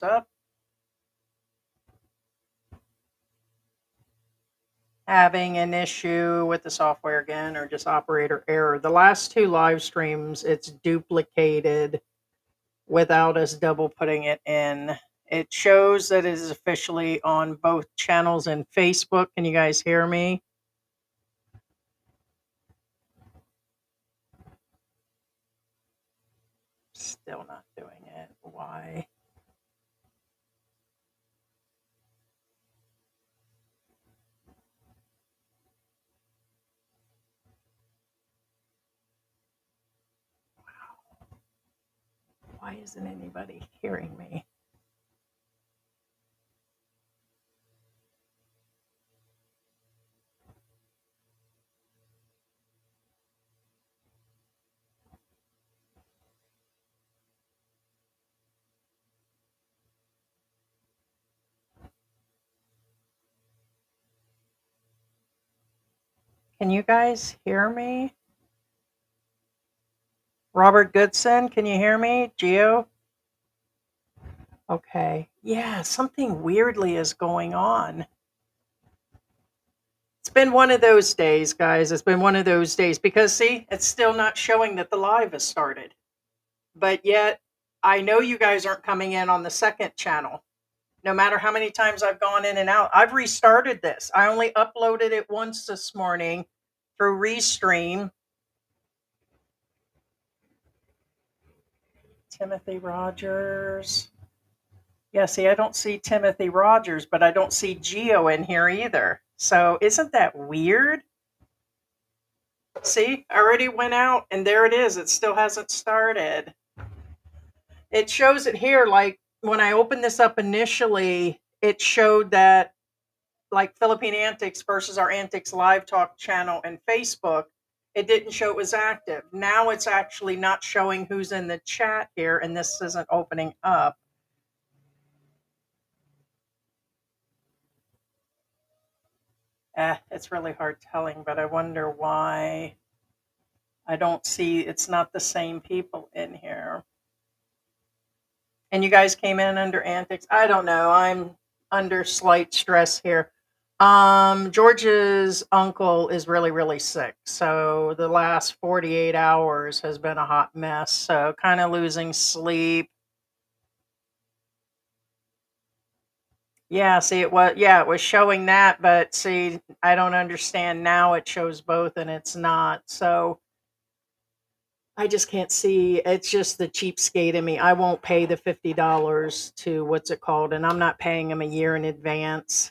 Up. Having an issue with the software again, or just operator error. The last two live streams, it's duplicated without us double putting it in. It shows that it is officially on both channels and Facebook. Can you guys hear me? Still not doing it. Why? Why isn't anybody hearing me? Can you guys hear me? Robert Goodson, can you hear me? Geo? Okay. Yeah, something weirdly is going on. It's been one of those days, guys. It's been one of those days because, see, it's still not showing that the live has started. But yet, I know you guys aren't coming in on the second channel. No matter how many times I've gone in and out, I've restarted this. I only uploaded it once this morning through Restream. Timothy Rogers. Yeah, see, I don't see Timothy Rogers, but I don't see Geo in here either. So isn't that weird? See, I already went out and there it is. It still hasn't started. It shows it here. Like when I opened this up initially, it showed that like Philippine Antics versus our Antics Live Talk channel and Facebook, it didn't show it was active. Now it's actually not showing who's in the chat here, and this isn't opening up. It's really hard telling, but I wonder why I don't see, it's not the same people in here. And you guys came in under Antics. I don't know. I'm under slight stress here. George's uncle is really, really sick. So the last 48 hours has been a hot mess. So kind of losing sleep. Yeah, see, it was showing that, but see, I don't understand now it shows both and it's not. So I just can't see. It's just the cheapskate in me. I won't pay the $50 to what's it called, and I'm not paying him a year in advance.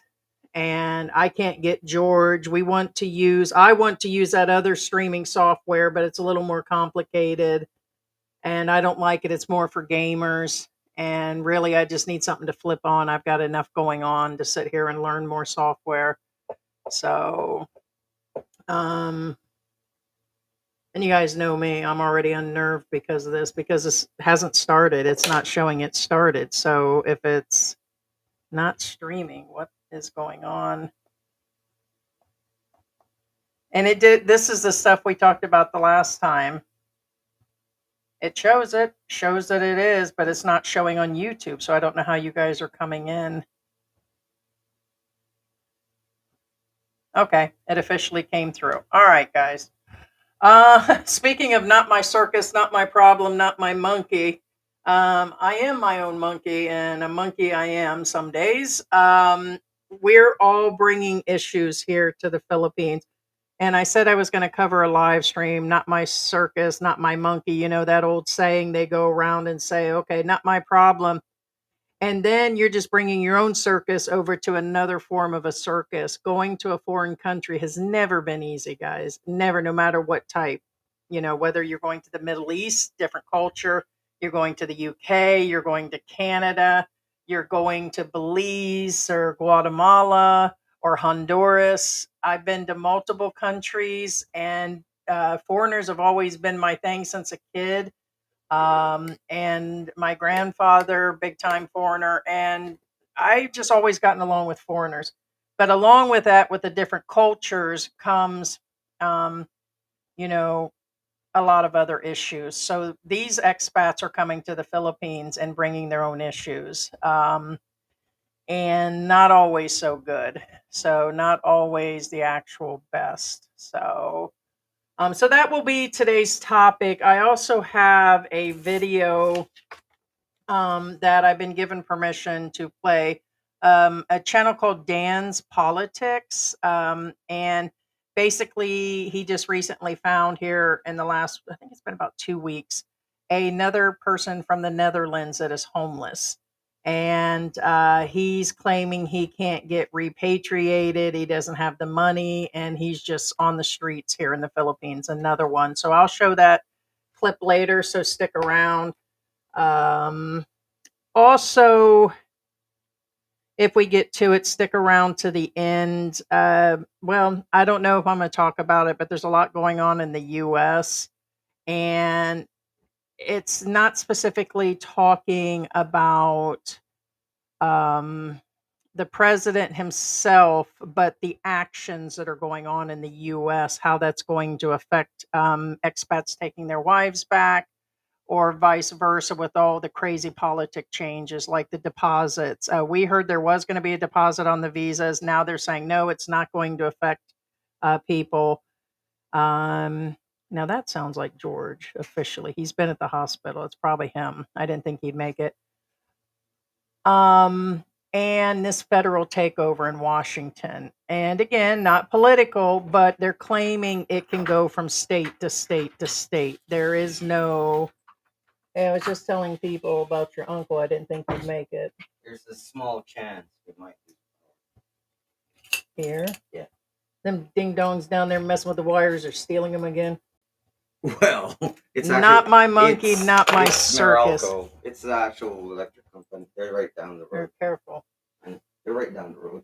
And I can't get George. I want to use that other streaming software, but it's a little more complicated and I don't like it. It's more for gamers. And really, I just need something to flip on. I've got enough going on to sit here and learn more software. So, um, and you guys know me, I'm already unnerved because of this, because this hasn't started. It's not showing it started. So if it's not streaming, what is going on? And this is the stuff we talked about the last time. It shows that it is, but it's not showing on YouTube. So I don't know how you guys are coming in. Okay, it officially came through. All right, guys. Speaking of not my circus, not my problem, not my monkey, I am my own monkey, and a monkey I am some days. We're all bringing issues here to the Philippines. And I said I was going to cover a live stream, not my circus, not my monkey. You know, that old saying they go around and say, okay, not my problem. And then you're just bringing your own circus over to another form of a circus. Going to a foreign country has never been easy, guys. Never, no matter what type. You know, whether you're going to the Middle East, different culture, you're going to the UK, you're going to Canada, you're going to Belize or Guatemala or Honduras. I've been to multiple countries, and foreigners have always been my thing since a kid. And my grandfather, big time foreigner, and I just always gotten along with foreigners. But along with that, with the different cultures comes, you know, a lot of other issues. So these expats are coming to the Philippines and bringing their own issues, and not always so good. So not always the actual best. So that will be today's topic. I also have a video that I've been given permission to play, a channel called Dan's Politics. And basically, he just recently found here in the last, I think it's been about 2 weeks, another person from the Netherlands that is homeless. And he's claiming he can't get repatriated. He doesn't have the money, and he's just on the streets here in the Philippines. Another one. So I'll show that clip later. So stick around. Also, if we get to it, stick around to the end. Well, I don't know if I'm going to talk about it, but there's a lot going on in the US, and it's not specifically talking about the president himself, but the actions that are going on in the US, how that's going to affect expats taking their wives back, or vice versa with all the crazy politic changes like the deposits. We heard there was going to be a deposit on the visas. Now they're saying, no, it's not going to affect people. Now that sounds like George officially. He's been at the hospital. It's probably him. I didn't think he'd make it. And this federal takeover in Washington. And again, not political, but they're claiming it can go from state to state to state. There is no. Yeah, I was just telling people about your uncle. I didn't think you'd make it. There's a small chance it might be. Here? Yeah. Them ding-dongs down there messing with the wires or stealing them again? Well, it's actually, not my monkey, not my circus. Meralco. It's the actual electric company. They're right down the road. Very careful. They're right down the road.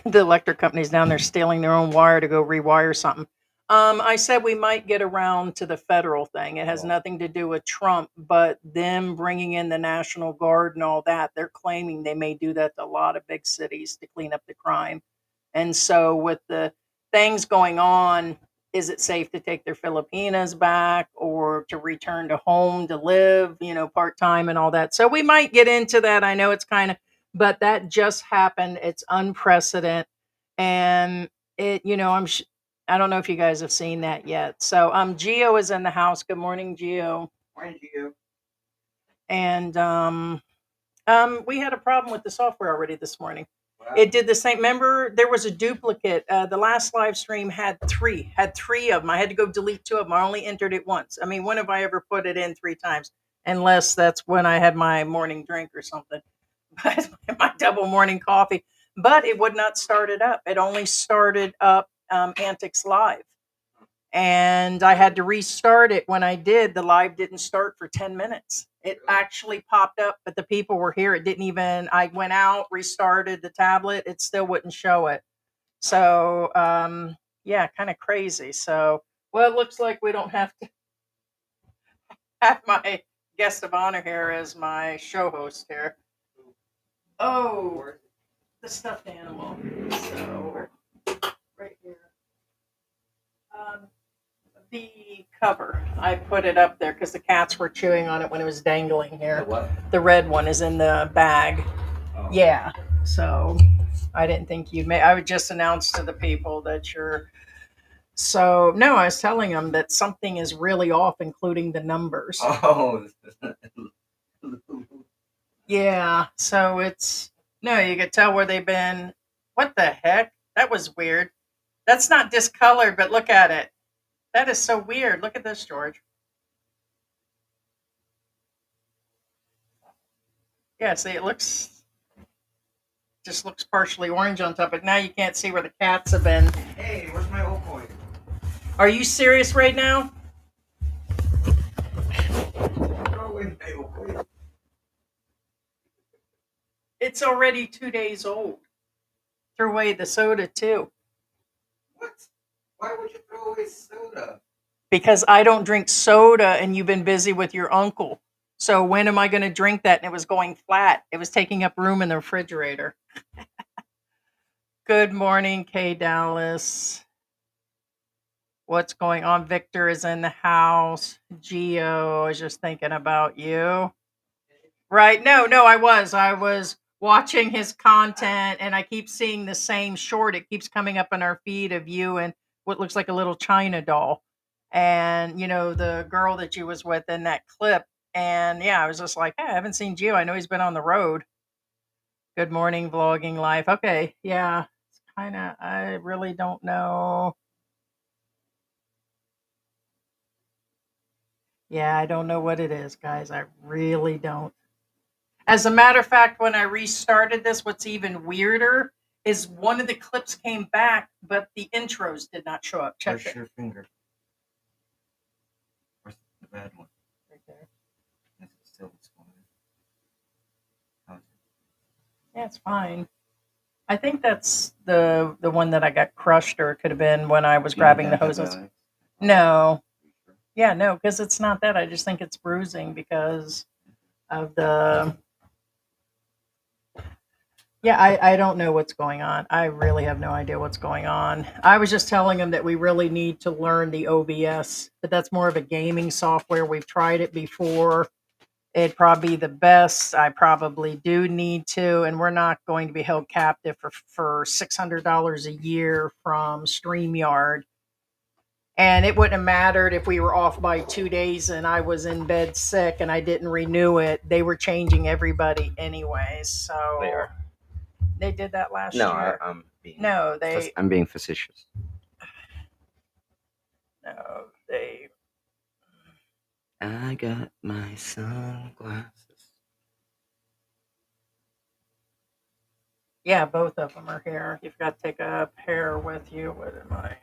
The electric company's down there stealing their own wire to go rewire something. I said we might get around to the federal thing. It has nothing to do with Trump, but them bringing in the National Guard and all that, they're claiming they may do that to a lot of big cities to clean up the crime. And so with the things going on, is it safe to take their Filipinas back or to return to home to live, part-time and all that? So we might get into that. I know it's but that just happened. It's unprecedented. And I don't know if you guys have seen that yet. So Gio is in the house. Good morning, Gio. Morning, Gio. And we had a problem with the software already this morning. Wow. It did the same. Remember, there was a duplicate. The last live stream had three of them. I had to go delete 2 of them. I only entered it once. I mean, when have I ever put it in 3 times? Unless that's when I had my morning drink or something. But my double morning coffee. But it would not start it up. It only started up Antics Live, and I had to restart it. When I did, the live didn't start for 10 minutes. It actually popped up, but the people were here. It didn't even, I went out, restarted the tablet, it still wouldn't show it. So yeah, kind of crazy. So, well, it looks like we don't have to have my guest of honor here as my show host here. Oh, the stuffed animal. So right here. The cover, I put it up there because the cats were chewing on it when it was dangling here. The what? The red one is in the bag. Oh. Yeah. So I didn't think you may. I would just announce to the people that you're. So no, I was telling them that something is really off, including the numbers. Oh. Yeah. So it's no. You could tell where they've been. What the heck? That was weird. That's not discolored, but look at it. That is so weird. Look at this, George. Yeah, see, it just looks partially orange on top, but now you can't see where the cats have been. Hey, where's my old coin? Are you serious right now? Throw away my old coin. It's already 2 days old. Threw away the soda, too. What? Why would you throw away soda? Because I don't drink soda, and you've been busy with your uncle. So when am I going to drink that? And it was going flat. It was taking up room in the refrigerator. Good morning, Kay Dallas. What's going on? Victor is in the house. Geo, I was just thinking about you. Right? No, I was watching his content, and I keep seeing the same short. It keeps coming up in our feed of you and what looks like a little China doll, and the girl that you was with in that clip. And yeah, I was just like, hey, I haven't seen Geo. I know he's been on the road. Good morning, vlogging life. Okay, yeah, it's kind of. I really don't know. Yeah, I don't know what it is, guys. I really don't. As a matter of fact, when I restarted this, what's even weirder is one of the clips came back, but the intros did not show up. Check Where's it. your finger? Where's the bad one? Right there. Is it still going? How's it? Yeah, it's fine. I think that's the one that I got crushed, or it could have been when I was grabbing the hoses. No. Yeah, no, because it's not that. I just think it's bruising because of the. Yeah, I don't know what's going on. I really have no idea what's going on. I was just telling him that we really need to learn the OBS, but that's more of a gaming software. We've tried it before. It'd probably be the best. I probably do need to, and we're not going to be held captive for $600 a year from StreamYard. And it wouldn't have mattered if we were off by 2 days and I was in bed sick and I didn't renew it. They were changing everybody anyways. So They are. they did that last No, year. I'm being. No, I'm being facetious. No, they. I got my sunglasses. Yeah, both of them are here. You've got to take a pair with you. What am I?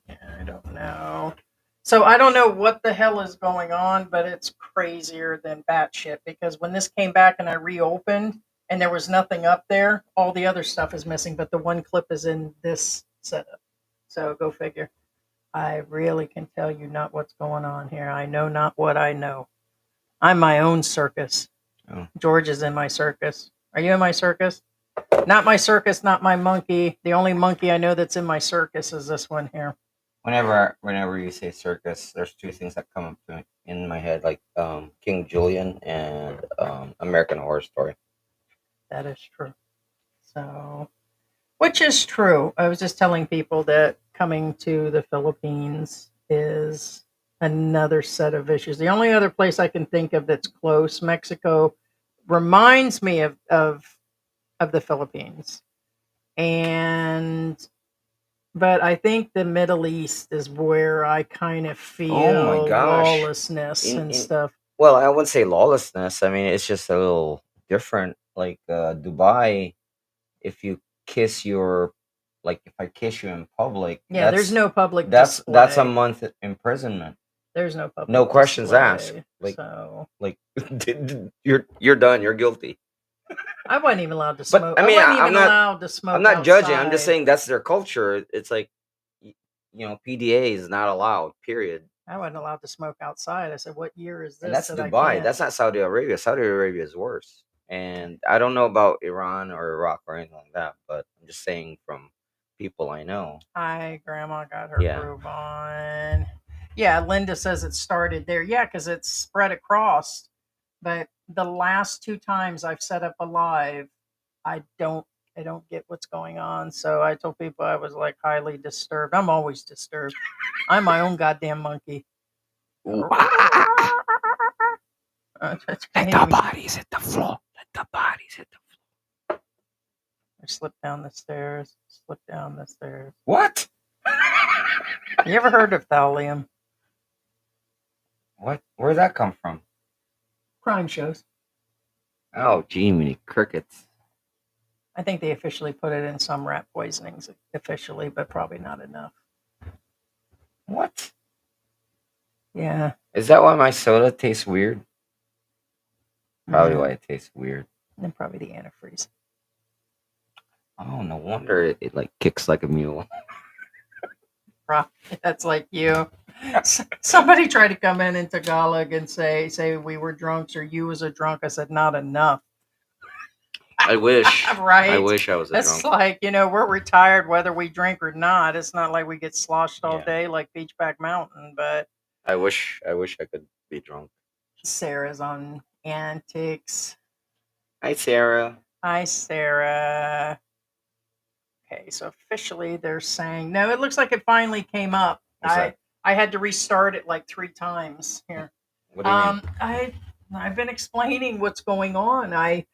Yeah, I don't know. So I don't know what the hell is going on, but it's crazier than batshit because when this came back and I reopened and there was nothing up there, all the other stuff is missing, but the one clip is in this setup. So go figure. I really can tell you not what's going on here. I know not what I know. I'm my own circus. Oh. George is in my circus. Are you in my circus? Not my circus, not my monkey. The only monkey I know that's in my circus is this one here. Whenever you say circus, there's two things that come up in my head, like King Julian and American Horror Story. That is true. So, which is true. I was just telling people that coming to the Philippines is another set of issues. The only other place I can think of that's close, Mexico, reminds me of the Philippines. But I think the Middle East is where I kind of feel Oh my gosh. lawlessness and stuff. Well, I wouldn't say lawlessness. I mean, it's just a little different. Like Dubai, if you kiss your, like if I kiss you in public, Yeah, there's no public that's a display. month imprisonment. There's no public No questions display, asked. Like, so like you're done. You're guilty. I wasn't even allowed to smoke. But I mean, wasn't I'm even not. allowed to smoke. I'm not judging. I'm just outside. saying that's their culture. It's like, PDA is not allowed. Period. I wasn't allowed to smoke outside. I said, "What year is this?" And that's that I Dubai. can't? That's not Saudi Arabia. Saudi Arabia is worse. And I don't know about Iran or Iraq or anything like that, but I'm just saying from people I know. Hi, Grandma got her Yeah. groove on. Yeah, Linda says it started there. Yeah, because it's spread across. But the last 2 times I've set up a live, I don't get what's going on. So I told people I was like highly disturbed. I'm always disturbed. I'm my own goddamn monkey. Let the bodies hit the floor. Let the bodies hit the floor. I slipped down the stairs. Slipped down the stairs. What? You ever heard of thallium? What? Where'd that come from? Crime shows. Oh, gee, many crickets. I think they officially put it in some rat poisonings officially, but probably not enough. What? Yeah. Is that why my soda tastes weird? Probably why it tastes weird. And then probably the antifreeze. Oh, no wonder it like kicks like a mule. That's like you. Somebody tried to come in Tagalog and say we were drunks or you was a drunk. I said not enough. I wish. I Right? wish I was a It's drunk. like, we're retired whether we drink or not. It's not like we get sloshed all Yeah. day like Beachback Mountain, but I wish. I wish I could be drunk. Sarah's on antics. Hi, Sarah. Hi, Sarah. Okay, so officially they're saying no. It looks like it finally came up. What's that? I had to restart it like 3 times here. What do you mean? I've been explaining what's going on. I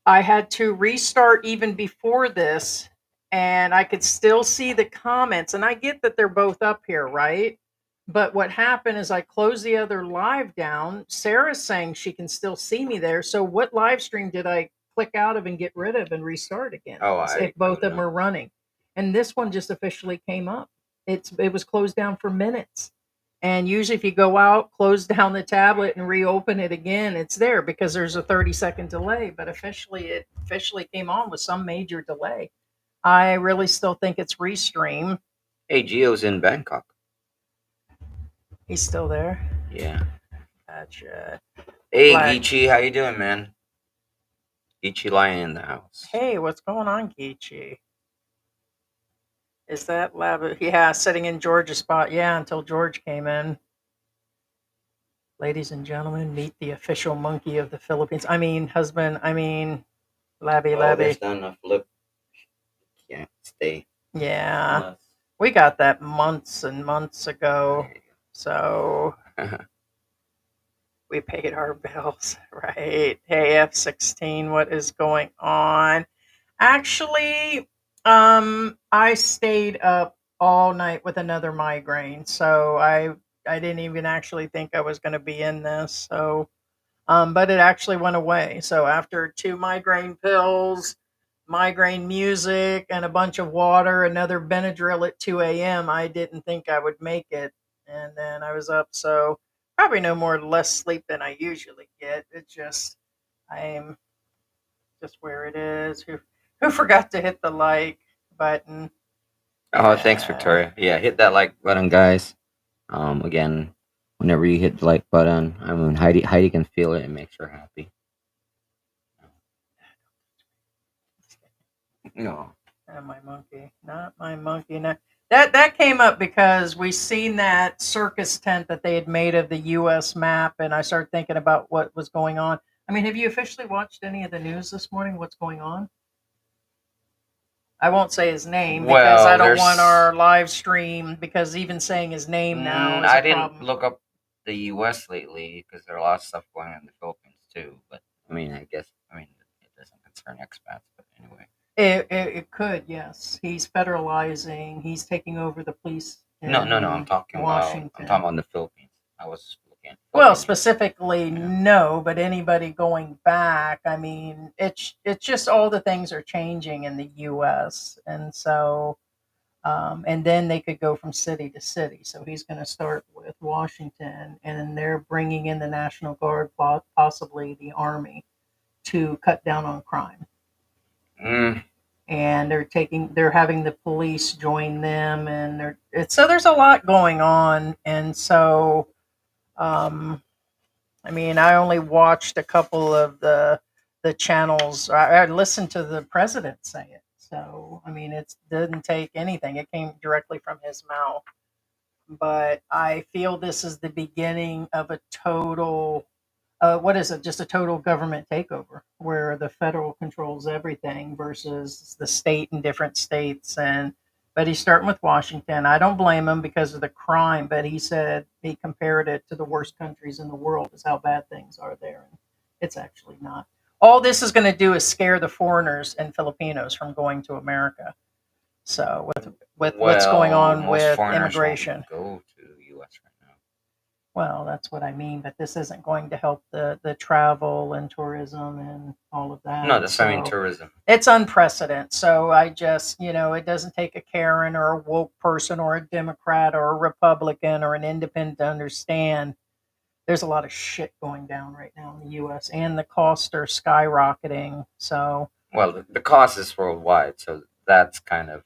had to restart even before this, and I could still see the comments. And I get that they're both up here, right? But what happened is I closed the other live down. Sarah's saying she can still see me there. So what live stream did I click out of and get rid of and restart again? Oh, If both of them know. are running, and this one just officially came up. It was closed down for minutes. And usually, if you go out, close down the tablet, and reopen it again, it's there because there's a 30-second delay. But it officially came on with some major delay. I really still think it's Restream. Hey, Gio's in Bangkok. He's still there. Yeah. Gotcha. Hey, Black. Geechee, how you doing, man? Geechee lying in the house. Hey, what's going on, Geechee? Is that Lab? Yeah, sitting in George's spot. Yeah, until George came in. Ladies and gentlemen, meet the official monkey of the Philippines. I mean, husband. I mean, Labby. There's not enough lip. Can't stay. Yeah, we got that months and months ago. So we paid our bills, right? Hey, F16, what is going on? Actually, I stayed up all night with another migraine, so I didn't even actually think I was going to be in this. So, but it actually went away. So after 2 migraine pills, migraine music, and a bunch of water, another Benadryl at 2 a.m., I didn't think I would make it, and then I was up. So probably no more less sleep than I usually get. It's just I'm just where it is. Who forgot to hit the like button? Oh, thanks, Victoria. Yeah, hit that like button, guys. Again, whenever you hit the like button, I mean, Heidi can feel it and makes her happy. No. Not my monkey. Not my monkey. No. That came up because we seen that circus tent that they had made of the U.S. map, and I started thinking about what was going on. I mean, have you officially watched any of the news this morning? What's going on? I won't say his name because I don't want our live stream, because even saying his name now is I a didn't problem. look up the U.S. lately because there's a lot of stuff going on in the Philippines too. But I mean, it doesn't concern expats. But anyway, It could, yes. He's federalizing. He's taking over the police. No. I'm talking Washington. about the Philippines. I was looking at. Well, specifically, no, but anybody going back, I mean, it's just all the things are changing in the U.S. And so, and then they could go from city to city. So he's going to start with Washington, and they're bringing in the National Guard, possibly the Army, to cut down on crime. And they're having the police join them, and so there's a lot going on. And so, I mean, I only watched a couple of the channels. I listened to the president say it. So, I mean, it didn't take anything. It came directly from his mouth. But I feel this is the beginning of a total, what is it? Just a total government takeover where the federal controls everything versus the state and different states. But he's starting with Washington. I don't blame him because of the crime, but he said he compared it to the worst countries in the world, is how bad things are there. And it's actually not. All this is going to do is scare the foreigners and Filipinos from going to America. So with what's going on with immigration, go to the U.S. right now. Well, that's what I mean, but this isn't going to help the travel and tourism and all of that. No, that's what I mean, tourism. It's unprecedented. So I just, it doesn't take a Karen or a woke person or a Democrat or a Republican or an independent to understand there's a lot of shit going down right now in the U.S. and the costs are skyrocketing. So, well, the cost is worldwide, so that's kind of.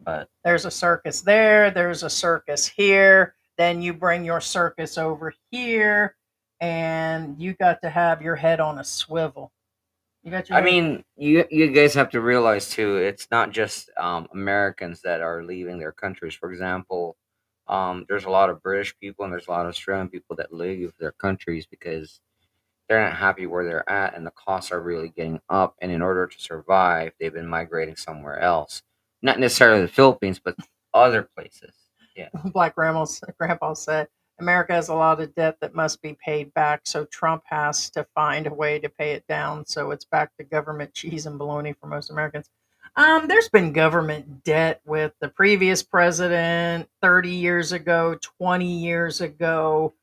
But there's a circus there. There's a circus here. Then you bring your circus over here, and you got to have your head on a swivel. You got your I head. mean, you guys have to realize too, it's not just Americans that are leaving their countries. For example, there's a lot of British people and there's a lot of Australian people that leave their countries because they're not happy where they're at, and the costs are really getting up. And in order to survive, they've been migrating somewhere else, not necessarily the Philippines, but other places. Yeah. Black grandpa said, America has a lot of debt that must be paid back, so Trump has to find a way to pay it down. So it's back to government cheese and bologna for most Americans. There's been government debt with the previous president 30 years ago, 20 years ago,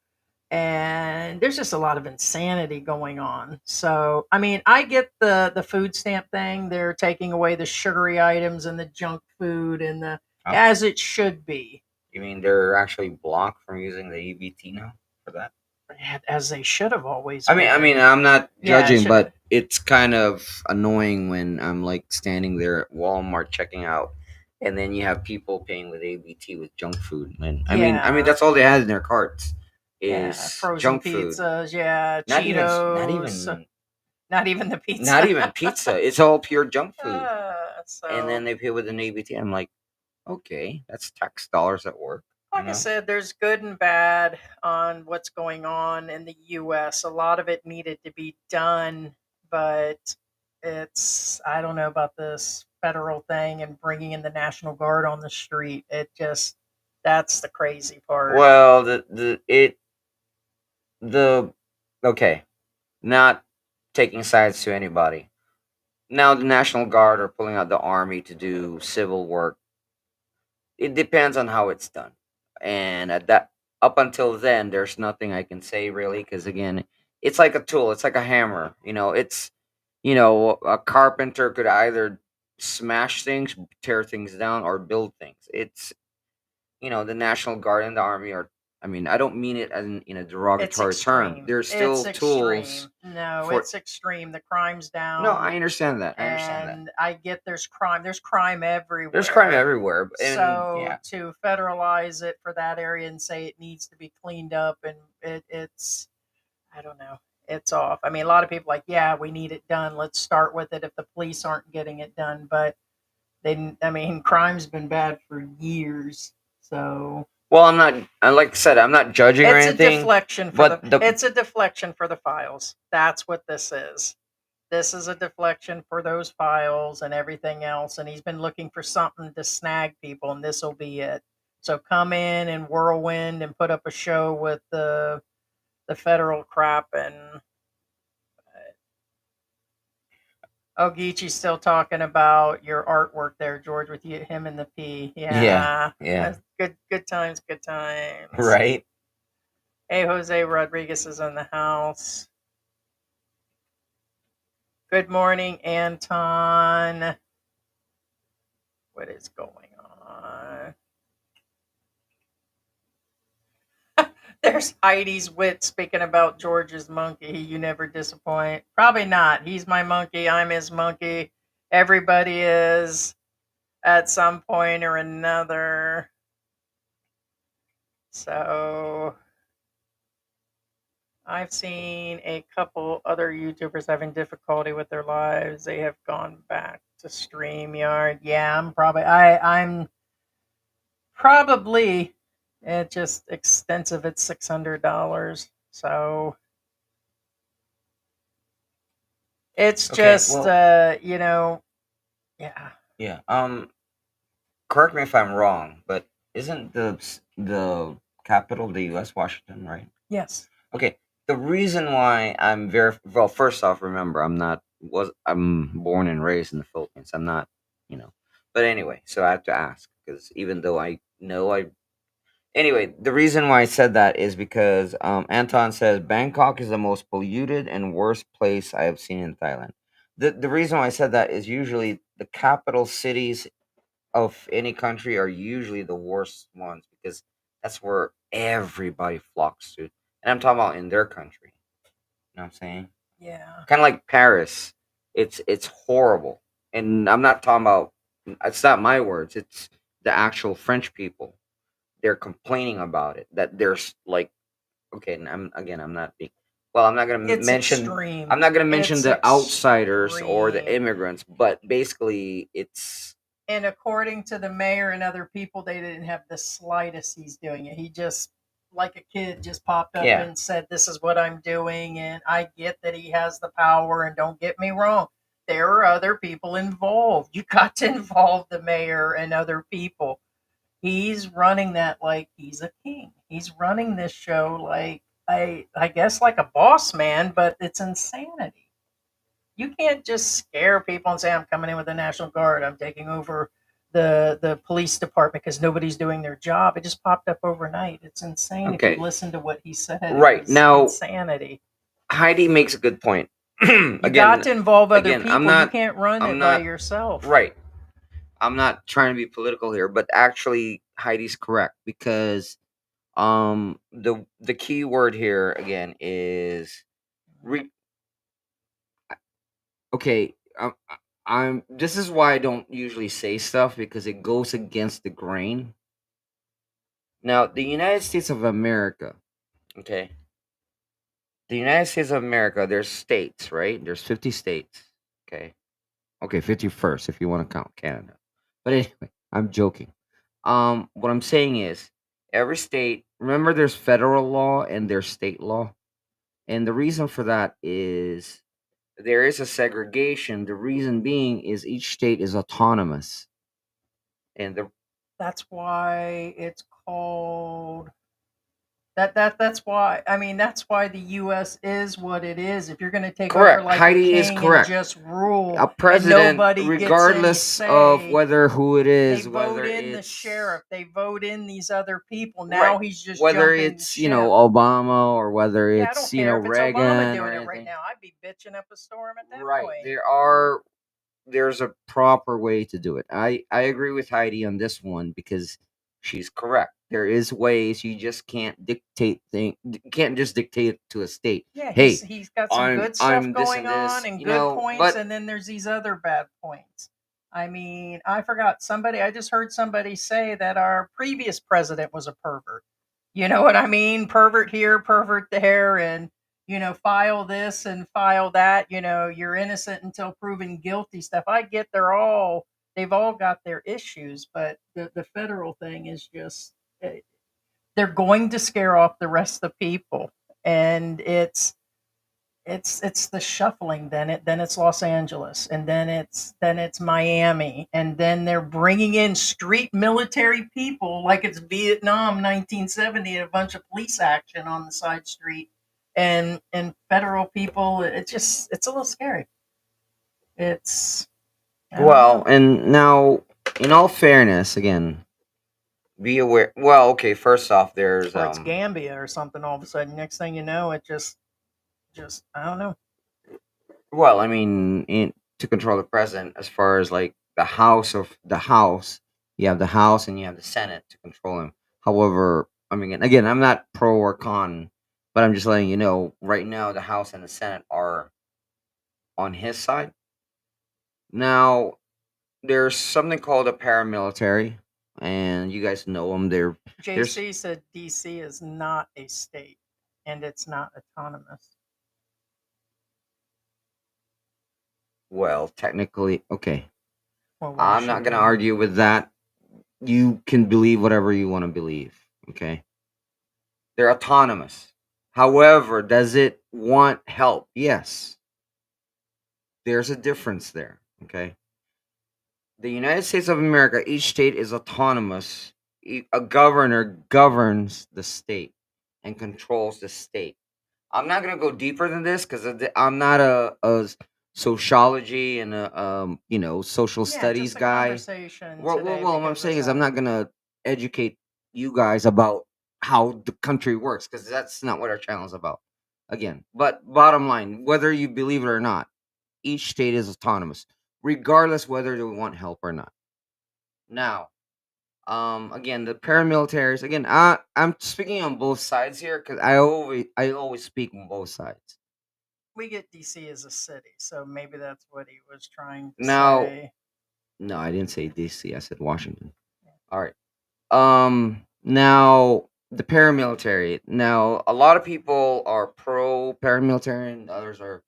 and there's just a lot of insanity going on. So, I mean, I get the food stamp thing. They're taking away the sugary items and the junk food and the Oh, as it should be. you mean they're actually blocked from using the EBT now for that? As they should have always I mean, been. I'm not Yeah, judging, should have. but it's kind of annoying when I'm like standing there at Walmart checking out, and then you have people paying with ABT with junk food. And I mean Yeah, that's all they had in their carts yeah, is frozen junk food. pizzas, yeah, Not even, not Cheetos, even, not even the not pizza. even pizza. It's all pure junk food, and So, then they pay with an ABT. I'm like, okay, that's tax dollars at work, you like I know. said, there's good and bad on what's going on in the US. A lot of it needed to be done, but I don't know about this federal thing and bringing in the National Guard on the street. That's the crazy part. Well, the okay, not taking sides to anybody. Now the National Guard are pulling out the army to do civil work. It depends on how it's done, and at that up until then, there's nothing I can say really because again, it's like a tool. It's like a hammer. A carpenter could either smash things, tear things down, or build things. The National Guard and the army are. I mean, I don't mean it in a It's derogatory term. extreme. There's It's still tools extreme. No, for. it's extreme. The crime's No, down, I understand that. I understand that. and I get there's crime. There's crime There's crime everywhere. everywhere, and So yeah. to federalize it for that area and say it needs to be cleaned up and it's I don't know. It's off. I mean, a lot of people are like, yeah, we need it done. Let's start with it if the police aren't getting it done. But I mean, crime's been bad for years. So Well, I'm not. Like I said, I'm not judging or anything, but it's a deflection for the files. That's what this is. This is a deflection for those files and everything else. And he's been looking for something to snag people, and this will be it. So come in and whirlwind and put up a show with the federal crap. And Ogeechi's still talking about your artwork there, George, with him and the P. yeah, Yeah, yeah, good times, good times. right. Hey, Jose Rodriguez is in the house. Good morning, Anton. What is going on? There's Heidi's wit speaking about George's monkey. You never disappoint. Probably not. He's my monkey. I'm his monkey. Everybody is at some point or another. So I've seen a couple other YouTubers having difficulty with their lives. They have gone back to StreamYard. Yeah, I'm probably it's just extensive at $600. So it's Okay. just Well, yeah. yeah. Correct me if I'm wrong, but isn't the capital of the U.S. Washington, right? Yes. Okay. The reason why I'm very well, first off, remember I'm born and raised in the Philippines. I'm not, you know. But anyway, so I have to ask because even though I know I anyway, the reason why I said that is because Anton says Bangkok is the most polluted and worst place I have seen in Thailand. The reason why I said that is usually the capital cities of any country are usually the worst ones because that's where everybody flocks to. And I'm talking about in their country. You know what I'm saying? Yeah. Kind of like Paris. It's horrible. And I'm not talking about it's not my words, it's the actual French people. They're complaining about it that there's like okay, and I'm not being well, I'm not going to It's mention. extreme. I'm not going to mention It's the outsiders or the extreme. immigrants, but basically, it's And according to the mayor and other people, they didn't have the slightest he's doing it. He just, like a kid, just popped up yeah. and said, "This is what I'm doing." And I get that he has the power, and don't get me wrong, there are other people involved. You got to involve the mayor and other people. He's running that like he's a king. He's running this show like I guess like a boss man, but it's insanity. You can't just scare people and say, "I'm coming in with the National Guard. I'm taking over the police department," because nobody's doing their job. It just popped up overnight. It's insane. If you Okay. listen to what he said, it Right was now, insanity. Heidi makes a good point. You got again, to involve other again, people. You can't run I'm it by not yourself. right. I'm not trying to be political here, but actually, Heidi's correct because the key word here again is re- okay. I'm this is why I don't usually say stuff because it goes against the grain. Now, the United States of America, okay, the United States of America, there's states, right? There's 50 states, okay. Okay, 51st if you want to count Canada. But anyway, I'm joking. What I'm saying is every state, remember there's federal law and there's state law. And the reason for that is there is a segregation. The reason being is each state is autonomous. And the That's why it's called that's why I mean that's why the US is what it is. If you're going to take over correct, like a Heidi is king and correct. just rule A and president, nobody gets any regardless of say, whether who it they is, vote whether in the it's sheriff, they vote in these other people. right, Now he's just whether jumping it's ship. Obama or whether Yeah, I don't it's care if it's Obama Reagan or doing it right anything. now. I'd be bitching up a storm at that Right, point. there's a proper way to do it. I agree with Heidi on this one because she's correct. There is ways you just can't dictate thing. You can't just dictate to a state. Yeah, Hey, he's got some good stuff I'm this going and on this, and good points, But and then there's these other bad points. I mean, I forgot somebody. I just heard somebody say that our previous president was a pervert. You know what I mean? Pervert here, pervert there, and file this and file that. You're innocent until proven guilty. Stuff. I get they've all got their issues, but the federal thing is just eh, they're going to scare off the rest of the people, and it's the shuffling. Then it's Los Angeles, and then it's Miami, and then they're bringing in street military people like it's Vietnam 1970 and a bunch of police action on the side street, and federal people. It's a little scary. It's I don't well, know. and now in all fairness, again, be aware. Well, okay, first off, there's Or it's Gambia or something. All of a sudden, next thing you know, it just I don't know. well, I mean, to control the president, as far as like the House, you have the House and you have the Senate to control him. However, I mean, again, I'm not pro or con, but I'm just letting you know. Right now, the House and the Senate are on his side. Now, there's something called a paramilitary, and you guys know them. There's JC said DC is not a state and it's not autonomous. well, technically, okay. Well, what does I'm she not gonna mean? argue with that. You can believe whatever you want to believe. Okay. They're autonomous. However, does it want help? Yes. There's a difference there. Okay. The United States of America, each state is autonomous. A governor governs the state and controls the state. I'm not gonna go deeper than this because I'm not a sociology and a social Yeah, studies just a guy. conversation Well, today what I'm because saying it's is I'm not gonna educate you guys about how the country works because that's not what our channel is about. Again, but bottom line, whether you believe it or not, each state is autonomous, regardless whether they want help or not. Now, again, the paramilitaries. Again, I'm speaking on both sides here because I always speak on both sides. we get DC as a city, so maybe that's what he was trying to Now, say. no, I didn't say DC. I said Washington. All right. Now, the paramilitary. Now, a lot of people are pro paramilitary and others are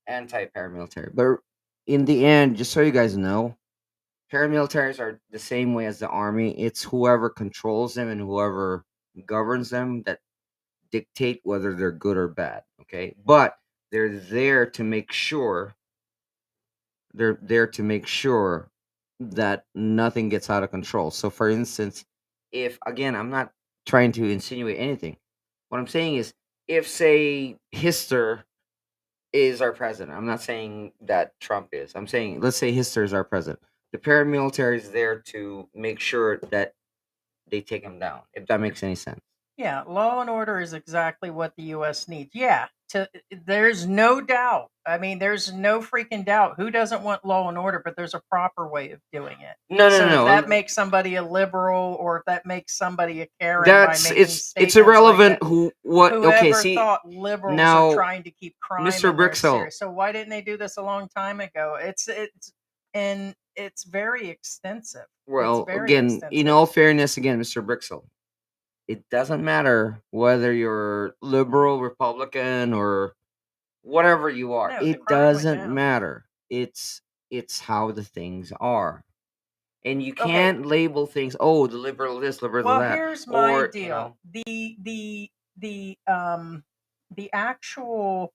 anti paramilitary. But in the end, just so you guys know, paramilitaries are the same way as the army. It's whoever controls them and whoever governs them that dictate whether they're good or bad. Okay, but they're there to make sure that nothing gets out of control. So, for instance, if again, I'm not trying to insinuate anything. What I'm saying is, if say Hister is our president, I'm not saying that Trump is. I'm saying let's say Hister is our president. The paramilitary is there to make sure that they take him down. If that makes any sense. Yeah, law and order is exactly what the U.S. needs. Yeah, there's no doubt. I mean, there's no freaking doubt. Who doesn't want law and order? But there's a proper way of doing it. No, So no, if no. that makes somebody a liberal, or if that makes somebody a Karen by That's making it's statements irrelevant. like that, Who what? Okay, whoever see thought liberals are now, trying to keep crime Mr. in their Brixel. serious? So why didn't they do this a long time ago? And it's very extensive. Well, It's very again, in extensive. all fairness, again, Mr. Brixel, it doesn't matter whether you're liberal, Republican, or whatever you are. No, the It crime went doesn't down. matter. It's how the things are, and you Okay, can't label things. Oh, the liberal this, liberal well, that, here's my or deal. The actual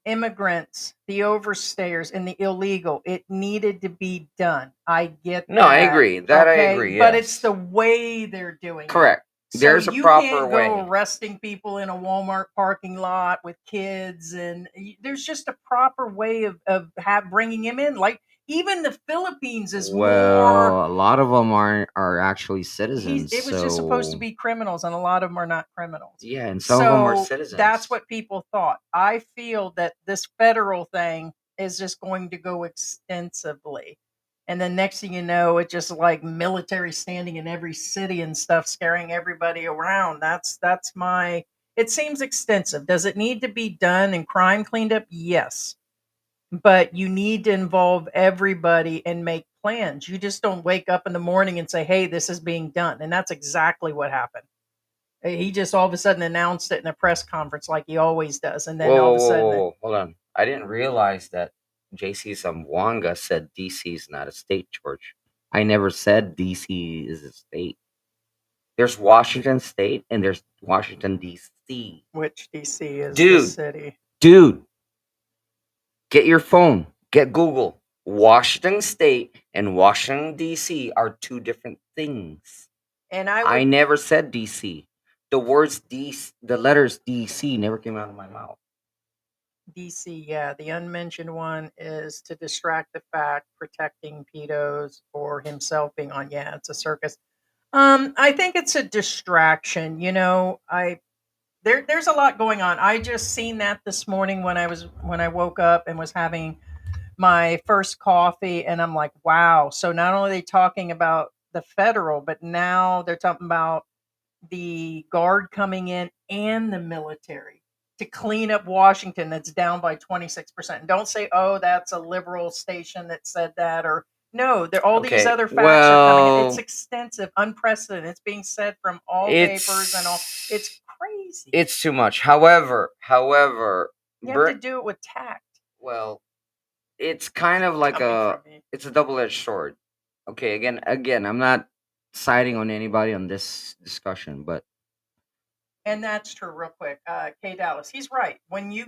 immigrants, the overstayers, and the illegal, it needed to be done. I get No, I that. agree. That I Okay, agree. but it's Yes, the way they're doing it. correct. So There's a you proper can't go way. arresting people in a Walmart parking lot with kids, and there's just a proper way of bringing him in. Like even the Philippines is more. Well, a lot of them are actually It citizens. was just supposed to So be criminals, and a lot of them are not criminals. yeah, and some of them are So that's citizens. what people thought. I feel that this federal thing is just going to go extensively. And then next thing you know, it's just like military standing in every city and stuff, scaring everybody around. That's my. It seems extensive. Does it need to be done and crime cleaned up? Yes, but you need to involve everybody and make plans. You just don't wake up in the morning and say, "Hey, this is being done." And that's exactly what happened. He just all of a sudden announced it in a press conference like he always does, and then Whoa, all whoa, of a whoa, whoa, sudden, whoa. Hold on. I didn't realize that JC Zamboanga said DC is not a state, George. I never said DC is a state. There's Washington State and there's Washington DC. which DC is the Dude, city. dude, get your phone, get Google. Washington State and Washington DC are two different things. And I never said DC. The words DC, the letters DC never came out of my mouth. DC, yeah, the unmentioned one is to distract the fact, protecting pedos or himself being on. Yeah, it's a circus. I think it's a distraction. There's a lot going on. I just seen that this morning when I woke up and was having my first coffee, and I'm like, wow. So not only are they talking about the federal, but now they're talking about the guard coming in and the military to clean up Washington that's down by 26%. And don't say, oh, that's a liberal station that said that, or no, all these Okay, other facts are coming in. well, It's extensive, unprecedented. It's being said from all papers and all. It's crazy. it's too much. However, You have to do it with tact. well, it's kind of like Coming from me. it's a double-edged sword. Okay, again, I'm not siding on anybody on this discussion, but And that's true, real quick. K Dallas, he's right. When you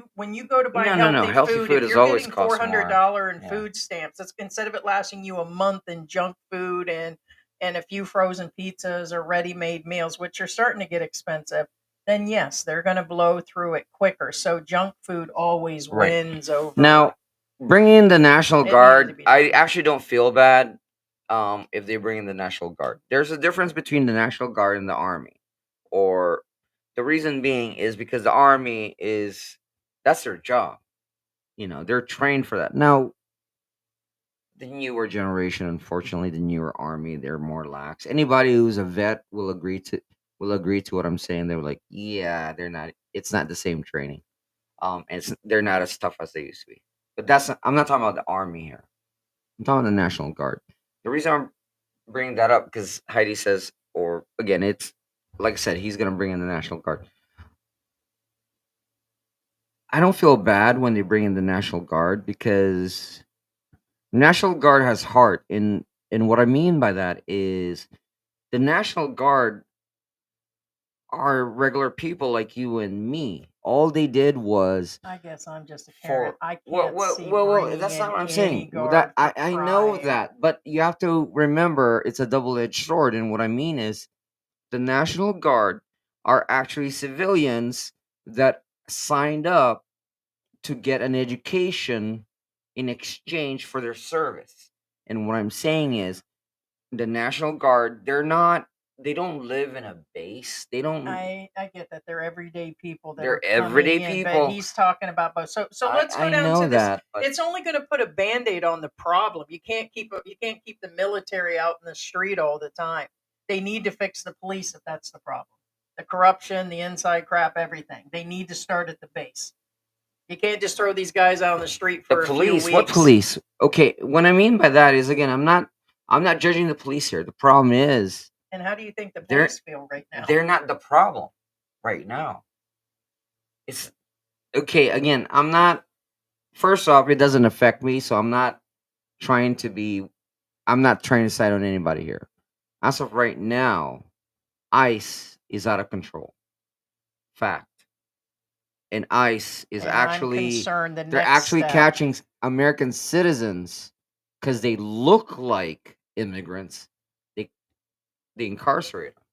go to buy no, healthy healthy food, food if has you're always getting cost $400 in Yeah. food stamps, that's instead of it lasting you a month in junk food and a few frozen pizzas or ready-made meals, which are starting to get expensive, then yes, they're going to blow through it quicker. So junk food always Right. wins over. Now, bringing in the National It needed to Guard, be I done. actually don't feel bad if they bring in the National Guard. There's a difference between the National Guard and the Army. Or the reason being is because the Army that's their job. They're trained for that. Now, the newer generation, unfortunately, the newer Army, they're more lax. Anybody who's a vet will agree to what I'm saying. They're like, yeah, they're not. It's not the same training. And they're not as tough as they used to be. But I'm not talking about the Army here. I'm talking about the National Guard. The reason I'm bringing that up because Heidi says, or again, it's like I said, he's gonna bring in the National Guard. I don't feel bad when they bring in the National Guard because National Guard has heart. And what I mean by that is the National Guard are regular people like you and me. All they did was I guess I'm just a Karen. for I can't see well, bringing that's in not what I'm any saying. That guard for I know crime. that, but you have to remember it's a double-edged sword. And what I mean is the National Guard are actually civilians that signed up to get an education in exchange for their service. And what I'm saying is the National Guard, they don't live in a base. I get that they're everyday people that They're are everyday coming in, but people. he's talking about both. So let's go I down to know this. that, but It's only going to put a band-aid on the problem. You can't keep the military out in the street all the time. They need to fix the police if that's the problem. The corruption, the inside crap, everything. They need to start at the base. You can't just throw these guys out on the street the for a few police, what weeks. police? Okay, what I mean by that is again, I'm not judging the police here. The problem is And how do you think the they're police feel right now? they're not the problem right now. It's okay, again, I'm not first off, it doesn't affect me, so trying to be I'm not trying to side on anybody here. As of right now, ICE is out of control. Fact. And ICE is And I'm actually concerned the they're next actually step. catching American citizens because they look like immigrants. They they incarcerate them.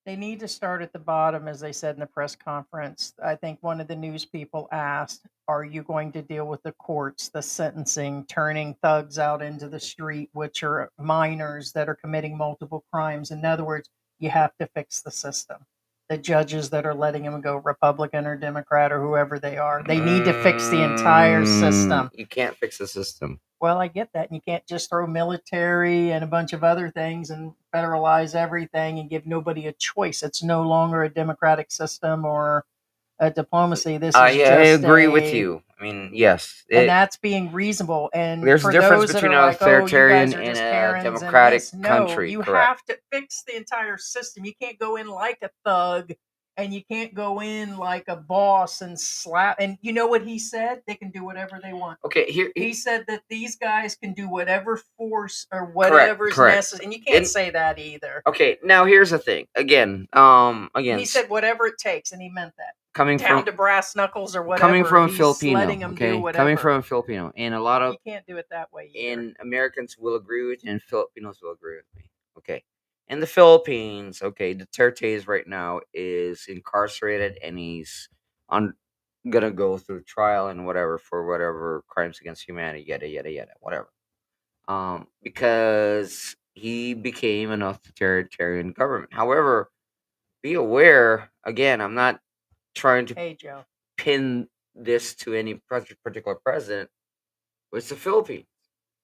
They need to start at the bottom, as they said in the press conference. I think one of the news people asked, are you going to deal with the courts, the sentencing, turning thugs out into the street, which are minors that are committing multiple crimes? In other words, you have to fix the system. The judges that are letting them go, Republican or Democrat or whoever they are, they need to fix the entire system. You can't fix the system. Well, I get that. And you can't just throw military and a bunch of other things and federalize everything and give nobody a choice. It's no longer a democratic system or a diplomacy. This is I just agree with you. I mean, yes, and that's being reasonable. And there's a for difference those that between are an like, oh, you authoritarian guys are and just a Karens and democratic this, no, country. you Correct. have to fix the entire system. You can't go in like a thug and you can't go in like a boss and slap. And you know what he said? They can do whatever they want. Okay, here He said that these guys can do whatever force or correct, whatever's correct. necessary, and you can't And say that either. okay, now here's the thing. Again, He said whatever it takes, and he meant that coming down from to brass knuckles or coming whatever. from a He's Filipino, letting them do okay, whatever. coming from a Filipino, and a lot of You can't do it that way either. and Americans will agree with you, and Filipinos will agree with me. Okay, in the Philippines, okay, Duterte's right now is incarcerated, and he's on gonna go through trial and whatever for whatever crimes against humanity, yada yada yada, whatever. Because he became an authoritarian government. However, be aware. Again, I'm not trying to Hey, Joe. pin this to any particular president. It's the Philippines.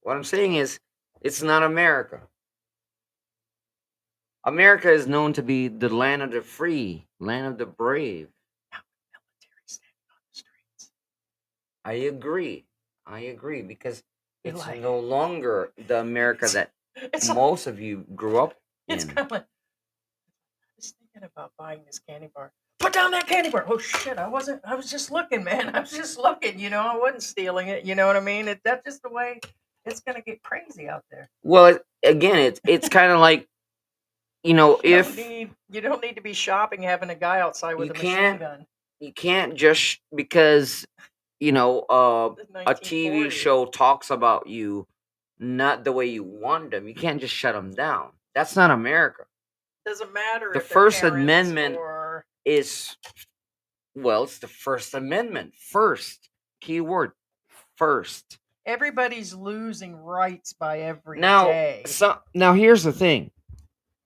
What I'm saying is, it's not America. America is known to be the land of the free, land of the brave. Military standing on the streets. I agree. I agree because You're it's like, no longer the America that it's like, most of you grew up it's in. kind of like, I was thinking about buying this candy bar. Put down that candy bar. Oh shit! I was just looking, man. I was just looking. You know, I wasn't stealing it. You know what I mean? That's just the way it's gonna get crazy out there. Well, again, it's kind of like if You don't need to be shopping having a guy outside with you a machine can't gun. you can't just because a TV 1940. show talks about you not the way you want them. You can't just shut them down. That's not America. Doesn't matter The if they're First Karens Amendment or is it's the First Amendment. First keyword, first. everybody's losing rights by every Now, day. now here's the thing.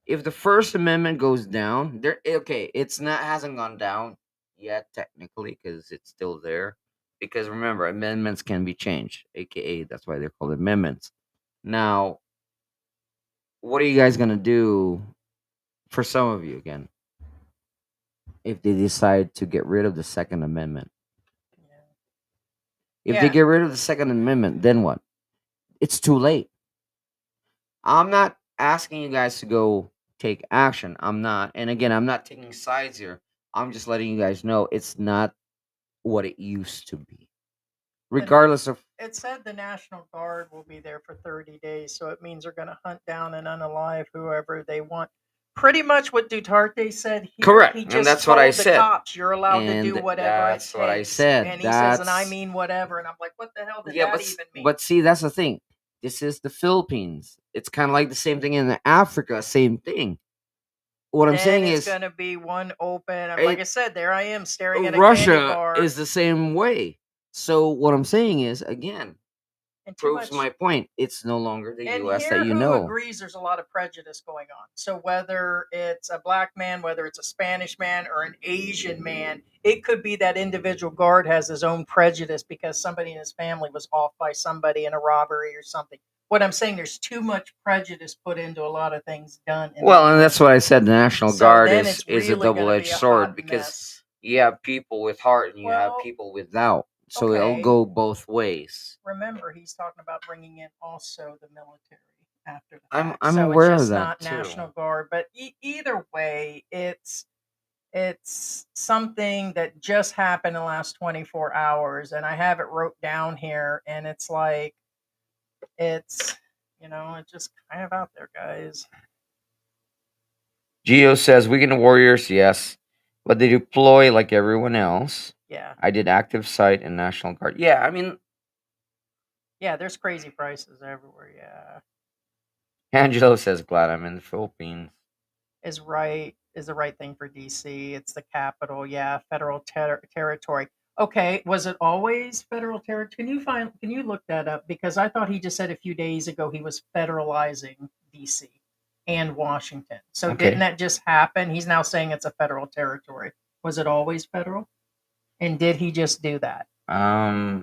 If the First Amendment goes down, it's not hasn't gone down yet technically because it's still there. Because remember, amendments can be changed, aka that's why they're called amendments. Now, what are you guys gonna do for some of you again if they decide to get rid of the Second Amendment? If they Yeah. get rid of the Second Amendment, then what? It's too late. I'm not asking you guys to go take action. I'm not, and again, I'm not taking sides here. I'm just letting you guys know it's not what it used to be. Regardless of It said the National Guard will be there for 30 days, so it means they're going to hunt down and unalive whoever they want. Pretty much what Duterte said here. correct, He and just that's what I told the said. cops, you're allowed to do And whatever it that's what I takes. said. And he says, and I That's mean whatever. And I'm like, what the hell did yeah, that even mean? but see, that's the thing. This is the Philippines. It's kind of like the same thing in Africa. Same thing. What I'm saying it's is, going to be one open. Like it- I said, there I am staring at a candy Russia bar. is the same way. So what I'm saying is, again, and too proves much. my point. It's no longer the And U.S. here, that you who know. agrees there's a lot of prejudice going on? So whether it's a black man, whether it's a Spanish man, or an Asian man, it could be that individual guard has his own prejudice because somebody in his family was off by somebody in a robbery or something. What I'm saying, there's too much prejudice put into a lot of things done. Well, and that's what I said. The National So Guard then is it's a really gonna double-edged be a sword hot because mess. you have people with heart and you have Well, people without. So it'll okay. go both ways. Remember, he's talking about bringing in also the military after the I'm fact. I'm So aware it's of just that not too. National Guard. But either way, it's something that just happened in the last 24 hours, and I have it wrote down here, and it's like it's it's just kind of out there, guys. Geo says weekend warriors, yes, but they deploy like everyone else. Yeah, I did active site and National Guard. Yeah, I mean, yeah. There's crazy prices everywhere. Yeah, Angelo says glad I'm in the Philippines. is the right thing for DC. It's the capital. Yeah, federal territory. Okay, was it always federal territory? Can you look that up? Because I thought he just said a few days ago he was federalizing DC and Washington. So Okay. didn't that just happen? He's now saying it's a federal territory. Was it always federal? And did he just do that?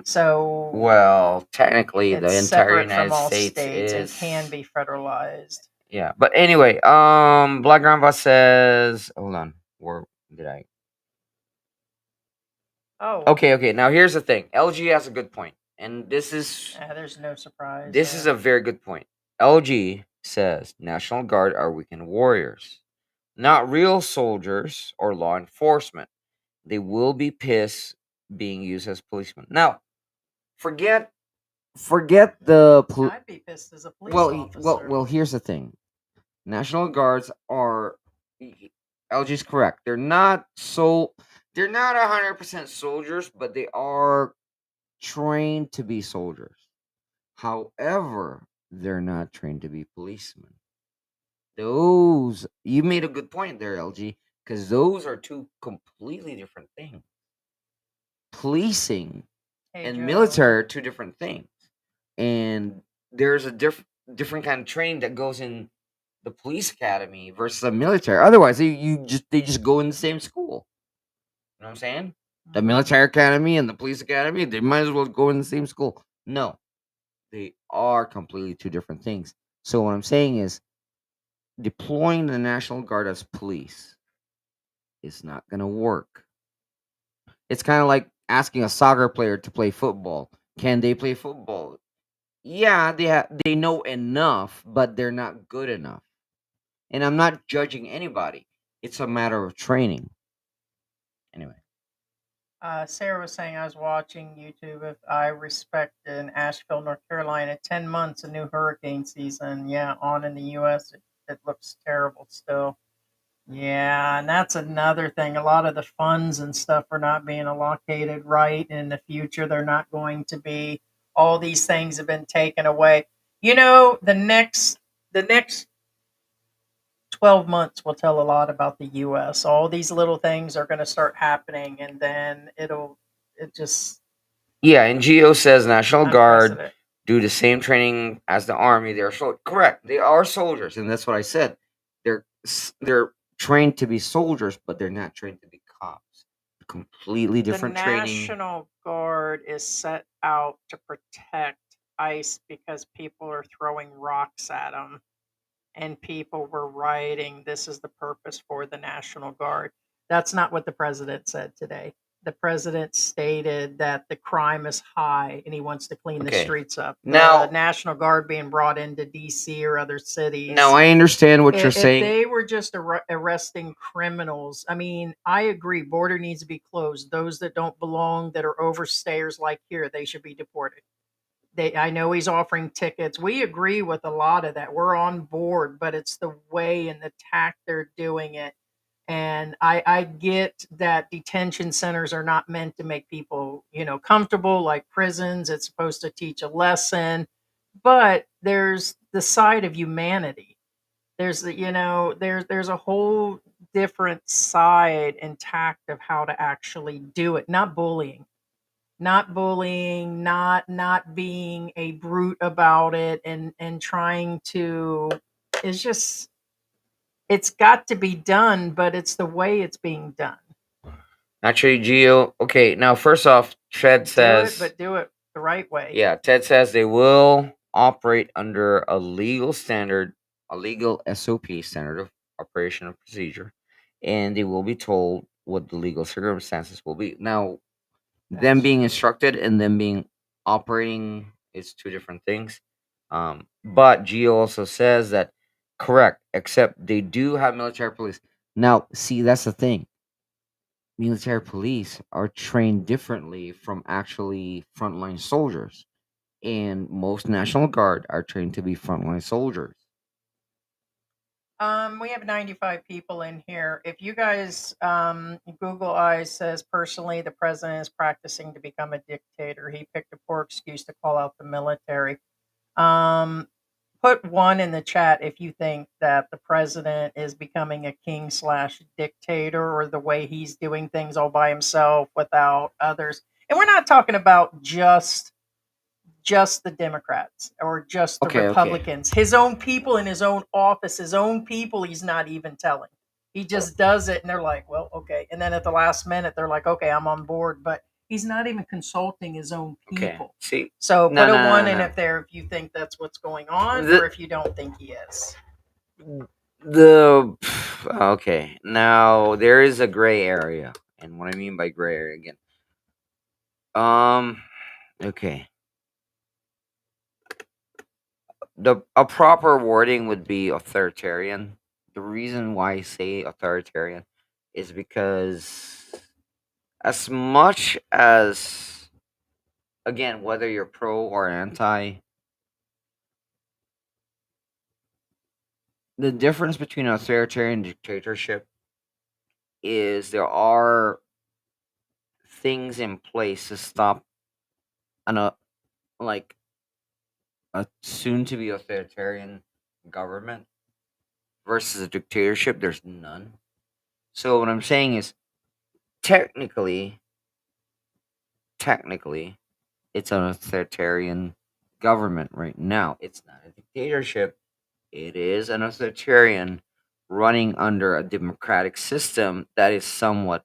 So Well, technically, the it's entire separate from United all States states and is can be federalized. yeah. But anyway, Black Grandpa says, hold on, where did I? Oh, Okay. Now here's the thing. LG has a good point, and there's no surprise. this is a very good point. LG says National Guard are weekend warriors, not real soldiers or law enforcement. They will be pissed being used as policemen. Now, forget the I'd be pissed as a police officer. well. Here's the thing: National Guards are LG's correct. They're not 100% soldiers, but they are trained to be soldiers. However, they're not trained to be policemen. Those you made a good point there, LG, because those are two completely different things. Policing and Joe. military are two different things, and there's a different kind of training that goes in the police academy versus the military. Otherwise, they just go in the same school. You know what I'm saying? The military academy and the police academy, they might as well go in the same school. No, they are completely two different things. So what I'm saying is deploying the National Guard as police is not going to work. It's kind of like asking a soccer player to play football. Can they play football? Yeah, they know enough, but they're not good enough. And I'm not judging anybody. It's a matter of training. Anyway. Sarah was saying I was watching YouTube. If I respect in Asheville, North Carolina, 10 months, a new hurricane season. Yeah, on in the U.S., it looks terrible still. Yeah, and that's another thing. A lot of the funds and stuff are not being allocated right. In the future, they're not going to be. All these things have been taken away. The next 12 months will tell a lot about the US. All these little things are going to start happening, and then it just. Yeah, and Geo says National Guard Unprecedented. do the same training as the Army. They're correct. They are soldiers, and that's what I said. They're trained to be soldiers, but they're not trained to be cops. Completely different The training. National Guard is set out to protect ICE because people are throwing rocks at them, and people were writing, "This is the purpose for the National Guard." That's not what the president said today. the president stated that the crime is high and he wants to clean the Okay. streets up. The Now, National Guard being brought into DC or other now cities. I understand what you're If saying. they were just arresting criminals, I mean, I agree, border needs to be closed. Those that don't belong, that are overstayers like here, they should be deported. I know he's offering tickets. We agree with a lot of that. We're on board, but it's the way and the tact they're doing it. And I get that detention centers are not meant to make people, comfortable like prisons. It's supposed to teach a lesson, but there's the side of humanity. There's a whole different side and tact of how to actually do it. Not being a brute about it, and trying to. It's just, it's got to be done, but it's the way it's being done. Actually, Geo. Okay, now first off, Ted Do it, says, but do it the right way. yeah, Ted says they will operate under a legal standard, a legal SOP, standard of operation and procedure, and they will be told what the legal circumstances will be. Now, them That's being true. instructed and them being operating is two different things. But Geo also says that correct, except they do have military police. Now, see, that's the thing. Military police are trained differently from actually frontline soldiers, and most National Guard are trained to be frontline soldiers. We have 95 people in here. If you guys, Google Eyes says personally, the president is practicing to become a dictator. He picked a poor excuse to call out the military. Um, put one in the chat if you think that the president is becoming a king slash dictator, or the way he's doing things all by himself without others. And we're not talking about just the Democrats or just the Okay, okay. Republicans. His own people in his own office, his own people, he's not even telling. He just does it, and they're like, well, okay. And then at the last minute, they're like, okay, I'm on board. But he's not even consulting his own Okay. people. See, So no, put a no, one no, in no. if there, if you think that's what's going on, The or if you don't think he is. the okay. Now there is a gray area, and what I mean by gray area again. Um. Okay. The a proper wording would be authoritarian. The reason why I say authoritarian is because as much as, again, whether you're pro or anti, the difference between authoritarian and dictatorship is there are things in place to stop an like a soon to be authoritarian government versus a dictatorship. There's none. So what I'm saying is technically, technically, it's an authoritarian government right now. It's not a dictatorship. It is an authoritarian running under a democratic system that is somewhat,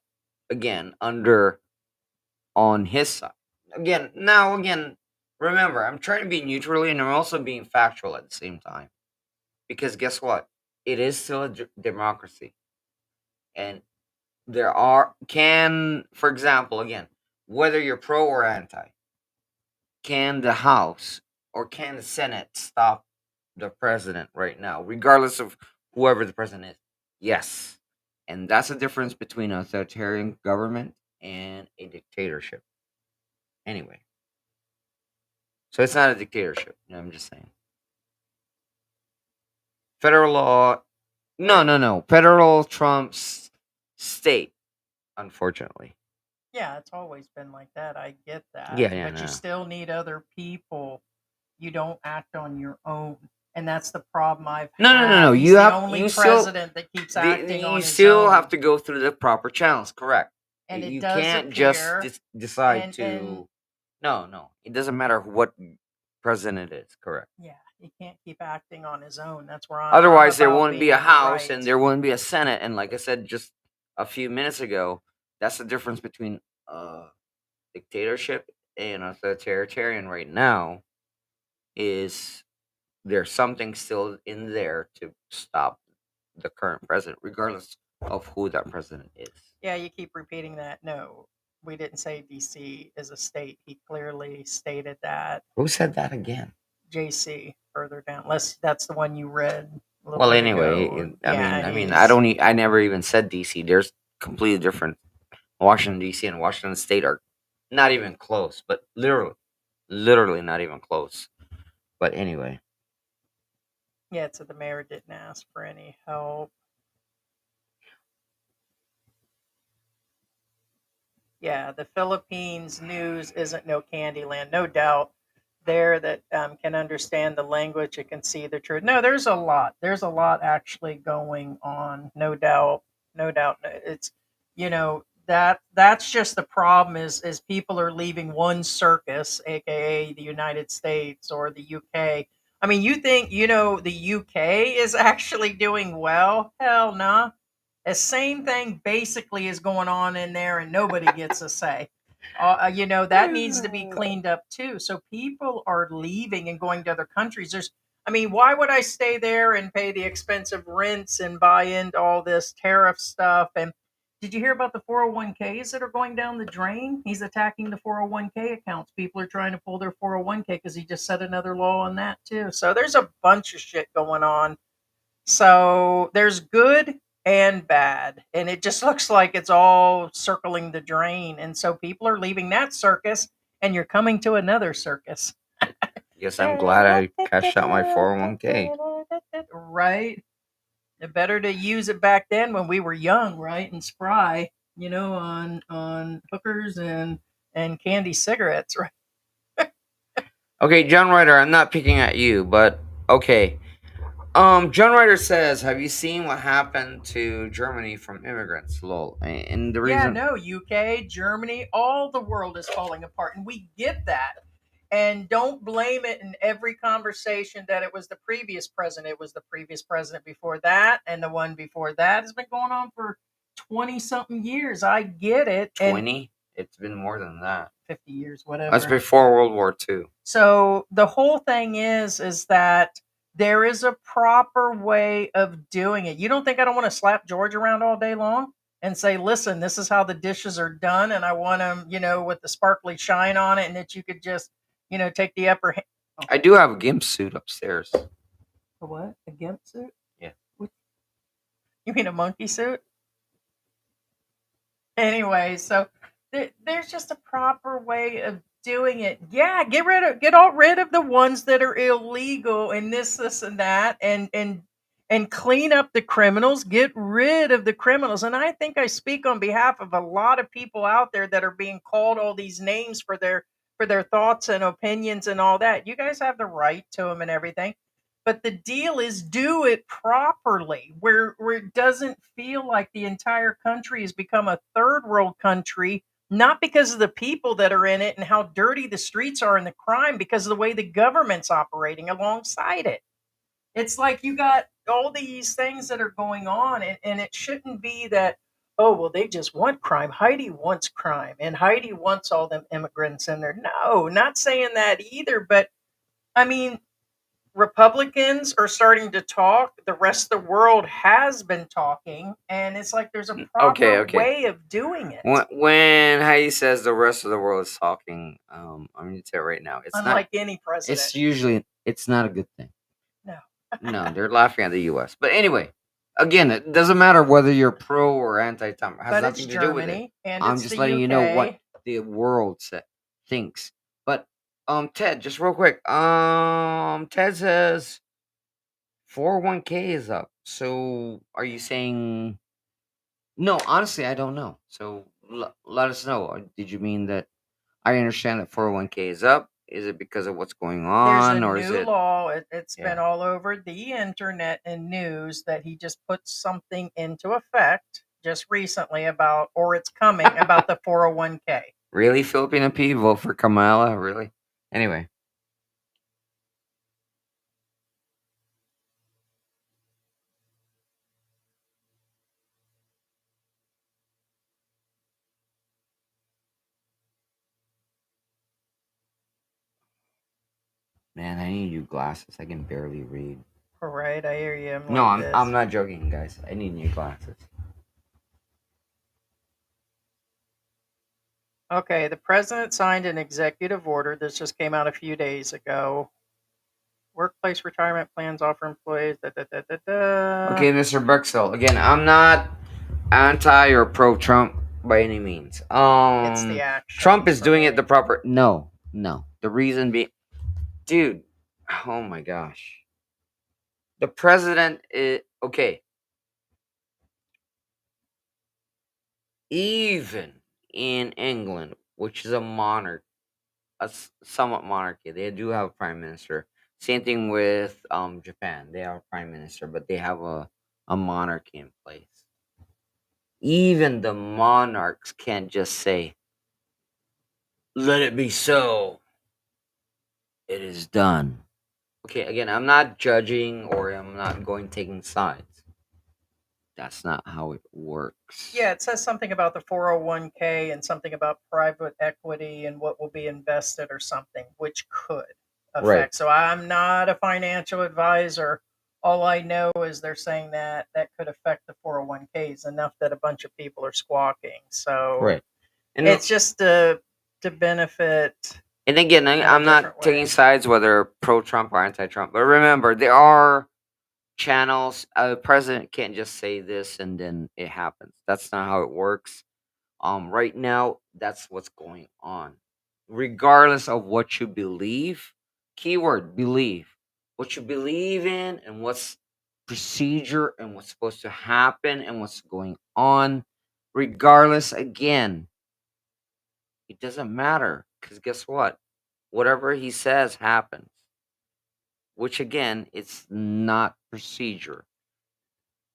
again, under on his side. Again, remember, I'm trying to be neutrally and I'm also being factual at the same time. Because guess what? It is still a democracy. And for example, again, whether you're pro or anti, can the House or can the Senate stop the president right now, regardless of whoever the president is? Yes. And that's the difference between an authoritarian government and a dictatorship. Anyway, so it's not a dictatorship. I'm just saying. Federal law, no, no, no. Federal trumps state, unfortunately. Yeah, it's always been like that. I get that. Yeah, yeah, But you no. still need other people. You don't act on your own. And that's the problem I've No, no, no, had. no. He's You the have only you still president that keeps acting you on his still have own. to go through the proper channels. Correct. And it You does can't just appear, decide and to. No, no. It doesn't matter what president it is. Correct. yeah, he can't keep acting on his own. That's where I'm Otherwise, there about wouldn't be being a in the House and right. there wouldn't be a Senate. And like I said just a few minutes ago, that's the difference between dictatorship and authoritarian right now. Is there's something still in there to stop the current president, regardless of who that president is. Yeah, you keep repeating that. No. We didn't say DC is a state. He clearly stated that. Who said that again? JC further down. Unless that's the one you read a little Well, bit anyway, ago. I Yeah, mean, I he's don't. I never even said DC. There's completely different. Washington D.C. and Washington State are not even close, but literally not even close. But anyway, yeah. So the mayor didn't ask for any help. Yeah, the Philippines news isn't no candy land, no doubt. There that can understand the language, it can see the truth. No, there's a lot. There's a lot actually going on, no doubt, no doubt. It's that's just the problem is people are leaving one circus, aka the United States or the UK. I mean, you think the UK is actually doing well? Hell no. The same thing basically is going on in there, and nobody gets a say. That needs to be cleaned up too. So people are leaving and going to other countries. I mean, why would I stay there and pay the expensive rents and buy into all this tariff stuff? And did you hear about the 401ks that are going down the drain? He's attacking the 401k accounts. People are trying to pull their 401k because he just set another law on that too. So there's a bunch of shit going on, so there's good and bad, and it just looks like it's all circling the drain. And so people are leaving that circus, and you're coming to another circus. guess I'm glad I cashed out my 401k. Right? Better to use it back then when we were young, right, and spry, on hookers and candy cigarettes, right? Okay, John Ryder, I'm not picking at you, but okay. John Ryder says, "Have you seen what happened to Germany from immigrants?" Lol. And the Yeah, reason, no, UK, Germany, all the world is falling apart. And we get that. And don't blame it in every conversation that it was the previous president. It was the previous president before that. And the one before that has been going on for 20 something years. I get it. And 20, it's been more than that. 50 years, That's whatever. before World War II. So the whole thing is that there is a proper way of doing it. You don't think I don't want to slap George around all day long and say, listen, this is how the dishes are done, and I want them, with the sparkly shine on it, and that you could just, take the upper hand. I do have a gimp suit upstairs. A what? A gimp suit? Yeah. You mean a monkey suit? Anyway, so there's just a proper way of doing it. Yeah, get all rid of the ones that are illegal and this and that, and clean up the criminals. Get rid of the criminals. And I think I speak on behalf of a lot of people out there that are being called all these names for their thoughts and opinions and all that. You guys have the right to them and everything. But the deal is do it properly, where it doesn't feel like the entire country has become a third world country, not because of the people that are in it and how dirty the streets are and the crime, because of the way the government's operating alongside it. It's like you got all these things that are going on, and it shouldn't be that, oh, well, they just want crime. Heidi wants crime, and Heidi wants all them immigrants in there. No, not saying that either, but I mean, Republicans are starting to talk. The rest of the world has been talking, and it's like there's a proper Okay. way of doing it. When Heidi says the rest of the world is talking, I'm going to tell you right now, it's Unlike any president. it's not a good thing. No. No, they're laughing at the U.S. But anyway, again, it doesn't matter whether you're pro or anti-Trump. It has But it's nothing to do with it. Germany, and I'm it's just the letting you know what UK. the world thinks. But Ted, just real quick, Ted says 401k is up. So are you saying? No, honestly, I don't know. So let us know. Did you mean that? I understand that 401k is up. Is it because of what's going There's a on, or is new it? law. It's Yeah. been all over the internet and news that he just put something into effect just recently about, or it's coming about the 401k. Really, Filipino people vote for Kamala? Really? Anyway. Man, I need new glasses. I can barely read. All right, I hear you. No, like I'm not joking, guys. I need new glasses. Okay, the president signed an executive order. This just came out a few days ago. Workplace retirement plans offer employees. Okay, Mr. Brexel. Again, I'm not anti or pro Trump by any means. It's the Trump actions is for doing it me. the proper. No, no. The reason being, dude. Oh my gosh. The president is okay. Even in England, which is a monarch, somewhat monarchy, they do have a prime minister. Same thing with Japan. They have a prime minister, but they have a monarchy in place. Even the monarchs can't just say, "Let it be so." It is done. Okay, again, I'm not judging or I'm not going taking sides. That's not how it works. Yeah, it says something about the 401k and something about private equity and what will be invested or something, which could Right. affect. So I'm not a financial advisor. All I know is they're saying that that could affect the 401ks enough that a bunch of people are squawking. So Right. And it's just to benefit and again, in a I'm not different taking way. sides whether pro Trump or anti Trump. But remember, there are channels. The president can't just say this and then it happens. That's not how it works. Right now, that's what's going on. Regardless of what you believe, keyword believe, what you believe in and what's procedure and what's supposed to happen and what's going on. Regardless, again, it doesn't matter because guess what? Whatever he says happens, which again, it's not procedure.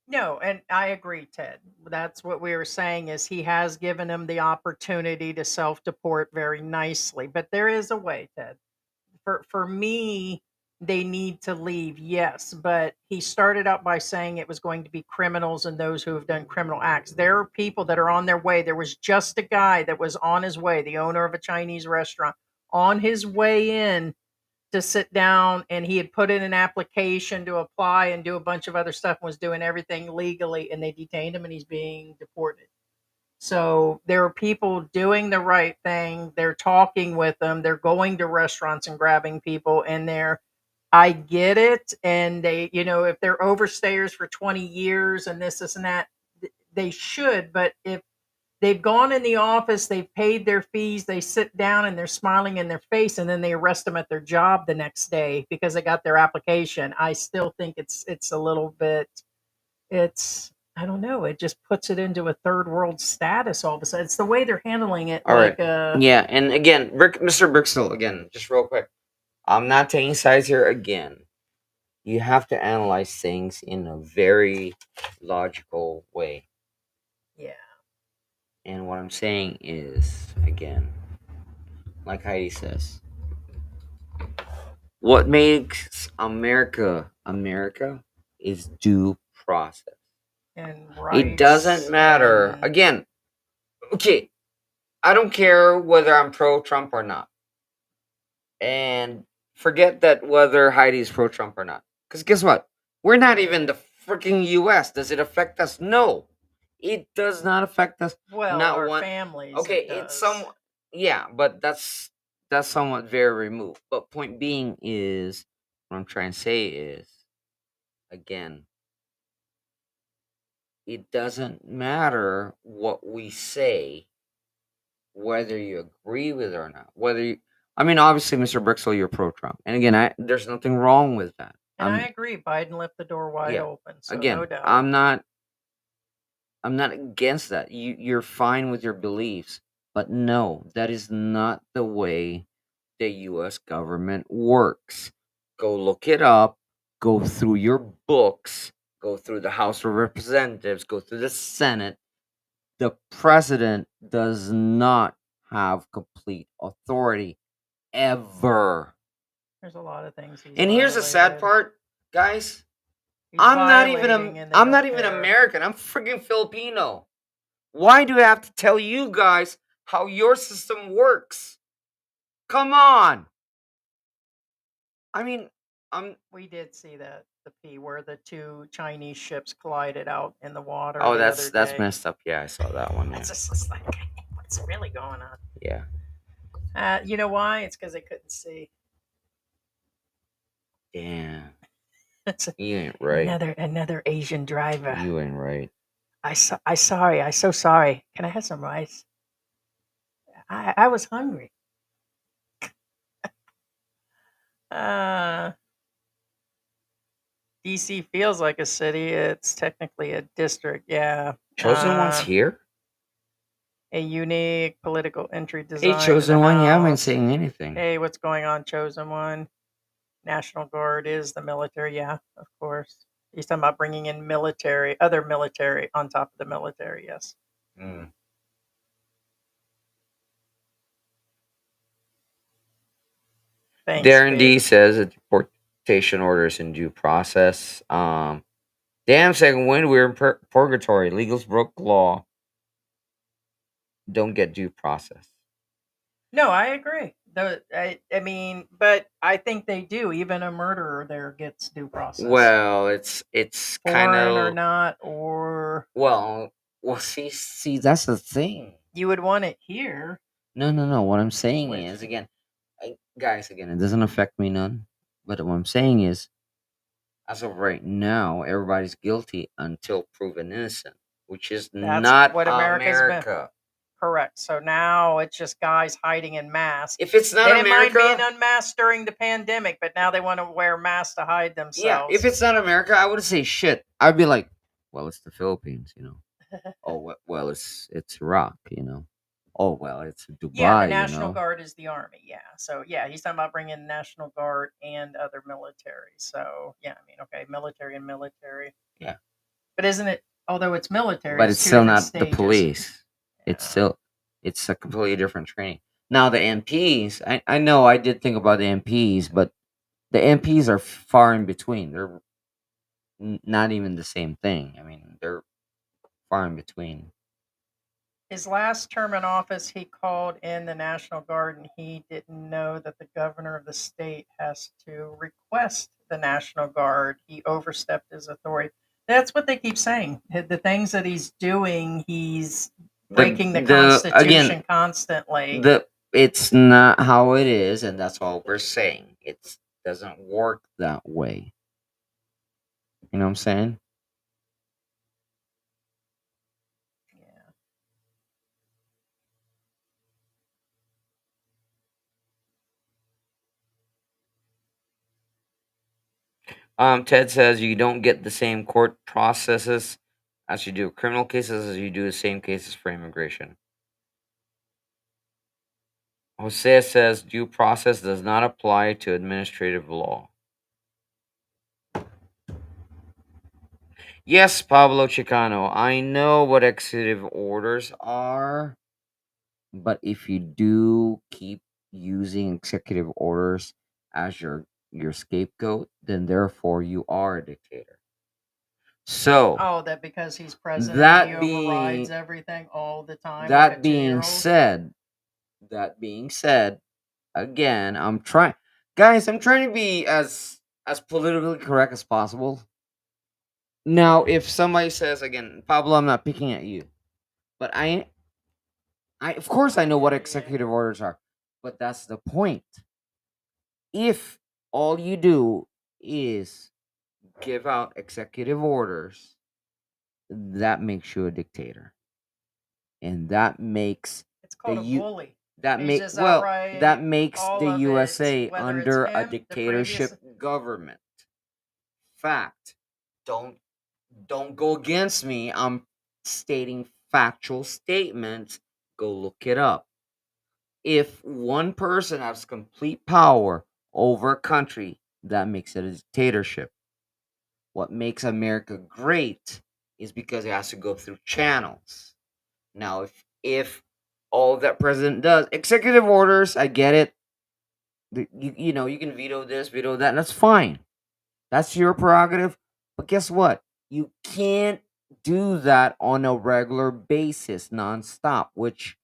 No, and I agree, Ted. That's what we were saying is he has given him the opportunity to self-deport very nicely. But there is a way, Ted. For me, they need to leave, yes. But he started out by saying it was going to be criminals and those who have done criminal acts. There are people that are on their way. There was just a guy that was on his way, the owner of a Chinese restaurant, on his way in to sit down, and he had put in an application to apply and do a bunch of other stuff and was doing everything legally, and they detained him and he's being deported. So there are people doing the right thing. They're talking with them. They're going to restaurants and grabbing people, and I get it. And they, if they're overstayers for 20 years and this and that, they should. But if they've gone in the office, they've paid their fees, they sit down and they're smiling in their face, and then they arrest them at their job the next day because they got their application. I still think it's a little bit, it's, I don't know, it just puts it into a third world status all of a sudden. It's the way they're handling it. All right. Like Yeah, and again, Mr. Brickstall, again, just real quick. I'm not taking sides here again. You have to analyze things in a very logical way. yeah. And what I'm saying is, again, like Heidi says, what makes America America is due process. And It doesn't rights matter. and Again, okay, I don't care whether I'm pro Trump or not. And forget that whether Heidi's pro Trump or not. Because guess what? We're not even the freaking US. Does it affect us? No. It does not affect us. well, Not our one. families Okay, it it's does. some. Yeah, but that's somewhat very removed. But point being is, what I'm trying to say is, again, it doesn't matter what we say, whether you agree with it or not. Whether you, I mean, obviously, Mr. Brixel, you're pro Trump, and again, there's nothing wrong with that. And I agree, Biden left the door wide Yeah. open, so no Again, doubt. I'm not against that. You're fine with your beliefs, but no, that is not the way the U.S. government works. Go look it up. Go through your books. Go through the House of Representatives. Go through the Senate. The president does not have complete authority ever. There's a lot of things he's And here's the sad violated. part, guys. He's I'm not even violating and they I'm not don't even care. American. I'm freaking Filipino. Why do I have to tell you guys how your system works? Come on. I mean, We did see that the P where the two Chinese ships collided out in the water oh, the other that's day. messed up. Yeah, I saw that one. Yeah. It's just like What's really going on? Yeah. You know why? It's because they couldn't see. Damn. It's You ain't right. another Asian driver. You ain't right. I'm so sorry. Can I have some rice? I was hungry. Uh, DC feels like a city. It's technically a district. Yeah. Chosen one's here? A unique political entry Hey, design to the Chosen one, you haven't house. saying anything. Hey, what's going on, Chosen One? National Guard is the military. Yeah, of course. He's talking about bringing in other military on top of the military. Yes. Mm. Thanks, Darren D babe. says that deportation orders in due process. Damn second wind, we're in purgatory. Legals broke law. Don't get due process. No, I agree. I mean, but I think they do. Even a murderer there gets due process. Well, it's kind Foreign or of not, or well. See, that's the thing. you would want it here. No. What I'm saying Which is, again, guys, again, it doesn't affect me none. But what I'm saying is, as of right now, everybody's guilty until proven innocent, which is that's not what America's been. America. Correct. So now it's just guys hiding in masks. If it's not They didn't mind being America, unmasked during the pandemic, but now they want to wear masks to hide yeah. themselves. If it's not America, I would say shit. I'd be like, well, it's the Philippines, you know. Oh well, it's Iraq, you know. Oh well, it's Dubai, Yeah, the you National know. Guard is the army. Yeah. So yeah, he's talking about bringing the National Guard and other military. So yeah, I mean, okay, military and military. Yeah, But isn't it? Although it's military, but it's it's two still different not the stages. police. It's Yeah. still it's a completely different training. Now the MPs, I know I did think about the MPs, but the MPs are far in between. They're not even the same thing. I mean, they're far in between. His last term in office, he called in the National Guard, and he didn't know that the governor of the state has to request the National Guard. He overstepped his authority. That's what they keep saying. The things that he's doing, he's breaking the Constitution again, constantly. It's not how it is, and that's all we're saying. It doesn't work that way. You know what I'm saying? Yeah. Ted says you don't get the same court processes as you do criminal cases as you do the same cases for immigration. Jose says due process does not apply to administrative law. Yes, Pablo Chicano, I know what executive orders are, but if you do keep using executive orders as your scapegoat, then therefore you are a dictator. So Oh, that because he's president, that he overrides being everything all the time. Like a that being 2-year-old. said, that being said, again, I'm trying, guys, I'm trying to be as politically correct as possible. Now, if somebody says again, Pablo, I'm not picking at you, but I of course I know what executive orders are, but that's the point. If all you do is give out executive orders, that makes you a dictator, and that makes It's called a bully. that He's make just well outright that makes all the of it, USA whether it's under a him, the dictatorship previous. government. Fact. Don't go against me. I'm stating factual statements. Go look it up. If one person has complete power over a country, that makes it a dictatorship. What makes America great is because it has to go through channels. Now, if all that president does, executive orders, I get it. You know, you can veto this, veto that, and that's fine. That's your prerogative. But guess what? You can't do that on a regular basis, nonstop, which,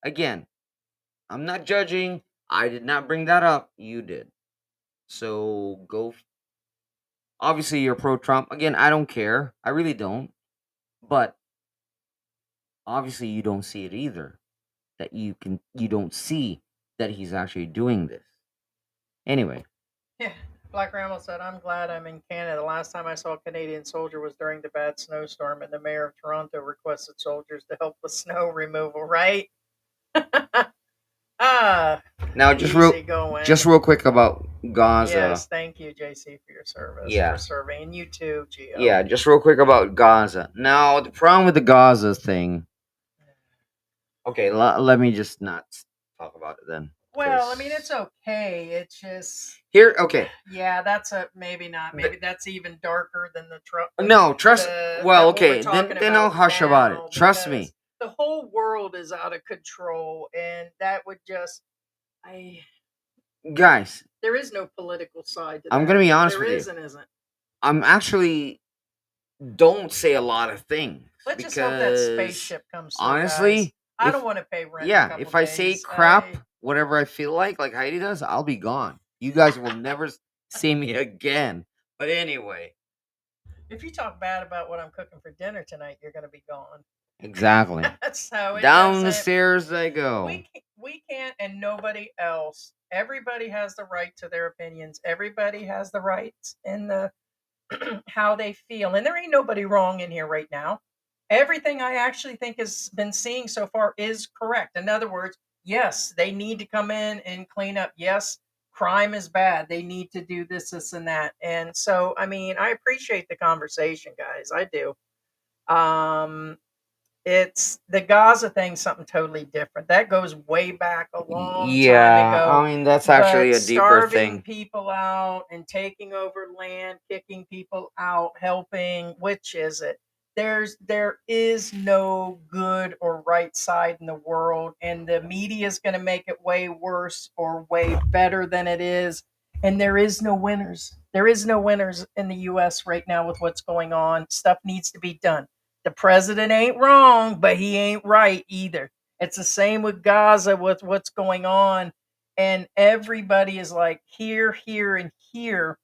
again, I'm not judging. I did not bring that up. You did. So go. Obviously, you're pro Trump. Again, I don't care. I really don't. But obviously, you don't see it either. that you don't see that he's actually doing this. Anyway, Yeah. Black Ramble said, I'm glad I'm in Canada. The last time I saw a Canadian soldier was during the bad snowstorm, and the mayor of Toronto requested soldiers to help with snow removal, right? Ah, now easy going. just real quick about Gaza. Yes, thank you, JC, for your service, Yeah. for serving. And you too, Gio. Yeah, just real quick about Gaza. Now, the problem with the Gaza thing. Okay, let me just not talk about it then. Well, I mean, it's okay. It's just Here, okay. Yeah, that's a maybe not. Maybe that's even darker than the truck. No, trust. Well, okay, then I'll hush about it. Trust me. The whole world is out of control, and that would just guys. There is no political side to that. I'm gonna be honest with you. There is and isn't. I'm actually don't say a lot of things. Let's just hope that spaceship comes through, honestly, guys. I don't want to pay rent. Yeah, if I say crap, whatever I feel like Heidi does, I'll be gone. You guys will never see me again. But anyway, if you talk bad about what I'm cooking for dinner tonight, you're going to be gone. Exactly. So down the stairs they go. We can't, and nobody else. Everybody has the right to their opinions. Everybody has the rights in the how they feel, and there ain't nobody wrong in here right now. Everything I actually think has been seeing so far is correct. In other words, yes, they need to come in and clean up. Yes, crime is bad. They need to do this, and that. And so, I mean, I appreciate the conversation, guys. I do. It's the Gaza thing, something totally different. That goes way back a long time ago. I mean, that's actually a deeper thing. Starving people out and taking over land, kicking people out, helping. Which is it? There is no good or right side in the world, and the media is going to make it way worse or way better than it is. And there is no winners. There is no winners in the U.S. right now with what's going on. Stuff needs to be done. The president ain't wrong, but he ain't right either. It's the same with Gaza with what's going on. And everybody is like here, here, and here.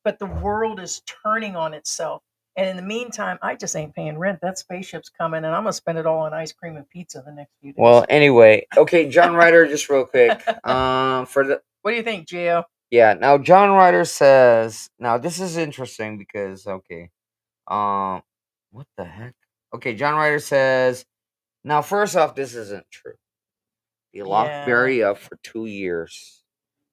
But the world is turning on itself. And in the meantime, I just ain't paying rent. That spaceship's coming, and I'm going to spend it all on ice cream and pizza the next few days. Well, anyway. Okay, John Ryder, just real quick. What do you think, Gio? Yeah, now John Ryder says, now this is interesting because, okay. What the heck? Okay, John Ryder says, now first off, this isn't true. He locked Barry up for 2 years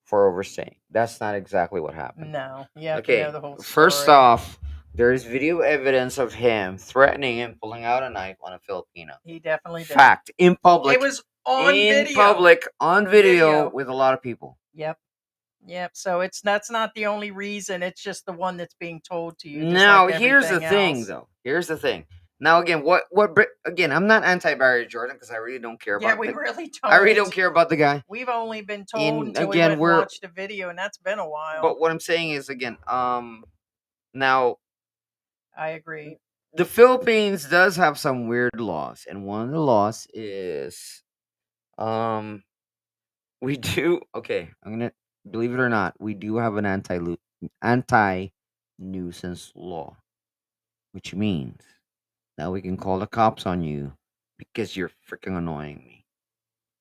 for overstaying. That's not exactly what happened. No. Yeah. Okay. The whole story. First off, there is video evidence of him threatening and pulling out a knife on a Filipino. He definitely did. Fact, in public. It was on video. In public, on video with a lot of people. Yep. So that's not the only reason. It's just the one that's being told to you. Now, here's the thing, though. Here's the thing. Now, again, again, I'm not anti-Barry Jordan because I really don't care about. Yeah, we really don't. I really don't care about the guy. We've only been told until we went and watched the video, and that's been a while. But what I'm saying is, again, now, I agree. The Philippines does have some weird laws, and one of the laws is, we do. Okay, I'm gonna believe it or not, we do have an anti-nuisance law, which means that we can call the cops on you because you're freaking annoying me.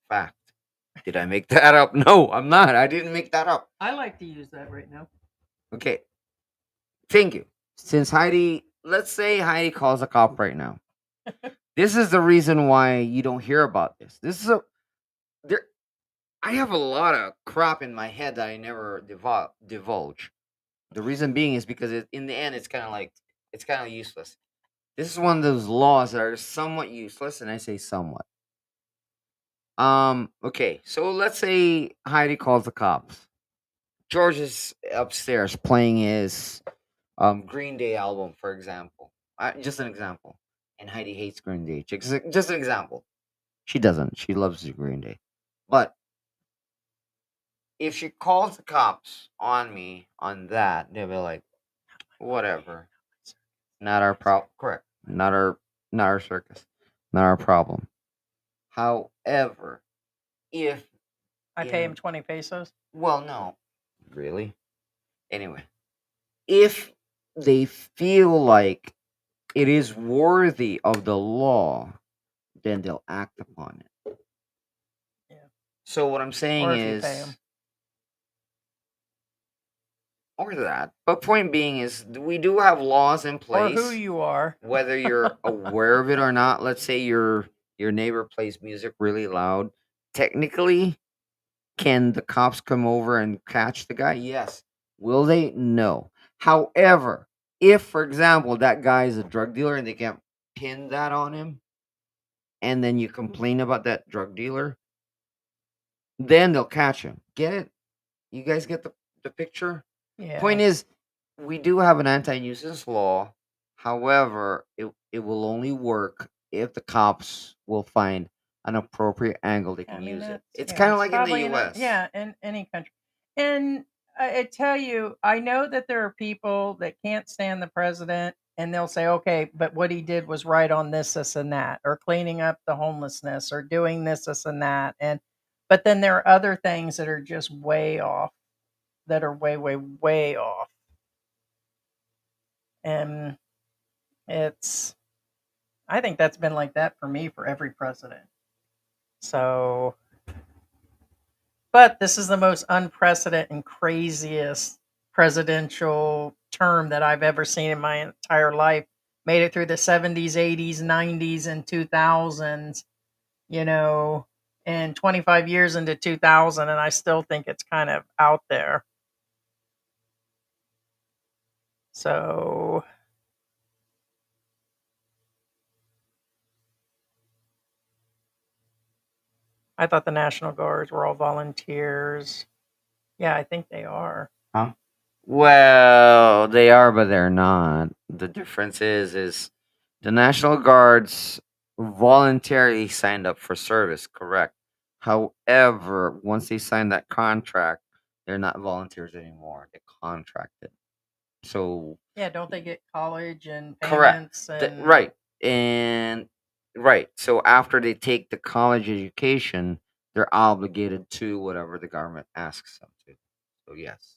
Fact. Did I make that up? No, I'm not. I didn't make that up. I like to use that right now. Okay. Thank you. Since let's say Heidi calls a cop right now. This is the reason why you don't hear about this. I have a lot of crap in my head that I never divulge. The reason being is because in the end, it's kind of useless. This is one of those laws that are somewhat useless, and I say somewhat. Okay, so let's say Heidi calls the cops. George is upstairs playing his Green Day album, for example. Just an example. And Heidi hates Green Day. Just an example. She doesn't. She loves Green Day. But if she calls the cops on me on that, they'll be like, whatever. Not our problem. Correct. Not our circus. Not our problem. However, if I pay him 20 pesos. Well, no. Really? Anyway. If they feel like it is worthy of the law, then they'll act upon it. So what I'm saying Or if you pay is, 'em. or that. But point being is, we do have laws in Or who place, you are. whether you're aware of it or not. Let's say your neighbor plays music really loud. Technically, can the cops come over and catch the guy? Yes. Will they? No. However, if, for example, that guy is a drug dealer and they can't pin that on him, and then you complain about that drug dealer, then they'll catch him. Get it? You guys get the picture? Yeah. Point is, we do have an anti-nuisance law. However, it will only work if the cops will find an appropriate angle they I can mean, use it. that's It's yeah, kind of it's like in the probably U.S. in any country. And I tell you, I know that there are people that can't stand the president, and they'll say, "Okay, but what he did was right on this, this, and that, or cleaning up the homelessness, or doing this, this, and that." And but then there are other things that are just way off, that are way, way, way off, and it's. I think that's been like that for me for every president. So but this is the most unprecedented and craziest presidential term that I've ever seen in my entire life. Made it through the 70s, 80s, 90s, and 2000s, you know, and 25 years into 2000, and I still think it's kind of out there. So, I thought the National Guards were all volunteers. Yeah, I think they are. Huh? Well, they are, but they're not. The difference is the National Guards voluntarily signed up for service, correct? However, once they sign that contract, they're not volunteers anymore. They're contracted. So Yeah, don't they get college and correct. payments and Right. And right. So after they take the college education, they're obligated to whatever the government asks them to. So yes.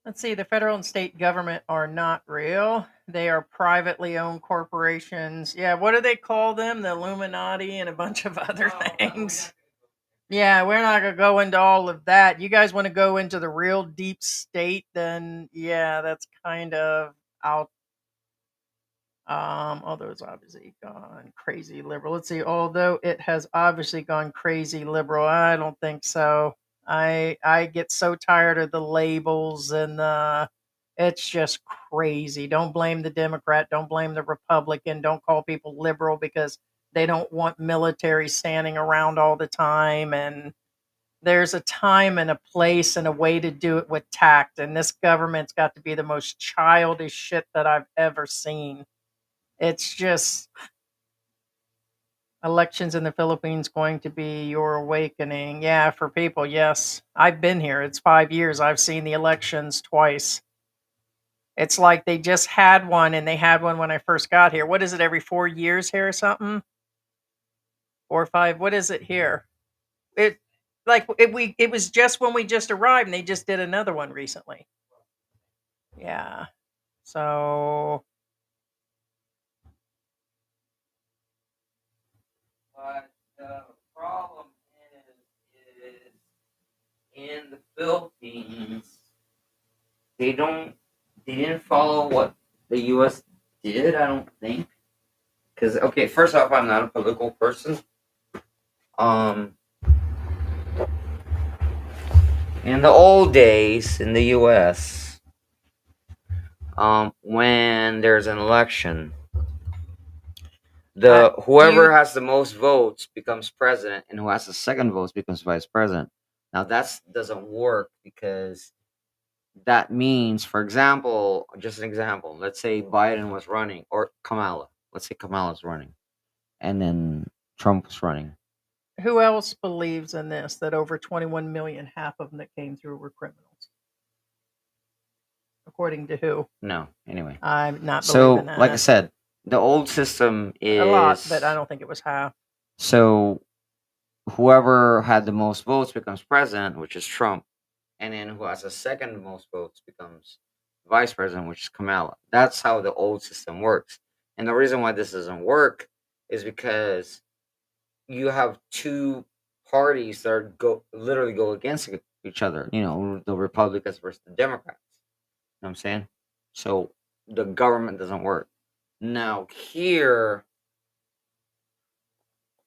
let's see, the federal and state government are not real. They are privately owned corporations. Yeah, what do they call them? The Illuminati and a bunch of other things. Yeah, we're not going to go into all of that. You guys want to go into the real deep state, then yeah, that's kind of out. Although it's obviously gone crazy liberal. Let's see. Although it has obviously gone crazy liberal, I don't think so. I get so tired of the labels and the. It's just crazy. Don't blame the Democrat. Don't blame the Republican. Don't call people liberal because they don't want military standing around all the time. And there's a time and a place and a way to do it with tact. And this government's got to be the most childish shit that I've ever seen. It's just elections in the Philippines going to be your awakening. Yeah, for people, yes. I've been here. It's 5 years. I've seen the elections twice. It's like they just had one and they had one when I first got here. What is it, every 4 years here or something? 4 or 5. What is it here? It it was just when we just arrived and they just did another one recently. Yeah. So But the problem is in the Philippines, they don't, they didn't follow what the U.S. did. I don't think, because okay, first off, I'm not a political person. Um, in the old days in the U.S., when there's an election, the do you whoever has the most votes becomes president, and who has the second votes becomes vice president. Now that doesn't work because that means, for example, just an example, let's say Biden was running, or Kamala. Let's say Kamala's running, and then Trump was running. who else believes in this that over 21 million, half of them that came through were criminals? According to who? No, anyway. I'm not believing So, like I that. said, the old system A lot, but I is don't think it was half. so whoever had the most votes becomes president, which is Trump. and then who has the second most votes becomes vice president, which is Kamala. That's how the old system works. And the reason why this doesn't work is because you have two parties that literally go against each other. The Republicans versus the Democrats. You know what I'm saying? So the government doesn't work. Now here,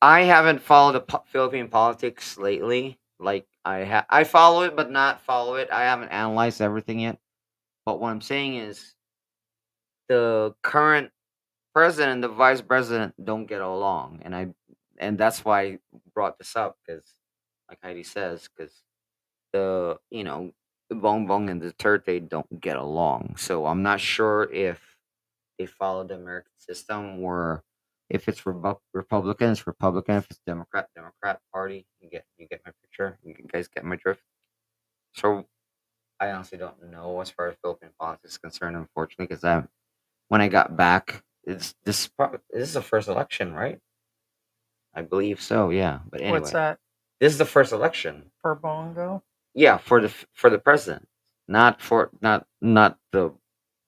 I haven't followed the Philippine politics lately. Like I follow it, but not follow it. I haven't analyzed everything yet. But what I'm saying is, the current president and the vice president don't get along, and that's why I brought this up, because, like Heidi says, because the Bong Bong and the Duterte don't get along. So I'm not sure if they follow the American system, where if it's Republican, it's Republican. If it's Democrat Party. You get my picture. You guys get my drift. So I honestly don't know as far as Philippine politics is concerned, unfortunately, because when I got back, this is the first election, right? I believe so. Yeah, but What's anyway, that this is the first election. for Bongo? Yeah, for the president, not the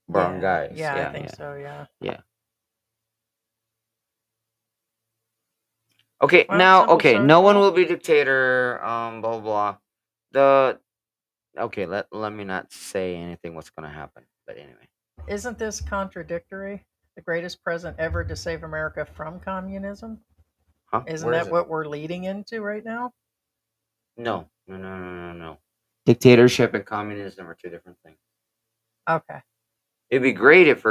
barangays. Yeah, I Yeah, think yeah, so. Yeah. yeah. Okay, Well, now, simple okay, no one circle. will be dictator. Blah blah blah. The Okay, let me not say anything what's gonna happen. But anyway, Isn't this contradictory? The greatest president ever to save America from communism? huh? Isn't Where is that it? what we're leading into right now? No, no, no, no, no, no. Dictatorship and communism are two different things. Okay. It'd be great if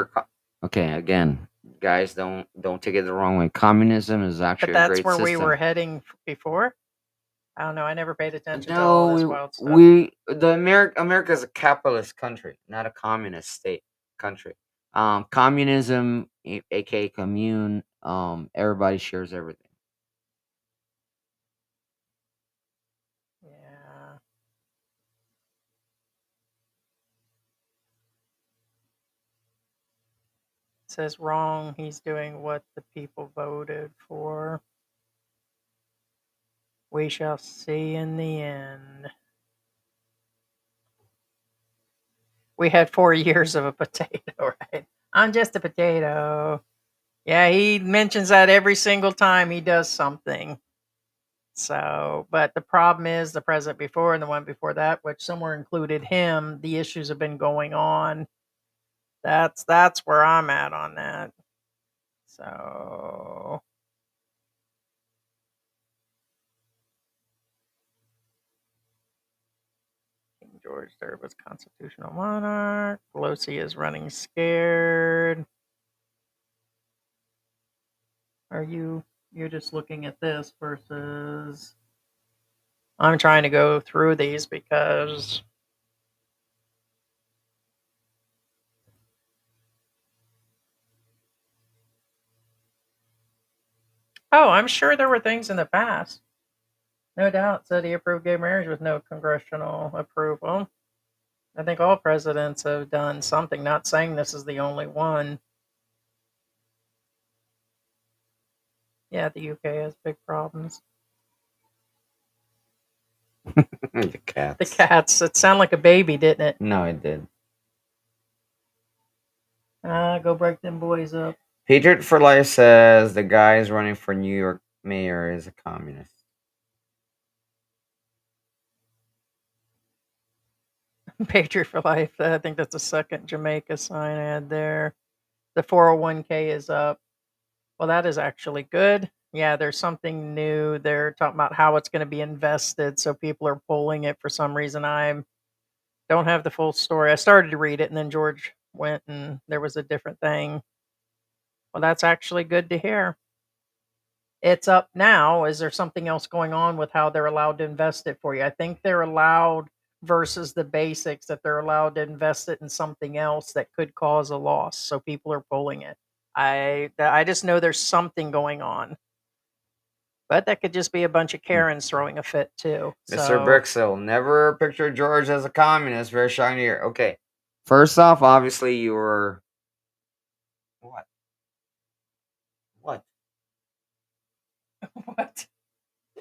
okay, again, guys, don't take it the wrong way. Communism is But actually a that's great where we were system. heading before. I don't know. I never paid attention to all this No, wild stuff. America is a capitalist country, not a communist state country. Communism, aka commune, everybody shares everything. Yeah. It says wrong. He's doing what the people voted for. We shall see in the end. We had 4 years of a potato, right? I'm just a potato. Yeah, he mentions that every single time he does something. So, but the problem is the president before and the one before that, which somewhere included him, the issues have been going on. That's where I'm at on that. So, King George III was constitutional monarch. Pelosi is running scared. Are you're just looking at this versus I'm trying to go through these because I'm sure there were things in the past. No doubt said he approved gay marriage with no congressional approval. I think all presidents have done something, not saying this is the only one. Yeah, the UK has big problems. The cats. The cats, it sounded like a baby, didn't it? No, it did. Go break them boys up. Patriot for Life says the guy is running for New York mayor is a communist. Patriot for life. I think that's the second Jamaica sign I had there. The 401k is up. Well, that is actually good. Yeah, there's something new. They're talking about how it's going to be invested, so people are pulling it for some reason. I don't have the full story. I started to read it, and then George went, and there was a different thing. Well, that's actually good to hear. It's up now. Is there something else going on with how they're allowed to invest it for you? I think they're allowed versus the basics that they're allowed to invest it in something else that could cause a loss. So people are pulling it. I just know there's something going on, but that could just be a bunch of Karens throwing a fit too. Mr. So Brixill, never picture George as a communist. Very shocking to hear. Okay. First off, obviously you were what? What? what?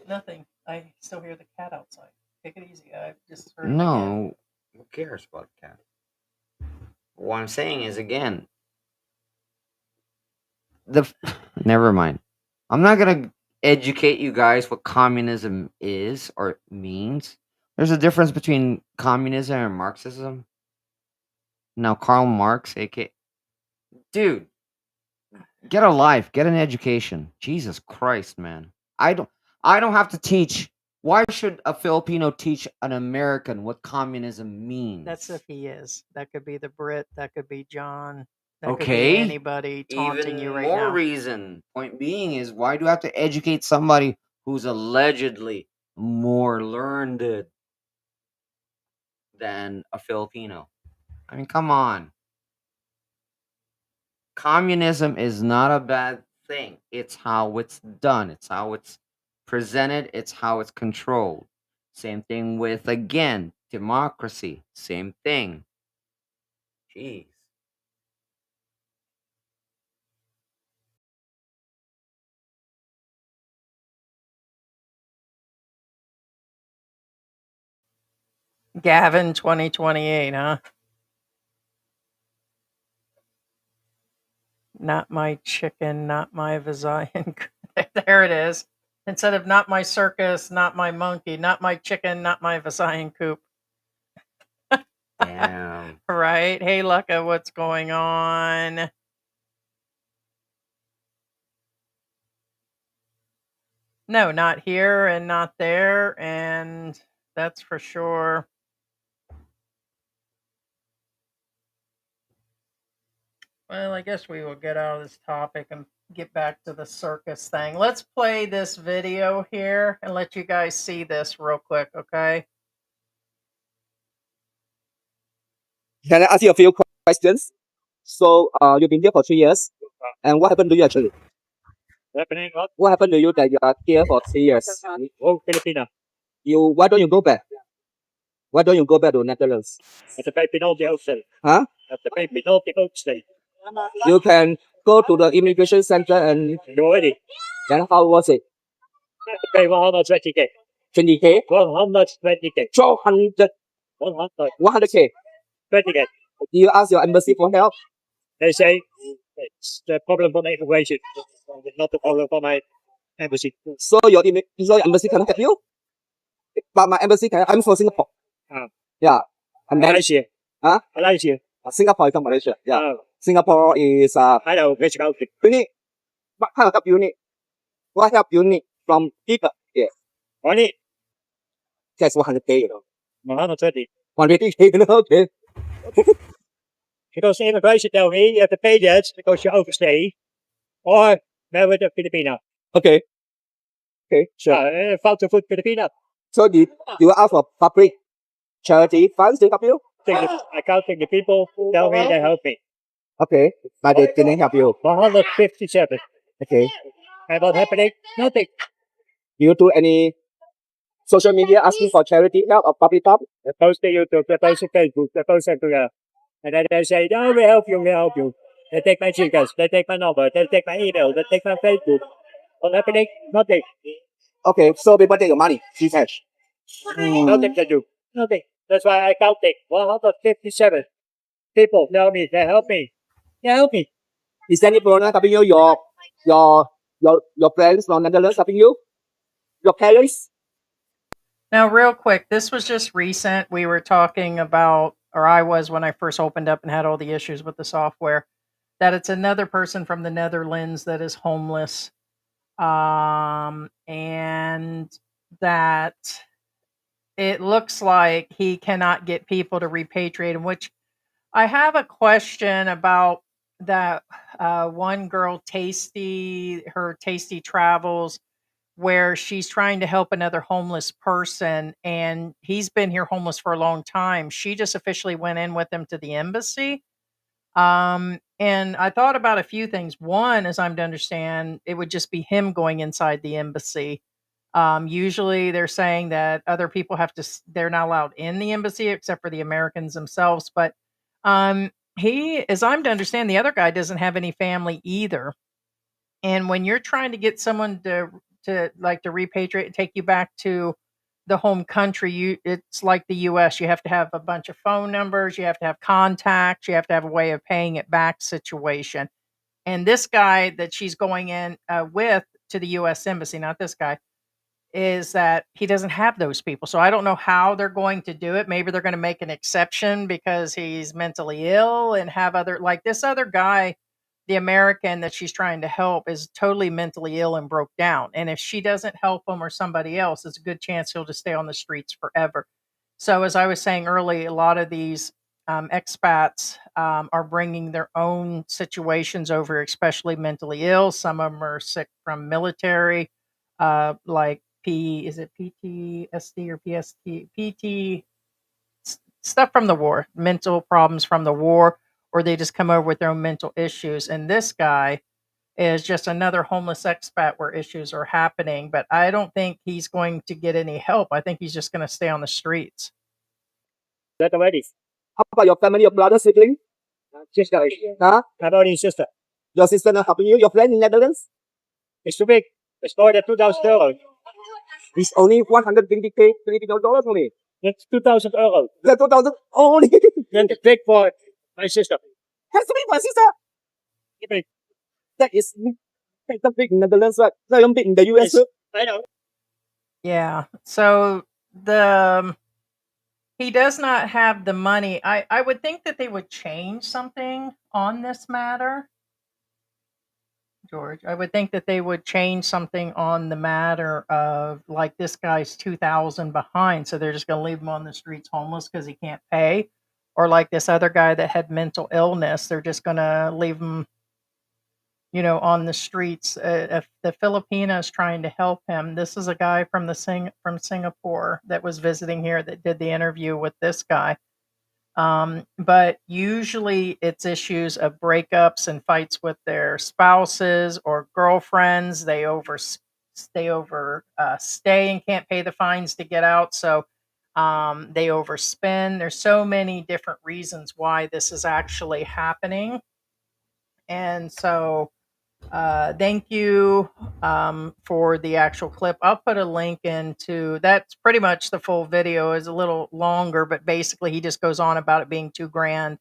Nothing. I still hear the cat outside. Take it easy. I just heard him again. No, who cares about cat? What I'm saying is again, never mind. I'm not gonna educate you guys what communism is or means. There's a difference between communism and Marxism. Now, Karl Marx, aka dude, get a life, get an education. Jesus Christ, man. I don't have to teach. Why should a Filipino teach an American what communism means? That's if he is. That could be the Brit. That could be John. That could be Okay. anybody taunting you Even right more now. reason. Point being is, why do I have to educate somebody who's allegedly more learned than a Filipino? I mean, come on. Communism is not a bad thing. It's how it's done. It's how it's presented. It's how it's controlled. Same thing with, again, democracy. Same thing. Jeez. Gavin 2028, huh? Not my chicken, not my Visayan. There it is. Instead of not my circus, not my monkey, not my chicken, not my Visayan coop. Damn. Right? Hey, Lucca, what's going on? No, not here and not there, and that's for sure. Well, I guess we will get out of this topic and get back to the circus thing. Let's play this video here and let you guys see this real quick, okay? Can I ask you a few questions? So, you've been here for 3 years, and what happened to you actually? Happening what? What happened to you that you are here for 3 years? Oh, Filipino. Why don't you go back? Why don't you go back to Netherlands? At the penalty outside. Huh? At the penalty outside. You can go to the immigration center and You already. then how was it? Have to pay 120k. 20k? 120k. 1200, 100. 100k. 20k. Do you ask your embassy for help? They say it's the problem for my immigration. It's not the problem for my embassy. So your embassy cannot help you? But my embassy can. I'm from Singapore. Yeah. And then, Malaysia. Huh? Malaysia. Singapore is not Malaysia. Yeah. Oh, Singapore is I know which country. you need. What kind of help you need? What help you need from people? Yeah. Only That's 100k, 120. 100k, okay. Because the immigration tell me you have to pay that because you overstay or marry a Filipino. Okay. Okay, sure. Found the food Filipino. So did you ask for public charity funds to help you? I can't think the people tell me they help me. Okay, but they didn't help you. 157. Okay. And what happening? Nothing. Do you do any social media asking for charity help or public help? They post to YouTube, they post to Facebook, they post everywhere. And then they say, no, we help you, we help you. They take my Circus, they take my number, they take my email, they take my Facebook. What happening? Nothing. Okay, so people take your money, free cash. Nothing to do. Nothing. That's why I counted 157 people tell me, they help me. They help me. Is there any problem helping you? Your friends from Netherlands helping you? Your parents? Now, real quick, this was just recent. We were talking about, or I was when I first opened up and had all the issues with the software, that it's another person from the Netherlands that is homeless. And that it looks like he cannot get people to repatriate him, which I have a question about that one girl, her Tasty Travels, where she's trying to help another homeless person, and he's been here homeless for a long time. She just officially went in with him to the embassy. And I thought about a few things. One, as I'm to understand, it would just be him going inside the embassy. Usually they're saying that other people they're not allowed in the embassy except for the Americans themselves. But he, as I'm to understand, the other guy doesn't have any family either. And when you're trying to get someone to repatriate, take you back to the home country, it's like the US. You have to have a bunch of phone numbers, you have to have contacts, you have to have a way of paying it back situation. And this guy that she's going in with to the US embassy, not this guy, is that he doesn't have those people. So I don't know how they're going to do it. Maybe they're going to make an exception because he's mentally ill and have other, like this other guy, the American that she's trying to help is totally mentally ill and broke down. And if she doesn't help him or somebody else, it's a good chance he'll just stay on the streets forever. So as I was saying earlier, a lot of these expats are bringing their own situations over, especially mentally ill. Some of them are sick from military, like is it PTSD or PST, stuff from the war, mental problems from the war, or they just come over with their own mental issues. And this guy is just another homeless expat where issues are happening, but I don't think he's going to get any help. I think he's just going to stay on the streets. That already. How about your family, your brother, sibling? Sister. Huh? How about your sister? Your sister not helping you? Your friend in Netherlands? It's too big. It's more than $2,000. It's only 120K Filipino dollars only. That's €2,000. That's 2,000 only. Then it's big for my sister. Has to be my sister. It's big. That is that's big in Netherlands, right? Not even big in the US. Yes. I know. Yeah. So he does not have the money. I would think that they would change something on this matter. George, I would think that they would change something on the matter of like this guy's 2,000 behind, so they're just going to leave him on the streets homeless because he can't pay, or like this other guy that had mental illness, they're just going to leave him, on the streets. If the Filipina is trying to help him, this is a guy from from Singapore that was visiting here that did the interview with this guy. But usually it's issues of breakups and fights with their spouses or girlfriends. They stay and can't pay the fines to get out. So they overspend. There's so many different reasons why this is actually happening. And so thank you for the actual clip. I'll put a link into that's pretty much the full video. Is a little longer, but basically he just goes on about it being $2,000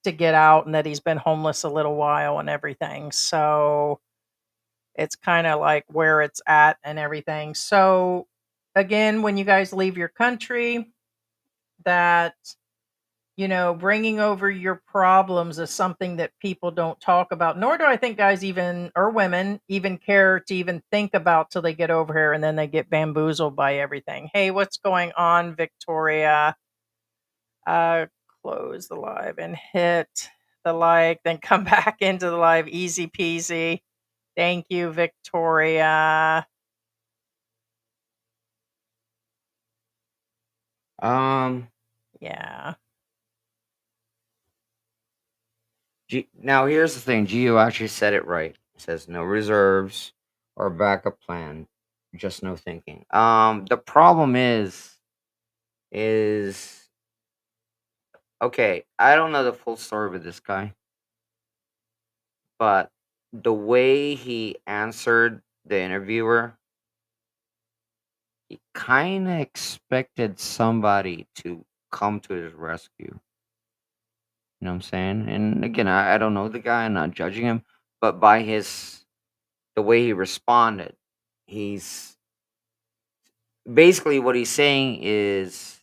to get out and that he's been homeless a little while and everything. So it's kind of like where it's at and everything. So again, when you guys leave your country, that bringing over your problems is something that people don't talk about, nor do I think guys or women even care to even think about till they get over here and then they get bamboozled by everything. Hey, what's going on, Victoria? Close the live and hit the like, then come back into the live. Easy peasy. Thank you, Victoria. Yeah. Now here's the thing. Gio actually said it right. It says no reserves or backup plan, just no thinking. The problem is okay. I don't know the full story with this guy, but the way he answered the interviewer, he kind of expected somebody to come to his rescue. You know what I'm saying? And again, I don't know the guy. I'm not judging him, but by the way he responded, he's basically what he's saying is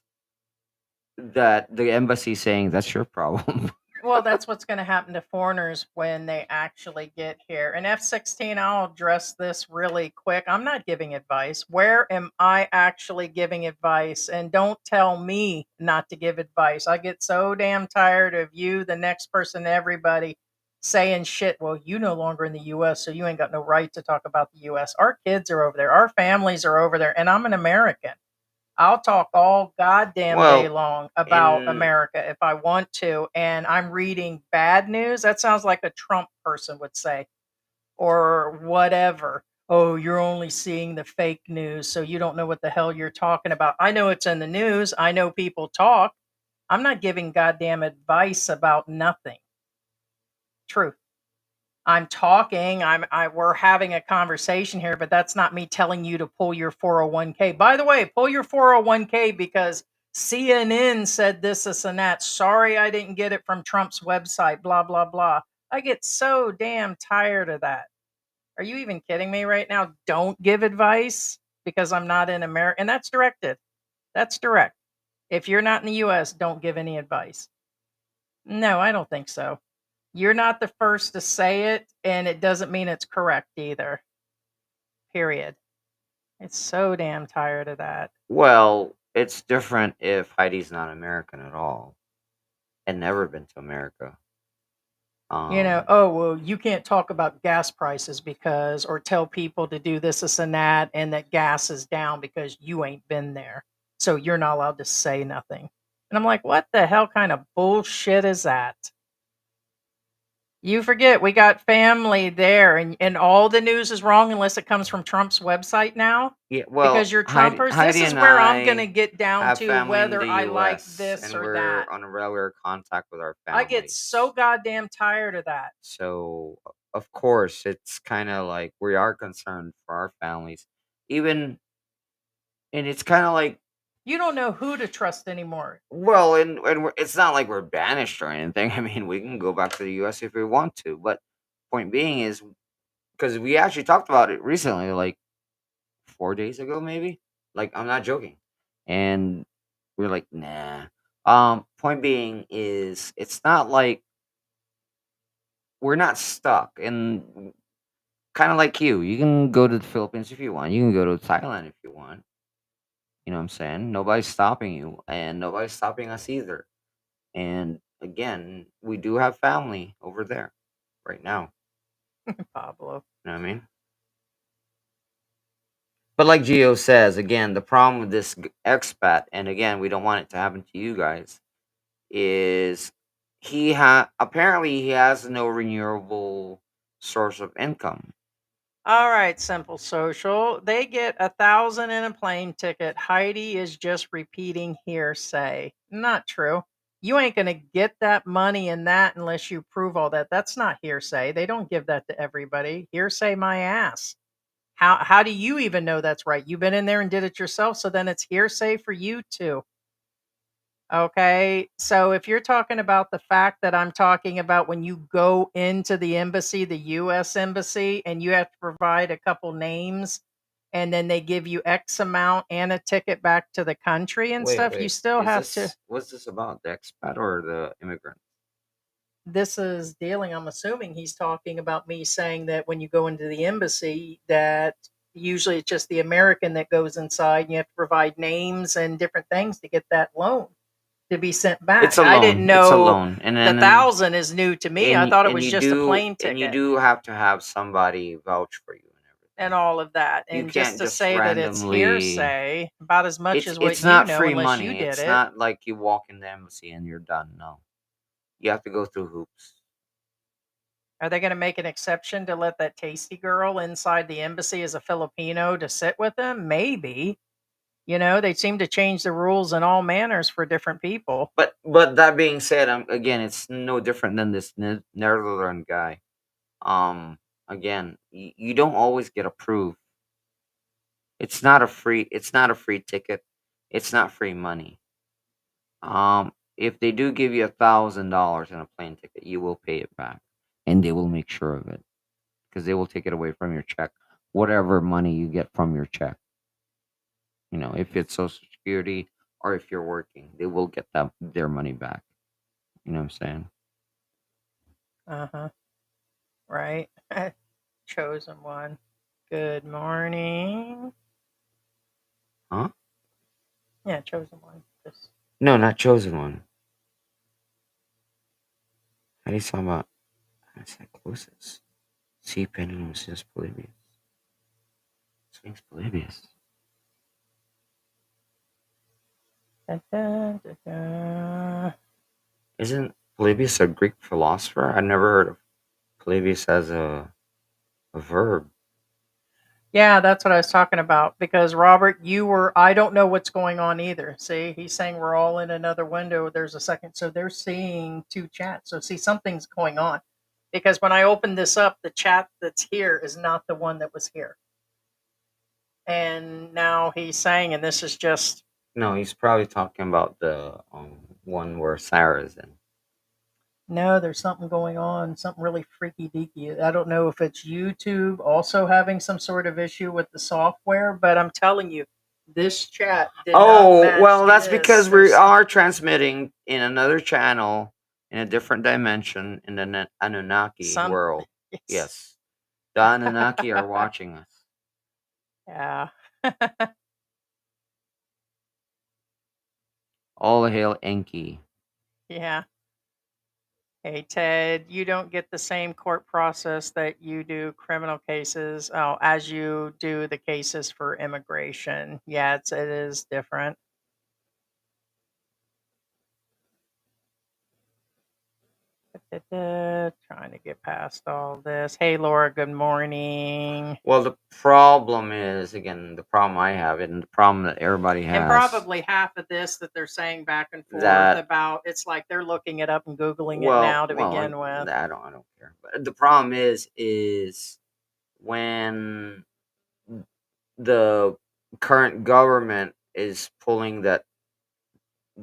that the embassy saying that's your problem. Well, that's what's going to happen to foreigners when they actually get here. And F-16, I'll address this really quick. I'm not giving advice. Where am I actually giving advice? And don't tell me not to give advice. I get so damn tired of you, the next person, everybody saying shit. Well, you no longer in the U.S., so you ain't got no right to talk about the U.S. Our kids are over there. Our families are over there. And I'm an American. I'll talk all goddamn day long about America if I want to, and I'm reading bad news. That sounds like a Trump person would say, or whatever. Oh, you're only seeing the fake news, so you don't know what the hell you're talking about. I know it's in the news. I know people talk. I'm not giving goddamn advice about nothing. Truth. I'm talking, we're having a conversation here, but that's not me telling you to pull your 401k. By the way, pull your 401k because CNN said this and that. Sorry, I didn't get it from Trump's website, blah, blah, blah. I get so damn tired of that. Are you even kidding me right now? Don't give advice because I'm not in America. And that's directed. That's direct. If you're not in the US, don't give any advice. No, I don't think so. You're not the first to say it, and it doesn't mean it's correct either. Period. It's so damn tired of that. Well, it's different if Heidi's not American at all and never been to America. Oh, well, you can't talk about gas prices because, or tell people to do this and that, and that gas is down because you ain't been there. So you're not allowed to say nothing. And I'm like, what the hell kind of bullshit is that? You forget we got family there, and all the news is wrong unless it comes from Trump's website now. Yeah, well, Because you're Heidi, Trumpers. Heidi This is and where I'm going to I get down have to family in whether the I like U.S. this and or we're that. on a regular contact with our I get families. so goddamn tired of that. So, of course, it's kind of like we are concerned for our families. Even, and it's kind of like, You don't know who to trust anymore. well, it's not like we're banished or anything. I mean, we can go back to the U.S. if we want to. But point being is, because we actually talked about it recently, like 4 days ago, maybe. Like, I'm not joking. And we're like, nah. Point being is, it's not like we're not stuck. And kind of like you can go to the Philippines if you want. You can go to Thailand if you want. You know what I'm saying? Nobody's stopping you, and nobody's stopping us either. And again, we do have family over there right now. Pablo. You know what I mean? But like Gio says, again, the problem with this expat, and again, we don't want it to happen to you guys, is apparently he has no renewable source of income. All right, Simple Social. They get 1,000 in a plane ticket. Heidi is just repeating hearsay. Not true. You ain't gonna get that money in that unless you prove all that. That's not hearsay. They don't give that to everybody. Hearsay my ass. How do you even know that's right? You've been in there and did it yourself, so then it's hearsay for you too. Okay. So if you're talking about the fact that I'm talking about when you go into the embassy, the US embassy, and you have to provide a couple names and then they give you X amount and a ticket back to the country and stuff, you still have to. What's this about? The expat or the immigrant? This is dealing, I'm assuming he's talking about me saying that when you go into the embassy, that usually it's just the American that goes inside and you have to provide names and different things to get that loan to be sent back. It's a I loan. didn't It's a know loan. And the then 1,000 is new to me. I thought it was you just a plane and you ticket do have to have somebody vouch for you and everything. and all of that. You And can't just to just say that it's randomly. hearsay about as much as what It's you not know, free unless you money. did It's it. not like you walk in the embassy and you're done. No, you have to go through hoops. Are they going to make an exception to let that tasty girl inside the embassy as a Filipino to sit with them? Maybe. They seem to change the rules in all manners for different people. But that being said, again, it's no different than this Netherlands guy. Again, you don't always get approved. It's not a free. It's not a free ticket. It's not free money. If they do give you $1,000 in a plane ticket, you will pay it back, and they will make sure of it because they will take it away from your check, whatever money you get from your check. If it's Social Security or if you're working, they will get their money back. You know what I'm saying? Uh-huh. Right. Chosen one. Good morning. Huh? Yeah, chosen one. Just No, not chosen one. How do you talk about? I said closest. See, pendulum is just Polybius. Sphinx Polybius. da, da, da, da. Isn't Polybius a Greek philosopher? I never heard of Polybius as a verb. Yeah, that's what I was talking about. Because Robert, I don't know what's going on either. See, he's saying we're all in another window. There's a second. So they're seeing two chats. So see, something's going on. Because when I opened this up, the chat that's here is not the one that was here. And now he's saying, and this is just... No, he's probably talking about the one where Sarah's in. No, there's something going on, something really freaky deaky. I don't know if it's YouTube also having some sort of issue with the software, but I'm telling you, this chat did not match Well, that's this. because we are transmitting in another channel in a different dimension in the Anunnaki world. Yes. The Anunnaki are watching us. Yeah. All hail Enki. Yeah. Hey, Ted, you don't get the same court process that you do criminal cases as you do the cases for immigration. Yeah, it is different. Trying to get past all this. Hey, Laura, good morning. Well, the problem is, again, the problem I have and the problem that everybody has. And probably half of this that they're saying back and forth about, it's like they're looking it up and Googling it now to begin with. I don't care. But the problem is when the current government is pulling that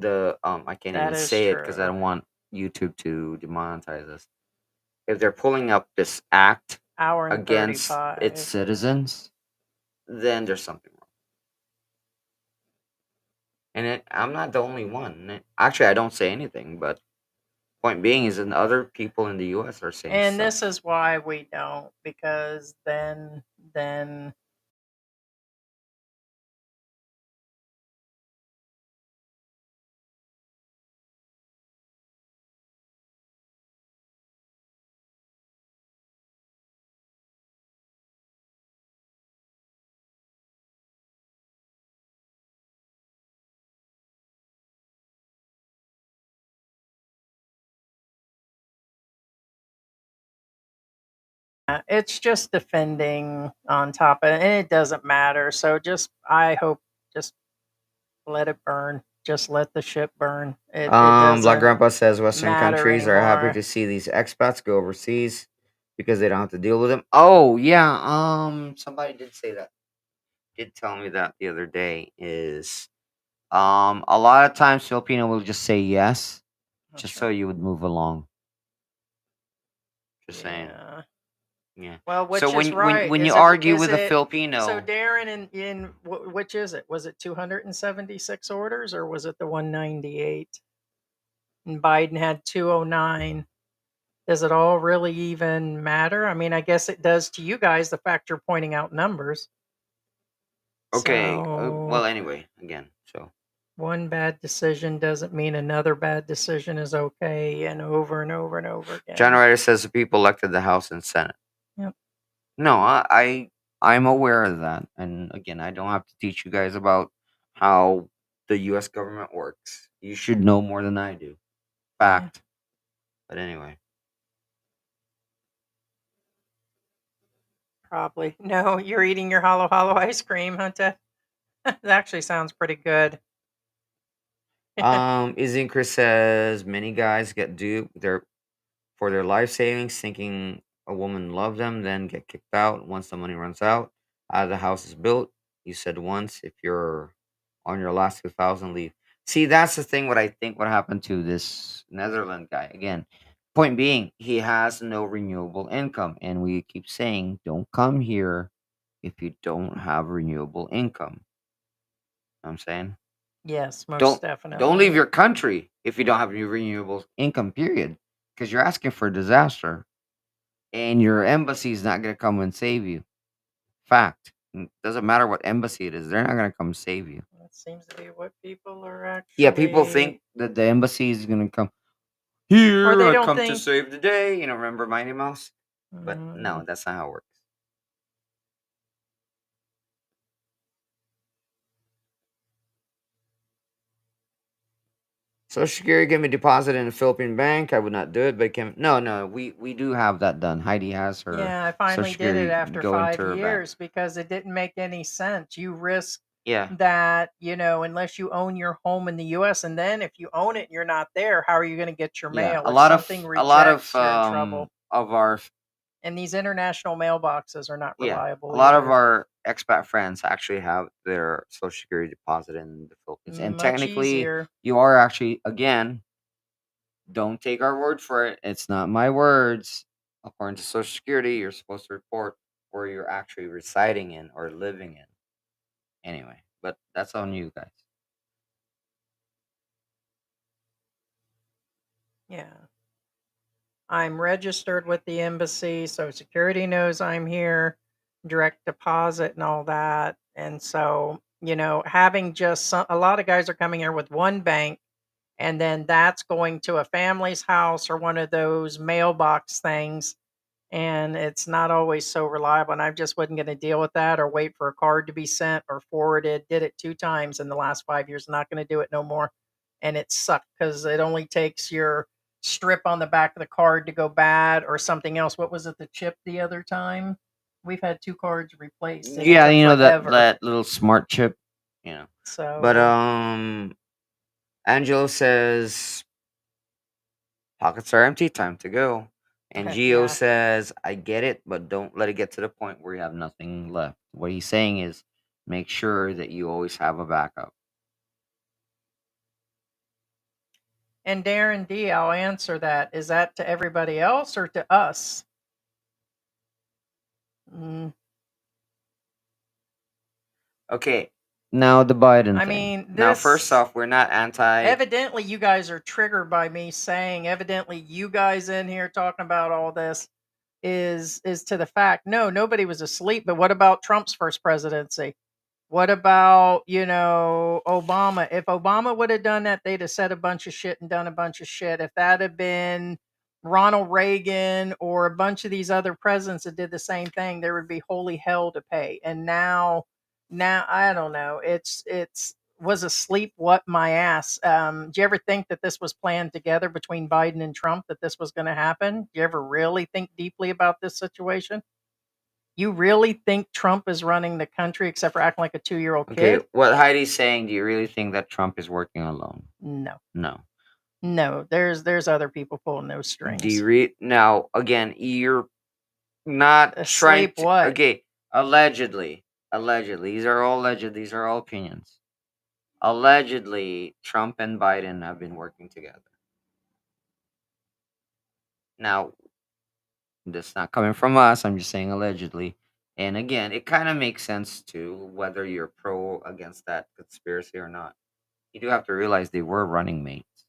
I can't even say it because I don't want YouTube to demonetize us. If they're pulling up this act against its citizens, then there's something wrong. And I'm not the only one. Actually, I don't say anything, but point being is that other people in the U.S. are saying and stuff. This is why we don't, because then it's just defending on top of it, and it doesn't matter. So I hope just let it burn. Just let the ship burn. Black Grandpa says Western countries anymore. are happy to see these expats go overseas because they don't have to deal with them. Oh yeah, somebody did say that. Did tell me that the other day is a lot of times Filipino will just say yes, just so you would move along. Just saying. Yeah. Well, which so is right. when you argue with a Filipino, so Darren, in which is it? Was it 276 orders or was it the 198? And Biden had 209. Does it all really even matter? I mean, I guess it does to you guys, the fact you're pointing out numbers. Okay. Well, anyway, again, so one bad decision doesn't mean another bad decision is okay, and over and over and over again. Generator says the people elected the House and Senate. Yep. No, I'm aware of that, and again, I don't have to teach you guys about how the U.S. government works. You should know more than I do. Fact. Yeah. But anyway. Probably. No, you're eating your hollow ice cream, Hunter. That actually sounds pretty good. Chris says many guys get duped for their life savings, thinking a woman loved them, then get kicked out once the money runs out. The house is built. You said once, if you're on your last 2,000, leave. See, that's the thing. What I think what happened to this Netherlands guy again. Point being, he has no renewable income, and we keep saying, don't come here if you don't have renewable income. You know what I'm saying? Yes, most definitely. Don't leave your country if you don't have any renewable income, period. Because you're asking for a disaster. And your embassy is not going to come and save you. Fact. Doesn't matter what embassy it is. They're not going to come save you. That seems to be what people are actually... Yeah, people think that the embassy is going to come. Here, or they don't come to save the day. You know, remember Mighty Mouse? But no, that's not how it works. Social Security can be deposited in a Philippine bank. I would not do it, but no, we do have that done. Heidi has her. Yeah, I finally did it after 5 years because it didn't make any sense. You risk that, unless you own your home in the U.S. and then if you own it and you're not there, how are you going to get your mail? A lot of of our And these international mailboxes are not reliable. a lot of either. our expat friends actually have their social security deposit in the Philippines, and Much technically, easier. you are actually, again, don't take our word for it. It's not my words. According to Social Security, you're supposed to report where you're actually residing in or living in. Anyway, but that's on you guys. Yeah. I'm registered with the embassy, so security knows I'm here, direct deposit and all that. And so, having just a lot of guys are coming here with one bank, and then that's going to a family's house or one of those mailbox things. And it's not always so reliable. And I just wasn't going to deal with that or wait for a card to be sent or forwarded. Did it 2 times in the last 5 years. Not going to do it no more. And it sucked because it only takes your strip on the back of the card to go bad or something else. What was it? The chip the other time? We've had 2 cards replaced. And Yeah, it took forever. that little smart chip, So, But Angelo says pockets are empty, time to go. And Gio yeah. says, I get it, but don't let it get to the point where you have nothing left. What he's saying is make sure that you always have a backup. And Darren D, I'll answer that. Is that to everybody else or to us? Okay, now the Biden I thing. mean, Now, first this off, we're not anti. evidently you guys are triggered by me saying evidently you guys in here talking about all this is to the fact no, nobody was asleep. But what about Trump's first presidency? What about, Obama? If Obama would have done that, they'd have said a bunch of shit and done a bunch of shit. If that had been Ronald Reagan or a bunch of these other presidents that did the same thing, there would be holy hell to pay. And now I don't know. It's was asleep what my ass. Do you ever think that this was planned together between Biden and Trump, that this was going to happen? Do you ever really think deeply about this situation? You really think Trump is running the country except for acting like a 2-year-old Okay, kid? what Heidi's saying, do you really think that Trump is working alone? No. No. There's other people pulling those strings. Do you now, again, you're not trying Asleep to. what? Okay, allegedly. These are all alleged. These are all opinions. Allegedly, Trump and Biden have been working together. Now, that's not coming from us. I'm just saying allegedly. And again, it kind of makes sense too, whether you're pro against that conspiracy or not. You do have to realize they were running mates.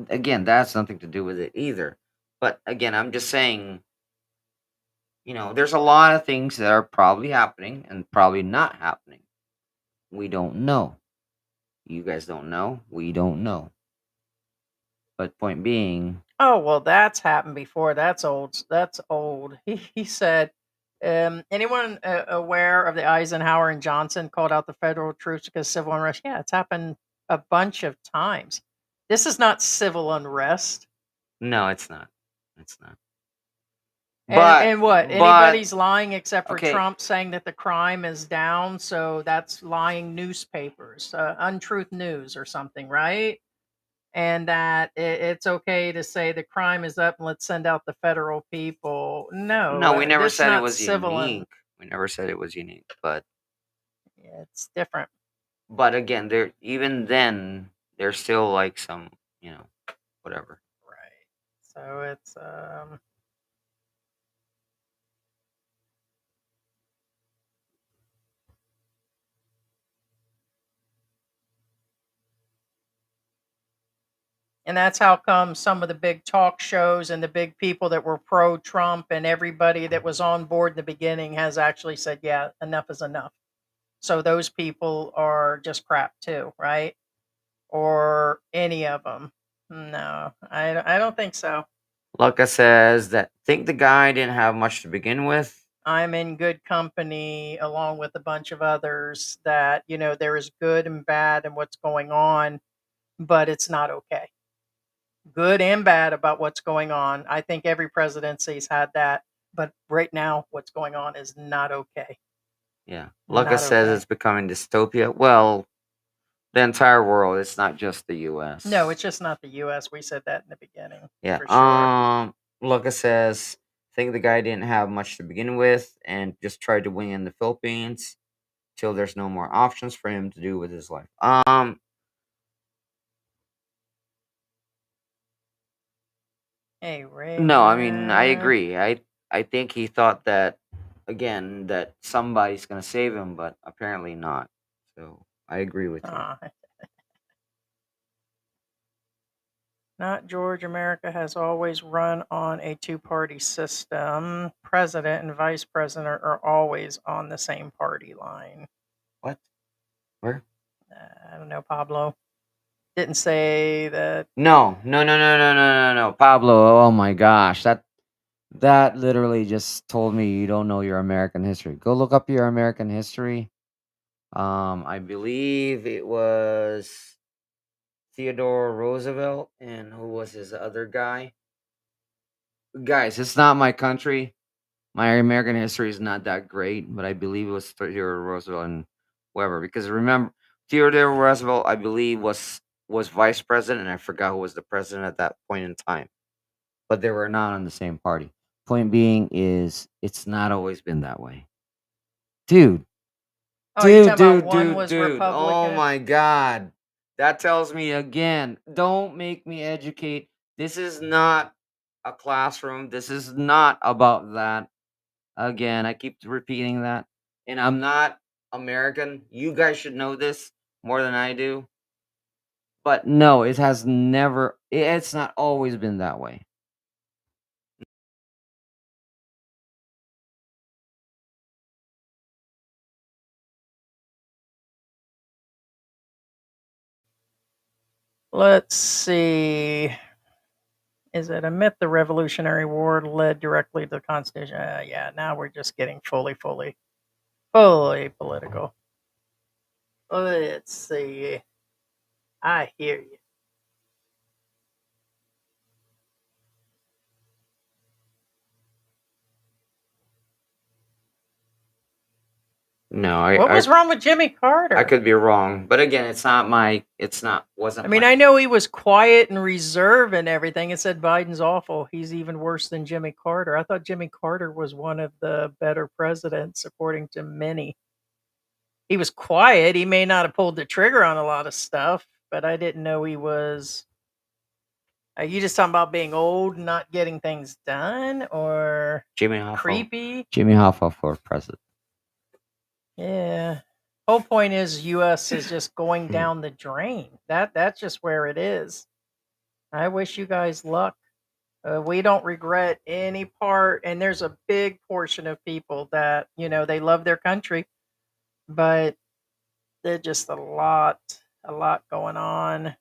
Again, that's nothing to do with it either. But again, I'm just saying, there's a lot of things that are probably happening and probably not happening. We don't know. You guys don't know. We don't know. But point being, Oh, well, that's happened before. That's old. That's old. He said, anyone aware of the Eisenhower and Johnson called out the federal troops because civil unrest? Yeah, it's happened a bunch of times. This is not civil unrest. no, it's not. It's not. And what? but Anybody's lying except for okay. Trump saying that the crime is down. So that's lying newspapers, untruth news or something, right? And that it's okay to say the crime is up and let's send out the federal people. No, we never this is said it not was civil unique. We never said it was unique, but it's different. again, even then there's still like some, whatever. Right. So it's and that's how come some of the big talk shows and the big people that were pro Trump and everybody that was on board in the beginning has actually said, yeah, enough is enough. So those people are just crap too, right? Or any of them. No, I don't think so. Luca says that think the guy didn't have much to begin with. I'm in good company along with a bunch of others that, there is good and bad in what's going on, but it's not okay. Good and bad about what's going on. I think every presidency's had that, but right now what's going on is not okay. Yeah. Luca Not says okay. it's becoming dystopia. Well, The entire world. It's not just the U.S. No, it's just not the U.S. We said that in the beginning. Yeah. For sure. Lucas says, I think the guy didn't have much to begin with and just tried to wing in the Philippines till there's no more options for him to do with his life. Hey, Ray. No, I mean I agree. I think he thought that again that somebody's gonna save him, but apparently not. So I agree with you. Not George. America has always run on a two-party system. President and vice president are always on the same party line. What? Where? I don't know, Pablo. Didn't say that. No, Pablo. Oh my gosh, that literally just told me you don't know your American history. Go look up your American history. I believe it was Theodore Roosevelt, and who was his other guy? Guys, it's not my country. My American history is not that great, but I believe it was Theodore Roosevelt and whoever. Because remember, Theodore Roosevelt, I believe, was vice president, and I forgot who was the president at that point in time. But they were not on the same party. Point being is, it's not always been that way, dude. Oh, you're talking about one was Oh Republican? my God, that tells me again. Don't make me educate. This is not a classroom. This is not about that. Again, I keep repeating that. And I'm not American. You guys should know this more than I do. But no, it has never, it's not always been that way. Let's see. Is it a myth the Revolutionary War led directly to the Constitution? Yeah, now we're just getting fully political. Let's see. I hear you. No, What was wrong with Jimmy Carter? I could be wrong, but again, wasn't. I mean, I know he was quiet and reserved and everything. It said Biden's awful. He's even worse than Jimmy Carter. I thought Jimmy Carter was one of the better presidents, according to many. He was quiet. He may not have pulled the trigger on a lot of stuff, but I didn't know he was. Are you just talking about being old and not getting things done, or Jimmy Hoffa. creepy? Jimmy Hoffa for president. Yeah. Whole point is U.S. is just going down the drain. That's just where it is. I wish you guys luck. We don't regret any part, and there's a big portion of people that they love their country, but there's just a lot going on.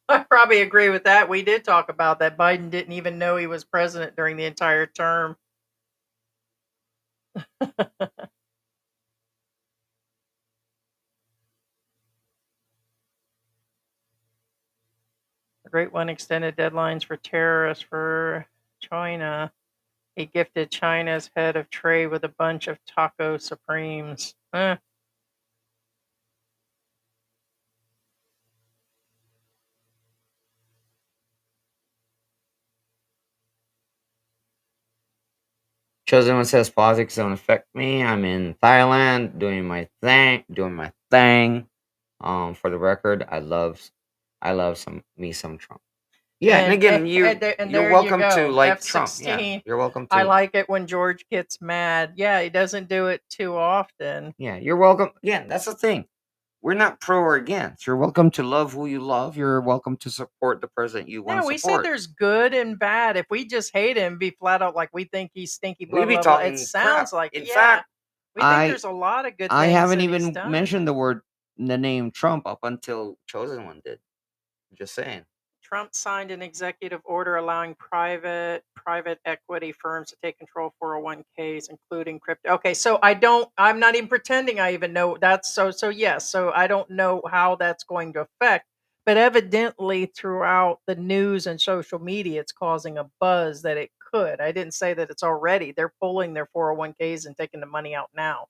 I probably agree with that. We did talk about that. Biden didn't even know he was president during the entire term. A great one extended deadlines for terrorists for China. He gifted China's head of trade with a bunch of taco supremes. Chosen one says politics don't affect me. I'm in Thailand doing my thing. For the record, I love some Trump. Yeah, and again, you're welcome to like Trump. Yeah, you're welcome to. I like it when George gets mad. Yeah, he doesn't do it too often. Yeah, you're welcome. Again, that's the thing. We're not pro or against. You're welcome to love who you love. You're welcome to support the president you want to we support. said there's good and bad. If we just hate him, be flat out like we think he's stinky. Blah, We'd be blah, blah. talking It sounds crap. like In fact, we think there's a lot of good things. I haven't that he's even done. mentioned the name Trump up until Chosen One did. Just saying. Trump signed an executive order allowing private equity firms to take control of 401ks, including crypto. Okay, so I'm not even pretending I even know that's so yes. So I don't know how that's going to affect, but evidently throughout the news and social media, it's causing a buzz that it could. I didn't say that it's already. They're pulling their 401ks and taking the money out now.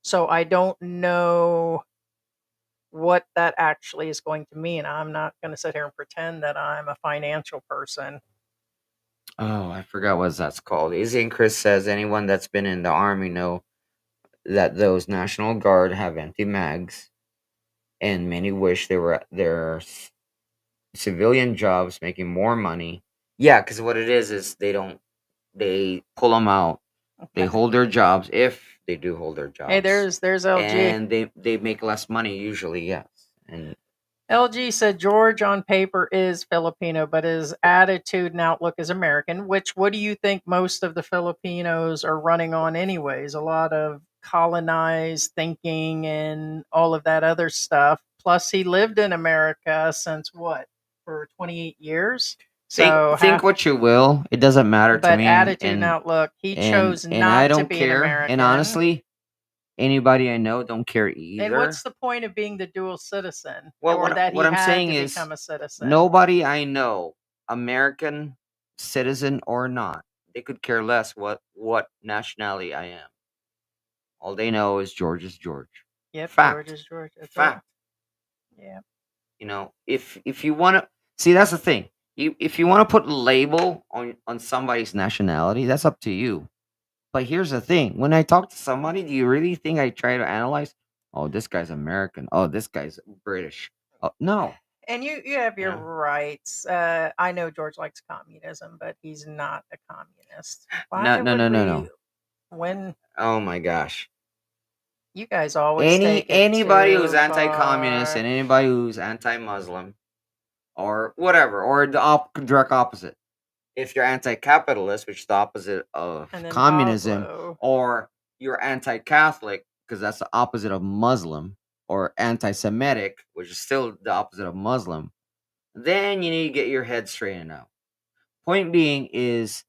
So I don't know what that actually is going to mean. I'm not going to sit here and pretend that I'm a financial person. Oh, I forgot what that's called. Izzy and Chris says anyone that's been in the army know that those National Guard have empty mags, and many wish they were at their civilian jobs making more money. Yeah, because what it is they pull them out. They Okay. hold their jobs if they do hold their Hey, jobs, there's LG. and they make less money usually. Yes, and LG said George on paper is Filipino, but his attitude and outlook is American, which what do you think most of the Filipinos are running on anyways? A lot of colonized thinking and all of that other stuff. Plus he lived in America since what? For 28 years? So think what you will. It doesn't matter to but me, attitude and outlook, he chose and I not to don't be an care. American. And honestly, anybody I know don't care either. And what's the point of being the dual citizen? Well, Or that he what I'm had saying to is become a citizen? nobody I know, American citizen or not, they could care less what nationality I am. All they know is George is George. Yep, Fact. George is George. That's Fact. it. Yeah. You know, if you want to see, that's the thing. If you want to put a label on somebody's nationality, that's up to you. But here's the thing: when I talk to somebody, do you really think I try to analyze? Oh, this guy's American. Oh, this guy's British. Oh, no. And you have your Yeah. rights. I know George likes communism, but he's not a communist. No, no, no, no, no. When Oh my gosh. you guys always take it Anybody who's too anti-communist far. and anybody who's anti-Muslim or whatever, or the direct opposite. If you're anti-capitalist, which is the opposite of And then communism, Pablo. or you're anti-Catholic, because that's the opposite of Muslim, or anti-Semitic, which is still the opposite of Muslim, then you need to get your head straightened out. Point being is,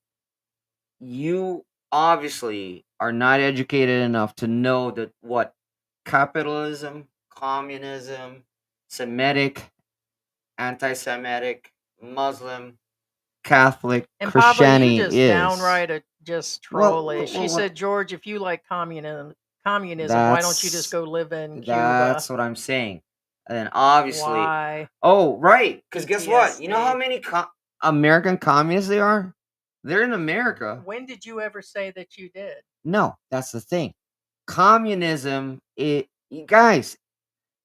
you obviously are not educated enough to know that what capitalism, communism, Semitic, anti-Semitic, Muslim, Catholic, And Pablo, you Christianity just is. downright just trollish. She said, George, if you like communism, why don't you just go live in Cuba? That's what I'm saying. And then obviously, Why? oh right, because guess what? You know how PTSD. many American communists there are? They're in America. When did you ever say that you did? No, that's the thing. Communism, you guys,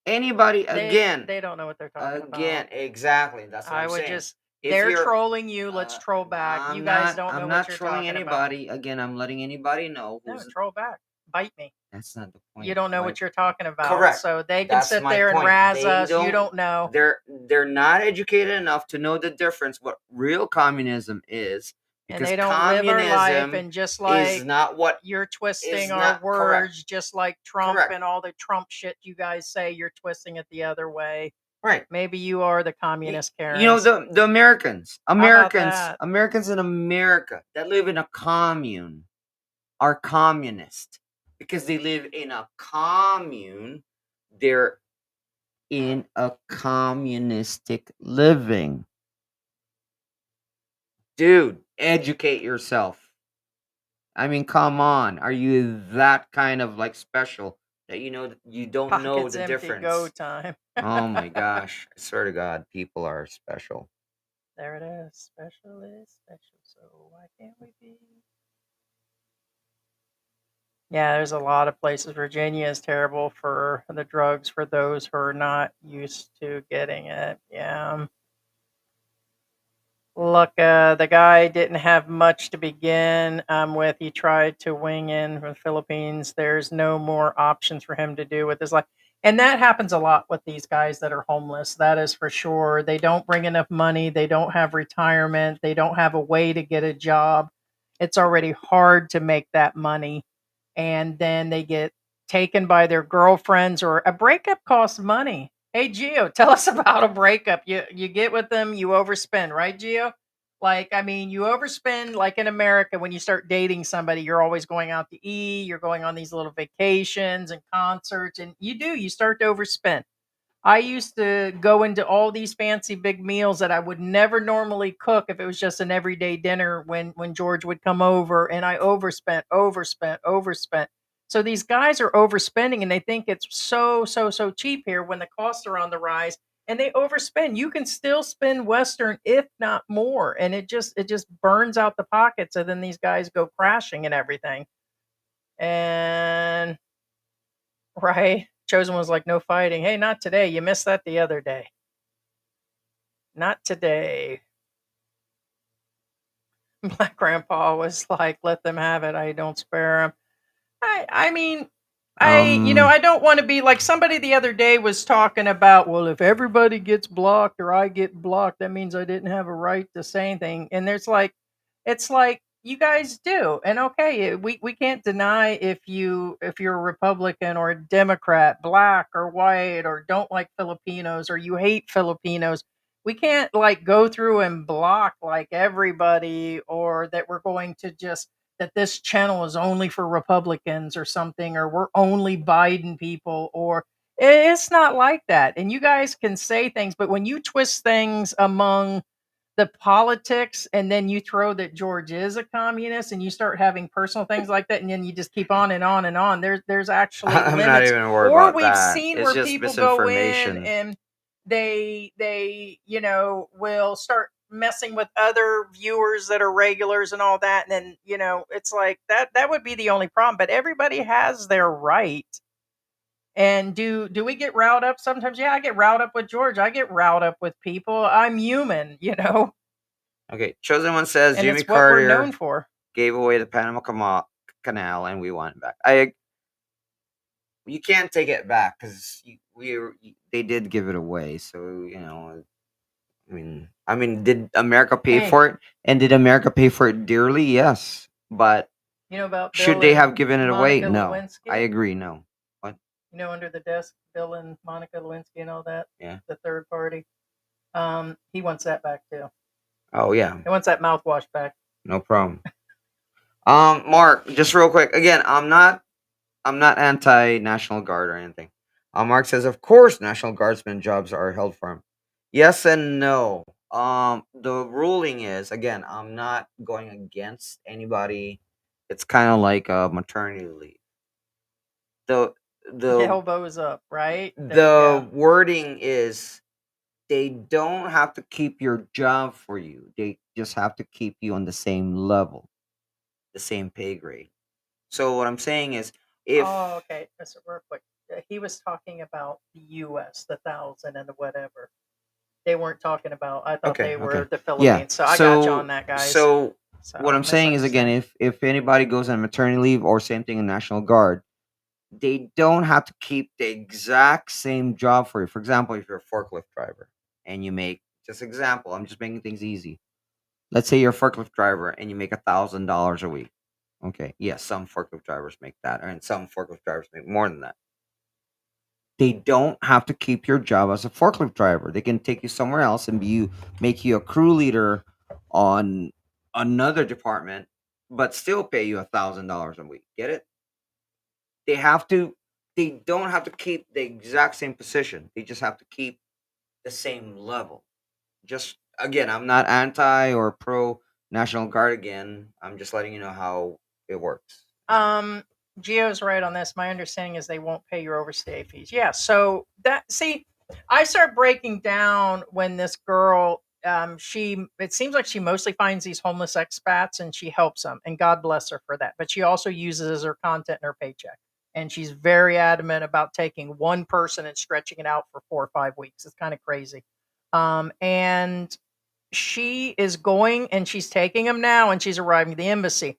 anybody again. They don't know what they're talking Again, about. exactly. That's what I I'm would saying. just If they're you're trolling you. Let's troll back. You guys don't know I'm what not you're trolling talking anybody. Again, I'm letting anybody know. about. No, troll back. Bite me. That's not the point. You don't know what you're talking about. Correct. So they can That's sit my there and point. razz They us. You don't know. They're not educated enough to know the difference what real communism is. And Because they don't live our life, communism and just like is not what you're twisting is our not words, correct. just like Trump Correct. and all the Trump shit you guys say, you're twisting it the other way. Right. Maybe you are the communist Karens. You know, the Americans about that? Americans in America that live in a commune are communist because they live in a commune. They're in a communistic living. Dude, educate yourself. I mean, come on. Are you that kind of like special that you don't know Pockets the empty, difference? go time. Oh my gosh. I swear to God, people are special. There it is. Special is special. So why can't we be? Yeah, there's a lot of places. Virginia is terrible for the drugs for those who are not used to getting it. Yeah. Look, the guy didn't have much to begin with. He tried to wing in from the Philippines. There's no more options for him to do with his life. And that happens a lot with these guys that are homeless. That is for sure. They don't bring enough money. They don't have retirement. They don't have a way to get a job. It's already hard to make that money. And then they get taken by their girlfriends, or a breakup costs money. Hey, Gio, tell us about a breakup. You get with them, you overspend, right, Gio? Like, I mean, you overspend. Like in America, when you start dating somebody, you're always going out to eat, you're going on these little vacations and concerts, and you start to overspend. I used to go into all these fancy big meals that I would never normally cook if it was just an everyday dinner when George would come over, and I overspent. So these guys are overspending and they think it's so cheap here when the costs are on the rise, and they overspend. You can still spend Western, if not more, and it just burns out the pockets, and then these guys go crashing and everything. And right, Chosen was like, no fighting. Hey, not today. You missed that the other day. Not today. Black Grandpa was like, let them have it. I don't spare them. I mean, I don't want to be like somebody the other day was talking about, well, if everybody gets blocked or I get blocked, that means I didn't have a right to say anything. And it's like you guys do. And okay, we can't deny if you're a Republican or a Democrat, black or white, or don't like Filipinos or you hate Filipinos. We can't like go through and block like everybody, or that we're going to just that this channel is only for Republicans or something, or we're only Biden people, or it's not like that. And you guys can say things, but when you twist things among the politics and then you throw that George is a communist and you start having personal things like that, and then you just keep on and on and on, there's actually I'm not limits. even worried Or about we've that. seen It's where just people go in misinformation. and they will start messing with other viewers that are regulars and all that, and then it's like that would be the only problem. But everybody has their right. And do we get riled up sometimes? Yeah, I get riled up with George. I get riled up with people. I'm human. Okay, Chosen One says And Jimmy it's what we're Carter known for. gave away the Panama Canal and we want it back. You can't take it back because they did give it away. So I mean, did America pay Hey, for it? And did America pay for it dearly? Yes, but you know about should Bill they and have given it away? Monica No, I Lewinsky? agree. No, what? Under the desk, Bill and Monica Lewinsky and all that. Yeah. The third party. He wants that back too. Oh yeah, He wants that mouthwash back. no problem. Mark, just real quick. Again, I'm not anti National Guard or anything. Mark says, of course, National Guardsmen jobs are held for him. Yes and no. The ruling is, again, I'm not going against anybody. It's kind of like a maternity leave. The Elbows up, right? the wording is they don't have to keep your job for you. They just have to keep you on the same level, the same pay grade. So what I'm saying is, if Oh, okay. Just real quick. He was talking about the U.S., the 1,000 and the whatever. They weren't talking about. I thought they were the Philippines. yeah, So I got you on that, guys. So what So I'm saying is, again, if anybody goes on maternity leave or same thing in National Guard, they don't have to keep the exact same job for you. For example, if you're a forklift driver and you make, just example, I'm just making things easy. Let's say you're a forklift driver and you make $1,000 a week. Okay, yes, some forklift drivers make that, and some forklift drivers make more than that. They don't have to keep your job as a forklift driver. They can take you somewhere else and make you a crew leader on another department, but still pay you $1,000 a week. Get it? They don't have to keep the exact same position. They just have to keep the same level. Just again, I'm not anti or pro National Guard again. I'm just letting you know how it works. Gio's right on this. My understanding is they won't pay your overstay fees. Yeah. So I start breaking down when this girl, it seems like she mostly finds these homeless expats and she helps them, and God bless her for that. But she also uses her content in her paycheck. And she's very adamant about taking one person and stretching it out for 4 or 5 weeks. It's kind of crazy. And she is going and she's taking them now, and she's arriving at the embassy.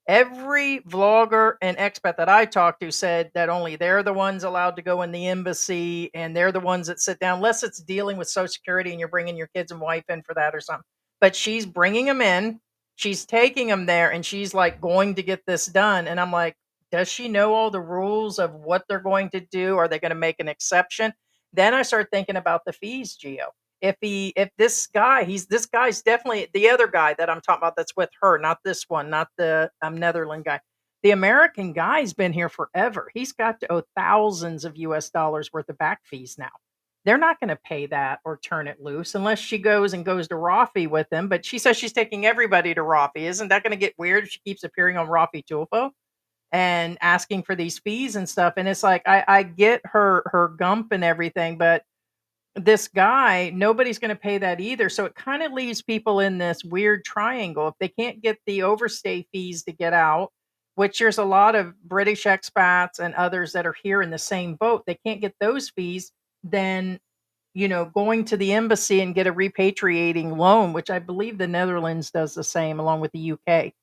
Every vlogger and expat that I talked to said that only they're the ones allowed to go in the embassy, and they're the ones that sit down, unless it's dealing with Social Security and you're bringing your kids and wife in for that or something. But she's bringing them in, she's taking them there, and she's like going to get this done. And I'm like, does she know all the rules of what they're going to do? Are they going to make an exception? Then I start thinking about the fees, Gio. If this guy's definitely the other guy that I'm talking about that's with her, not this one, not the Netherlands guy. The American guy's been here forever. He's got to owe thousands of US dollars worth of back fees now. They're not going to pay that or turn it loose unless she goes to Rafi with him. But she says she's taking everybody to Rafi. Isn't that going to get weird if she keeps appearing on Rafi Tulfo? and asking for these fees and stuff. And it's like I get her gump and everything, but this guy, nobody's going to pay that either. So it kind of leaves people in this weird triangle. If they can't get the overstay fees to get out, which there's a lot of British expats and others that are here in the same boat, they can't get those fees, then going to the embassy and get a repatriating loan, which I believe the Netherlands does the same along with the UK.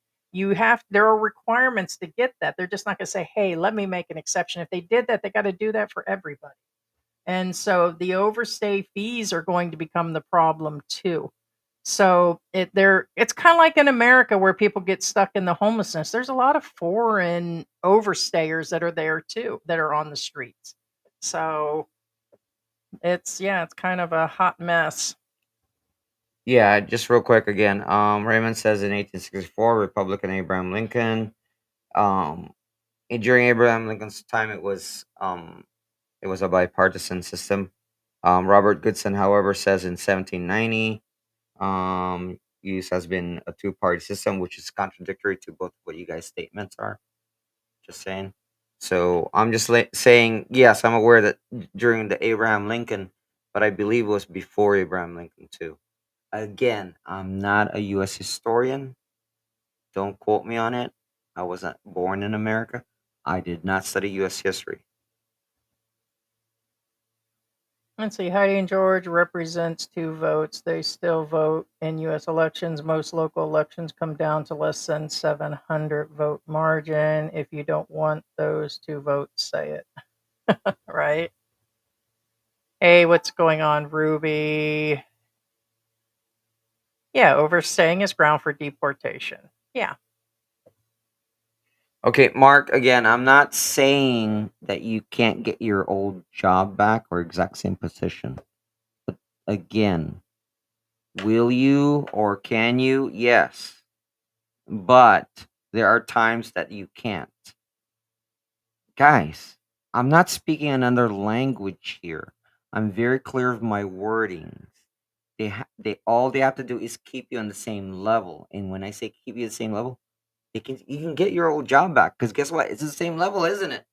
There are requirements to get that. They're just not going to say, "Hey, let me make an exception." If they did that, they got to do that for everybody. And so the overstay fees are going to become the problem too. So it's kind of like in America where people get stuck in the homelessness. There's a lot of foreign overstayers that are there too, that are on the streets. So it's kind of a hot mess. Yeah, just real quick again. Raymond says in 1864, Republican Abraham Lincoln. During Abraham Lincoln's time, it was a bipartisan system. Robert Goodson, however, says in 1790, use has been a two-party system, which is contradictory to both what you guys' statements are. Just saying. So I'm just saying, yes, I'm aware that during the Abraham Lincoln, but I believe it was before Abraham Lincoln too. Again, I'm not a U.S. historian. Don't quote me on it. I wasn't born in America. I did not study U.S. history. Let's see. Heidi and George represents 2 votes. They still vote in U.S. elections. Most local elections come down to less than 700 vote margin. If you don't want those 2 votes, say it. Right? Hey, what's going on, Ruby? Yeah, overstaying is ground for deportation. Yeah. Okay, Mark, again, I'm not saying that you can't get your old job back or exact same position. But again, will you or can you? Yes. But there are times that you can't. Guys, I'm not speaking another language here. I'm very clear of my wordings. All they have to do is keep you on the same level. And when I say keep you the same level, you can get your old job back. Because guess what? It's the same level, isn't it?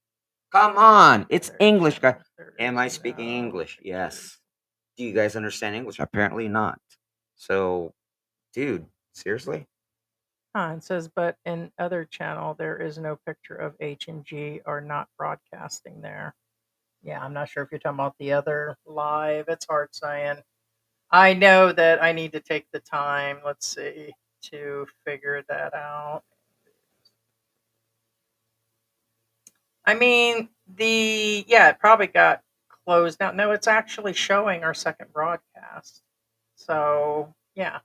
Come on, it's English, guy. Am I speaking English? Yes. Do you guys understand English? Apparently not. So, dude, seriously? It says, but in other channel, there is no picture of H and G are not broadcasting there. Yeah, I'm not sure if you're talking about the other live. It's hard saying. I know that I need to take the time, let's see, to figure that out. I mean, it probably got closed down. No, it's actually showing our second broadcast. So, yeah,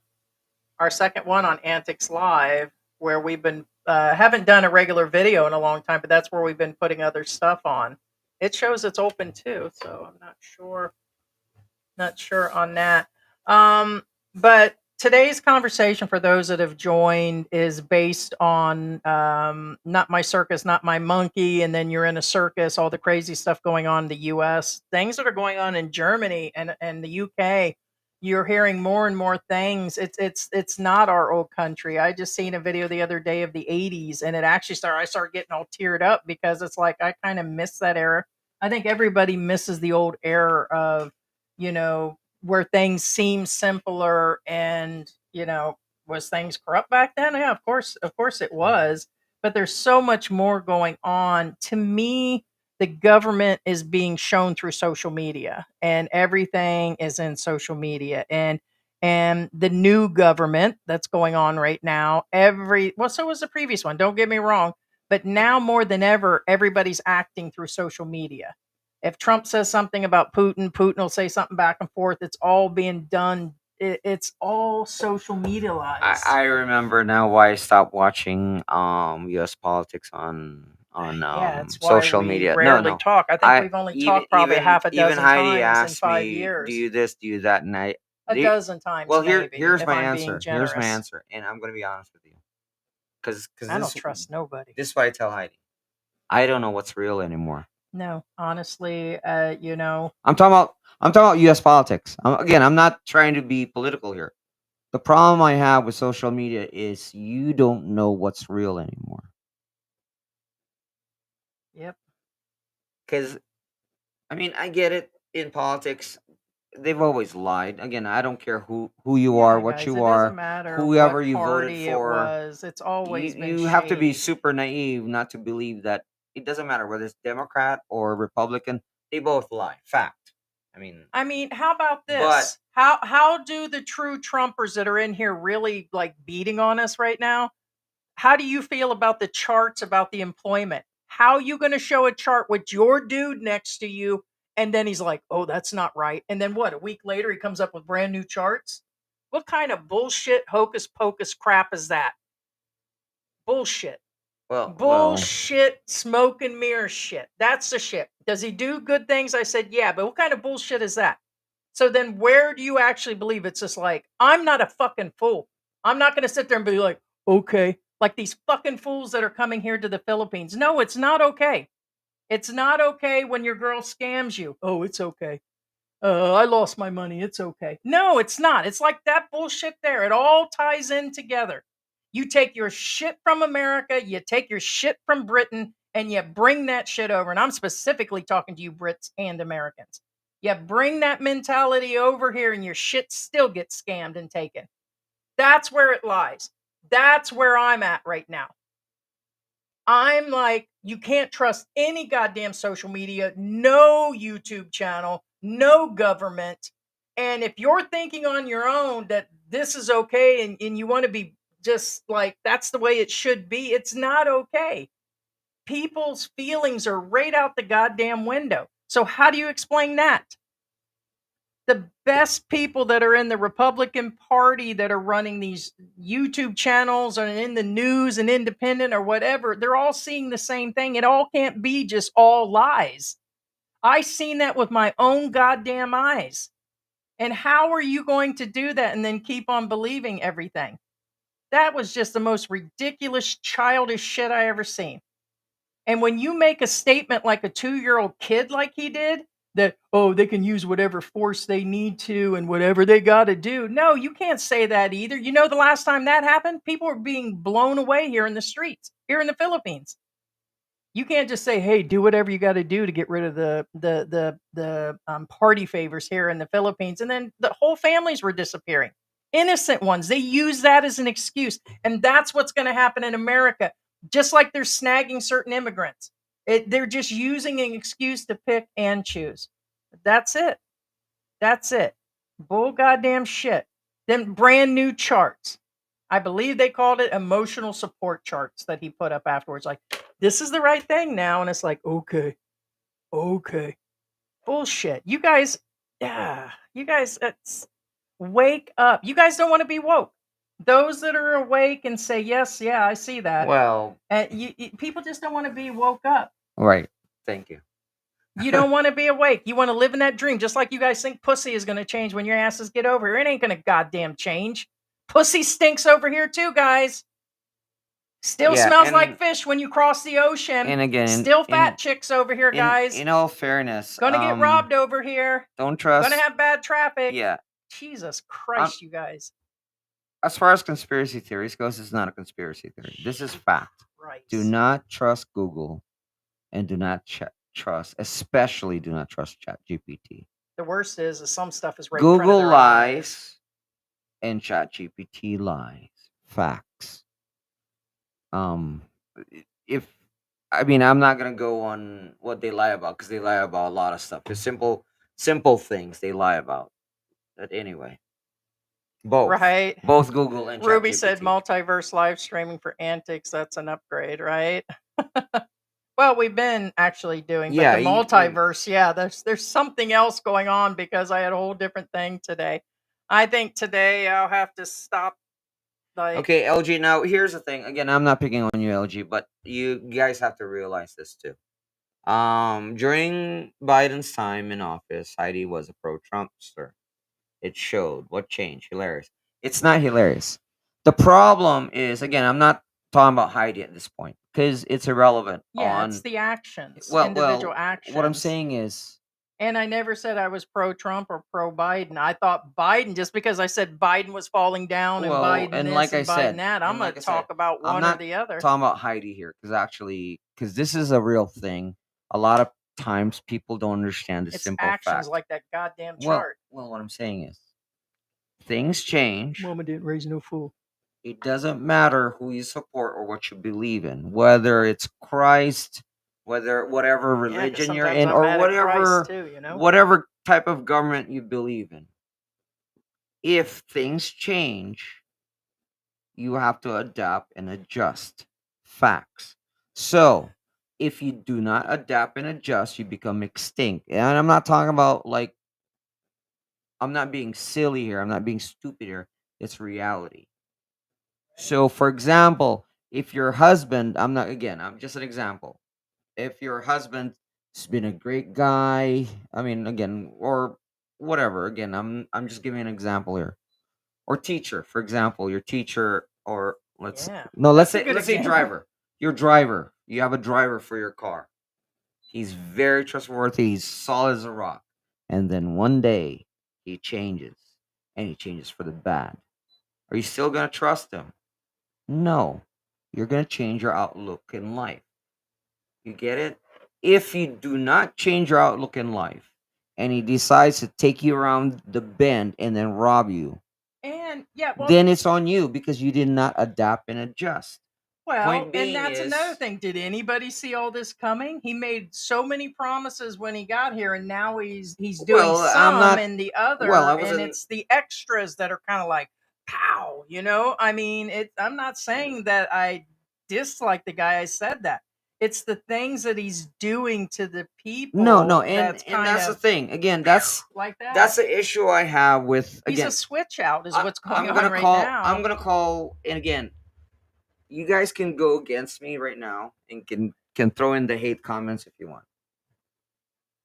our second one on Antics Live, where we've been, haven't done a regular video in a long time, but that's where we've been putting other stuff on. It shows it's open too, so I'm not sure on that. But today's conversation, for those that have joined, is based on not my circus, not my monkey, and then you're in a circus, all the crazy stuff going on in the US, things that are going on in Germany and the UK. You're hearing more and more things. It's not our old country. I just seen a video the other day of the 80s, and I started getting all teared up because it's like I kind of miss that era. I think everybody misses the old era of, where things seem simpler and, was things corrupt back then? Yeah, of course it was. But there's so much more going on. To me, the government is being shown through social media, and everything is in social media. And the new government that's going on right now, so was the previous one, don't get me wrong, but now more than ever, everybody's acting through social media. If Trump says something about Putin, Putin will say something back and forth. It's all being done. It's all social media lies. I remember now why I stopped watching US politics on It's why social we media. rarely No. talk. I think we've only talked probably half a Even dozen Heidi times in asked 5 me, years. "Do you this? Do you that?" And A dozen times, well, maybe, here's if my I'm being answer. Here's my generous. answer, and I'm going to be honest with you, because I don't trust nobody. this is what I tell Heidi. I don't know what's real anymore. No, honestly, I'm talking about U.S. politics. Again, I'm not trying to be political here. The problem I have with social media is you don't know what's real anymore. Yep. Because I mean, I get it in politics. They've always lied. Again, I don't care who you are, Yeah, what guys, you it doesn't are, matter whoever what you voted party it for. was. It's always been You have to be shade. super naive not to believe that it doesn't matter whether it's Democrat or Republican. They both lie. Fact. I mean, how about But this? How do the true Trumpers that are in here really like beating on us right now? How do you feel about the charts about the employment? How are you going to show a chart with your dude next to you and then he's like, "Oh, that's not right." And then what? A week later he comes up with brand new charts? What kind of bullshit hocus pocus crap is that? Bullshit. well, Bullshit, smoke and mirror shit. That's the shit. Does he do good things? I said, yeah, but what kind of bullshit is that? So then where do you actually believe? It's just like, I'm not a fucking fool. I'm not going to sit there and be like, okay, like these fucking fools that are coming here to the Philippines. No, it's not okay. It's not okay when your girl scams you. Oh, it's okay. I lost my money. It's okay. No, it's not. It's like that bullshit there. It all ties in together. You take your shit from America, you take your shit from Britain, and you bring that shit over. And I'm specifically talking to you, Brits and Americans. You bring that mentality over here, and your shit still gets scammed and taken. That's where it lies. That's where I'm at right now. I'm like, you can't trust any goddamn social media, no YouTube channel, no government. And if you're thinking on your own that this is okay and you want to be just like, that's the way it should be, it's not okay. People's feelings are right out the goddamn window. So, how do you explain that? The best people that are in the Republican Party that are running these YouTube channels and in the news and independent or whatever, they're all seeing the same thing. It all can't be just all lies. I seen that with my own goddamn eyes. And how are you going to do that and then keep on believing everything? That was just the most ridiculous, childish shit I ever seen. And when you make a statement like a 2-year-old kid, like he did, that, oh, they can use whatever force they need to and whatever they got to do. No, you can't say that either. You know, the last time that happened, people were being blown away here in the streets, here in the Philippines. You can't just say, hey, do whatever you got to do to get rid of the party favors here in the Philippines. And then the whole families were disappearing. Innocent ones. They use that as an excuse. And that's what's going to happen in America. Just like they're snagging certain immigrants. They're just using an excuse to pick and choose. That's it. That's it. Bull goddamn shit. Then brand new charts. I believe they called it emotional support charts that he put up afterwards. Like, this is the right thing now. And it's like, okay. Bullshit. You guys, wake up. You guys don't want to be woke. Those that are awake and say, yes, yeah, I see that. well, People just don't want to be woke up. right. Thank you. You don't want to be awake. You want to live in that dream, just like you guys think pussy is going to change when your asses get over here. It ain't going to goddamn change. Pussy stinks over here too, guys. Still Yeah, smells like fish when you cross the ocean. And again, Still fat chicks over here, guys. In all fairness, Gonna get robbed over here. Don't trust. Gonna have bad traffic. Yeah. Jesus Christ, you guys. As far as conspiracy theories goes, it's not a conspiracy theory. This is fact. Right. Do not trust Google, and do not trust, especially do not trust ChatGPT. The worst is some stuff is right in front of Google their lies, and ChatGPT lies. Facts. If I'm not gonna go on what they lie about because they lie about a lot of stuff. It's simple things they lie about. But anyway, both Right. both Google and Ruby ChatGPT. said multiverse live streaming for antics. That's an upgrade, right? Well, we've been actually doing, but the multiverse, yeah, there's something else going on because I had a whole different thing today. I think today I'll have to stop. Okay, LG. Now here's the thing. Again, I'm not picking on you, LG, but you guys have to realize this too. During Biden's time in office, Heidi was a pro-Trumpster. It showed. What changed? Hilarious. It's not hilarious. The problem is, again, I'm not talking about Heidi at this point because it's irrelevant. Yeah, it's the actions, Well, individual actions. what I'm saying is, And I never said I was pro-Trump or pro-Biden. I thought Biden, just because I said Biden was falling down and Well, Biden and this like I and Biden said, that, I'm and going like to I said, talk about I'm one or not the other. talking about Heidi here because this is a real thing. A lot of times people don't understand the It's simple actions fact. like that goddamn Well, chart. what I'm saying is things change. Mama didn't raise no fool. It doesn't matter who you support or what you believe in, whether it's Christ, whatever Yeah, 'cause religion you're sometimes in, I'm or mad at Christ too, whatever type of government you believe in. If things change, you have to adapt and adjust. Facts. So, if you do not adapt and adjust, you become extinct. And I'm not talking about like, I'm not being silly here, I'm not being stupid here. It's reality. So, for example, if your husband, I'm just an example. If your husband's been a great guy, I mean, again, or whatever, again, I'm just giving an example here. Or teacher, for example, your teacher, or Yeah. let's That's a say good example. driver. Your driver, you have a driver for your car. He's very trustworthy. He's solid as a rock. And then one day he changes, and he changes for the bad. Are you still gonna trust him? No, you're going to change your outlook in life. You get it? If you do not change your outlook in life and he decides to take you around the bend and then rob you, And yeah, well, then it's on you because you did not adapt and adjust. Point and being that's another is, thing. Did anybody see all this coming? He made so many promises when he got here, and now he's doing well, I'm some not, and the well, I other, and wasn't, it's the extras that are kind of like, pow, I mean, I'm not saying that I dislike the guy. I said that. It's the things that he's doing to the no, people and that's and kind that's the of thing. Again, that's like that. that's the issue I have with, He's a again, switch out, is what's going I'm on gonna right call, now. and again, you guys can go against me right now and can throw in the hate comments if you want.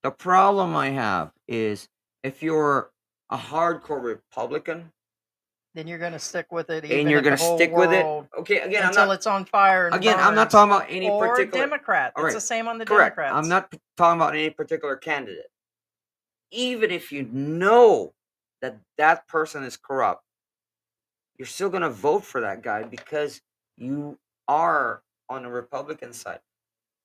The problem I have is if you're a hardcore Republican Then you're going to stick with it and even you're if the gonna whole stick with it, world okay, again, until it's on fire and I'm not burns. talking about any Or particular Democrat. all It's right, the same on the correct. Democrats. I'm not talking about any particular candidate. Even if you know that that person is corrupt, you're still gonna vote for that guy because you are on the Republican side.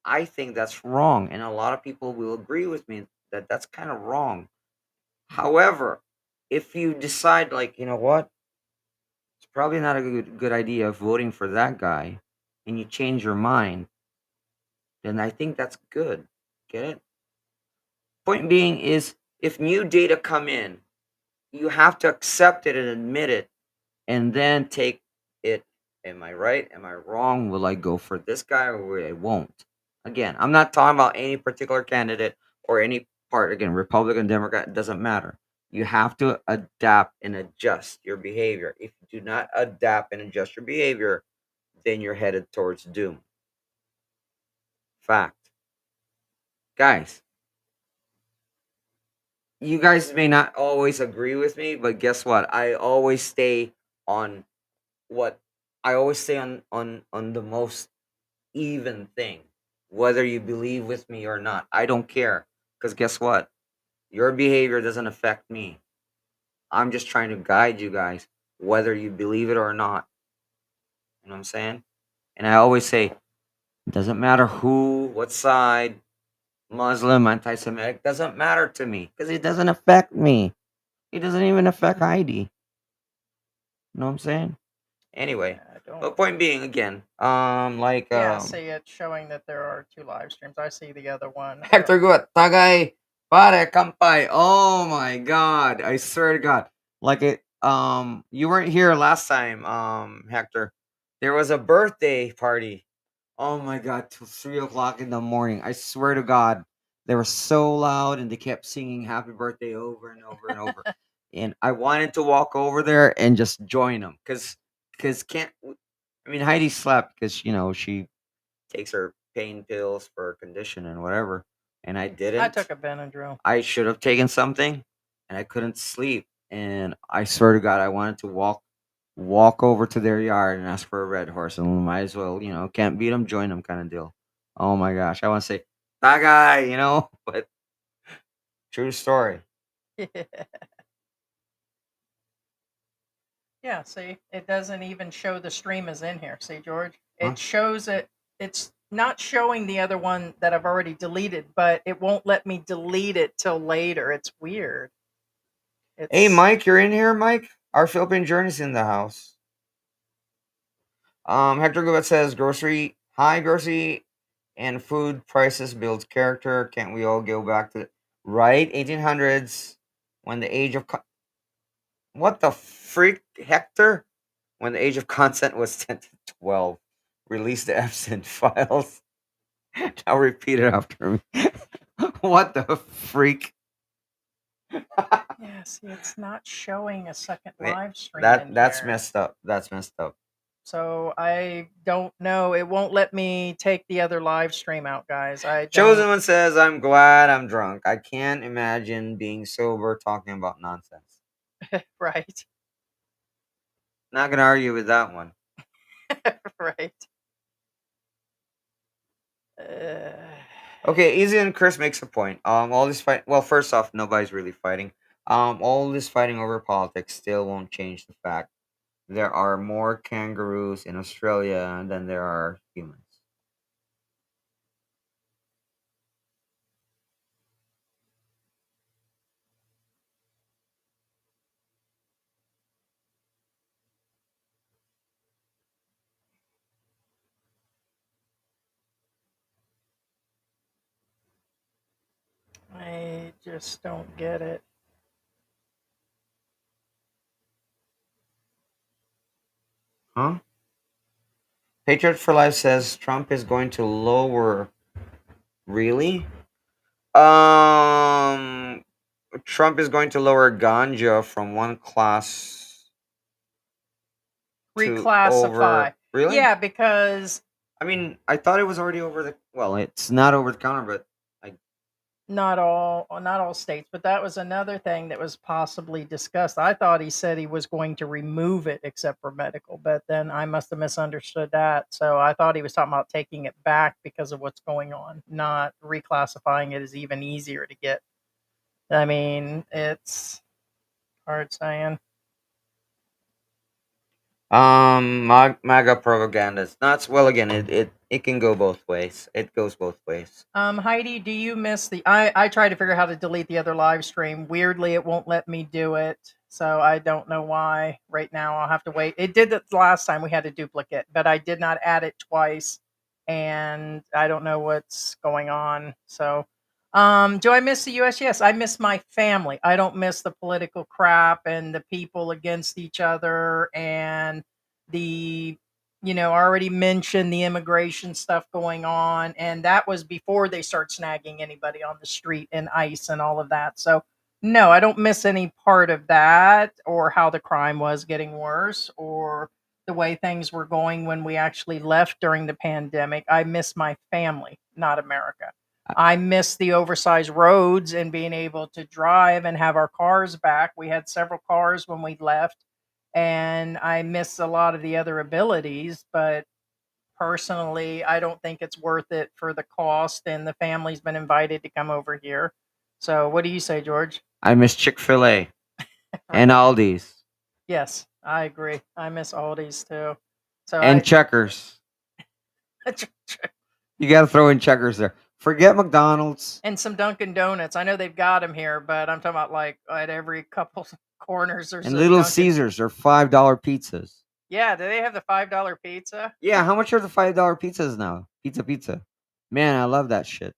I think that's wrong, and a lot of people will agree with me that that's kind of wrong. However, if you decide, like, you know what, it's probably not a good idea of voting for that guy, and you change your mind, then I think that's good. Get it? Point being is, if new data come in, you have to accept it and admit it, and then take it. Am I right? Am I wrong? Will I go for this guy or will I won't? Again, I'm not talking about any particular candidate or any part. Again, Republican, Democrat, it doesn't matter. You have to adapt and adjust your behavior. If you do not adapt and adjust your behavior, then you're headed towards doom. Fact. Guys, you guys may not always agree with me, but guess what? On what I always stay on the most even thing, whether you believe with me or not. I don't care, because guess what? Your behavior doesn't affect me. I'm just trying to guide you guys, whether you believe it or not. You know what I'm saying? And I always say, it doesn't matter who, what side, Muslim, anti-Semitic, doesn't matter to me because it doesn't affect me. It doesn't even affect Heidi. You know what I'm saying? Anyway, the point being, again, yeah, see it showing that there are 2 live streams. I see the other one. Hector Good, Tagay, pare, kampai. Oh my god, I swear to God. Like it, you weren't here last time, Hector. There was a birthday party. Oh my god, till 3 o'clock in the morning. I swear to God, they were so loud and they kept singing happy birthday over and over and over. And I wanted to walk over there and just join them. Cause can't I mean Heidi slept because she takes her pain pills for her condition and whatever. And I didn't. I took a Benadryl. I should have taken something and I couldn't sleep. And I swear to God, I wanted to walk over to their yard and ask for a red horse, and might as well, can't beat them, join them kind of deal. Oh my gosh, I want to say that guy, but True story. Yeah, see, it doesn't even show the stream is in here. See, George? It Huh? shows it. It's not showing the other one that I've already deleted, but it won't let me delete it till later. It's weird. Hey, It's Mike, you're in here, Mike? Our Philippine Journey's in the house. Hector Goulet says high grocery and food prices builds character. Can't we all go back to right 1800s when the age of what the freak, Hector? When the age of consent was 10 to 12. Release the absent files. Now repeat it after me. What the freak? yeah, see, it's not showing a second Eh, live stream in That's here. messed up. That's messed up. So I don't know. It won't let me take the other live stream out, guys. I Chosen don't. One says, I'm glad I'm drunk. I can't imagine being sober talking about nonsense. Right. Not gonna argue with that one. Right. Okay, Easy and Chris makes a point. All this fight. Well, first off, nobody's really fighting. All this fighting over politics still won't change the fact there are more kangaroos in Australia than there are humans. I just don't get it. Huh? Patriot for Life says Trump is going to lower. Really? Trump is going to lower ganja from one class to over. Reclassify. Really? Yeah, because I mean, I thought it was already over the. Well, it's not over the counter, but not all states, but that was another thing that was possibly discussed. I thought he said he was going to remove it except for medical, but then I must have misunderstood that. So I thought he was talking about taking it back because of what's going on, not reclassifying it is even easier to get. I mean, it's hard saying. MAGA propaganda is nuts. Well, again, it can go both ways. It goes both ways. Heidi, do you miss the? I tried to figure out how to delete the other live stream. Weirdly, it won't let me do it, so I don't know why. Right now, I'll have to wait. It did that last time we had a duplicate, but I did not add it twice, and I don't know what's going on. So, do I miss the U.S.? Yes, I miss my family. I don't miss the political crap and the people against each other and the already mentioned the immigration stuff going on, and that was before they start snagging anybody on the street and ICE and all of that. So, no, I don't miss any part of that or how the crime was getting worse or the way things were going when we actually left during the pandemic. I miss my family, not America. I miss the oversized roads and being able to drive and have our cars back. We had several cars when we left, and I miss a lot of the other abilities, but personally, I don't think it's worth it for the cost, and the family's been invited to come over here. So, what do you say, George? I miss Chick-fil-A and Right. Aldi's Yes, I agree. I miss Aldi's too. So and I Checkers. You got to throw in Checkers there. Forget McDonald's and some Dunkin' Donuts. I know they've got them here, but I'm talking about like at every couple corners there's and a Little Dunkin'. Caesars are $5 pizzas. Yeah, do they have the $5 pizza? Yeah, how much are the $5 pizzas now? Pizza. Man, I love that shit.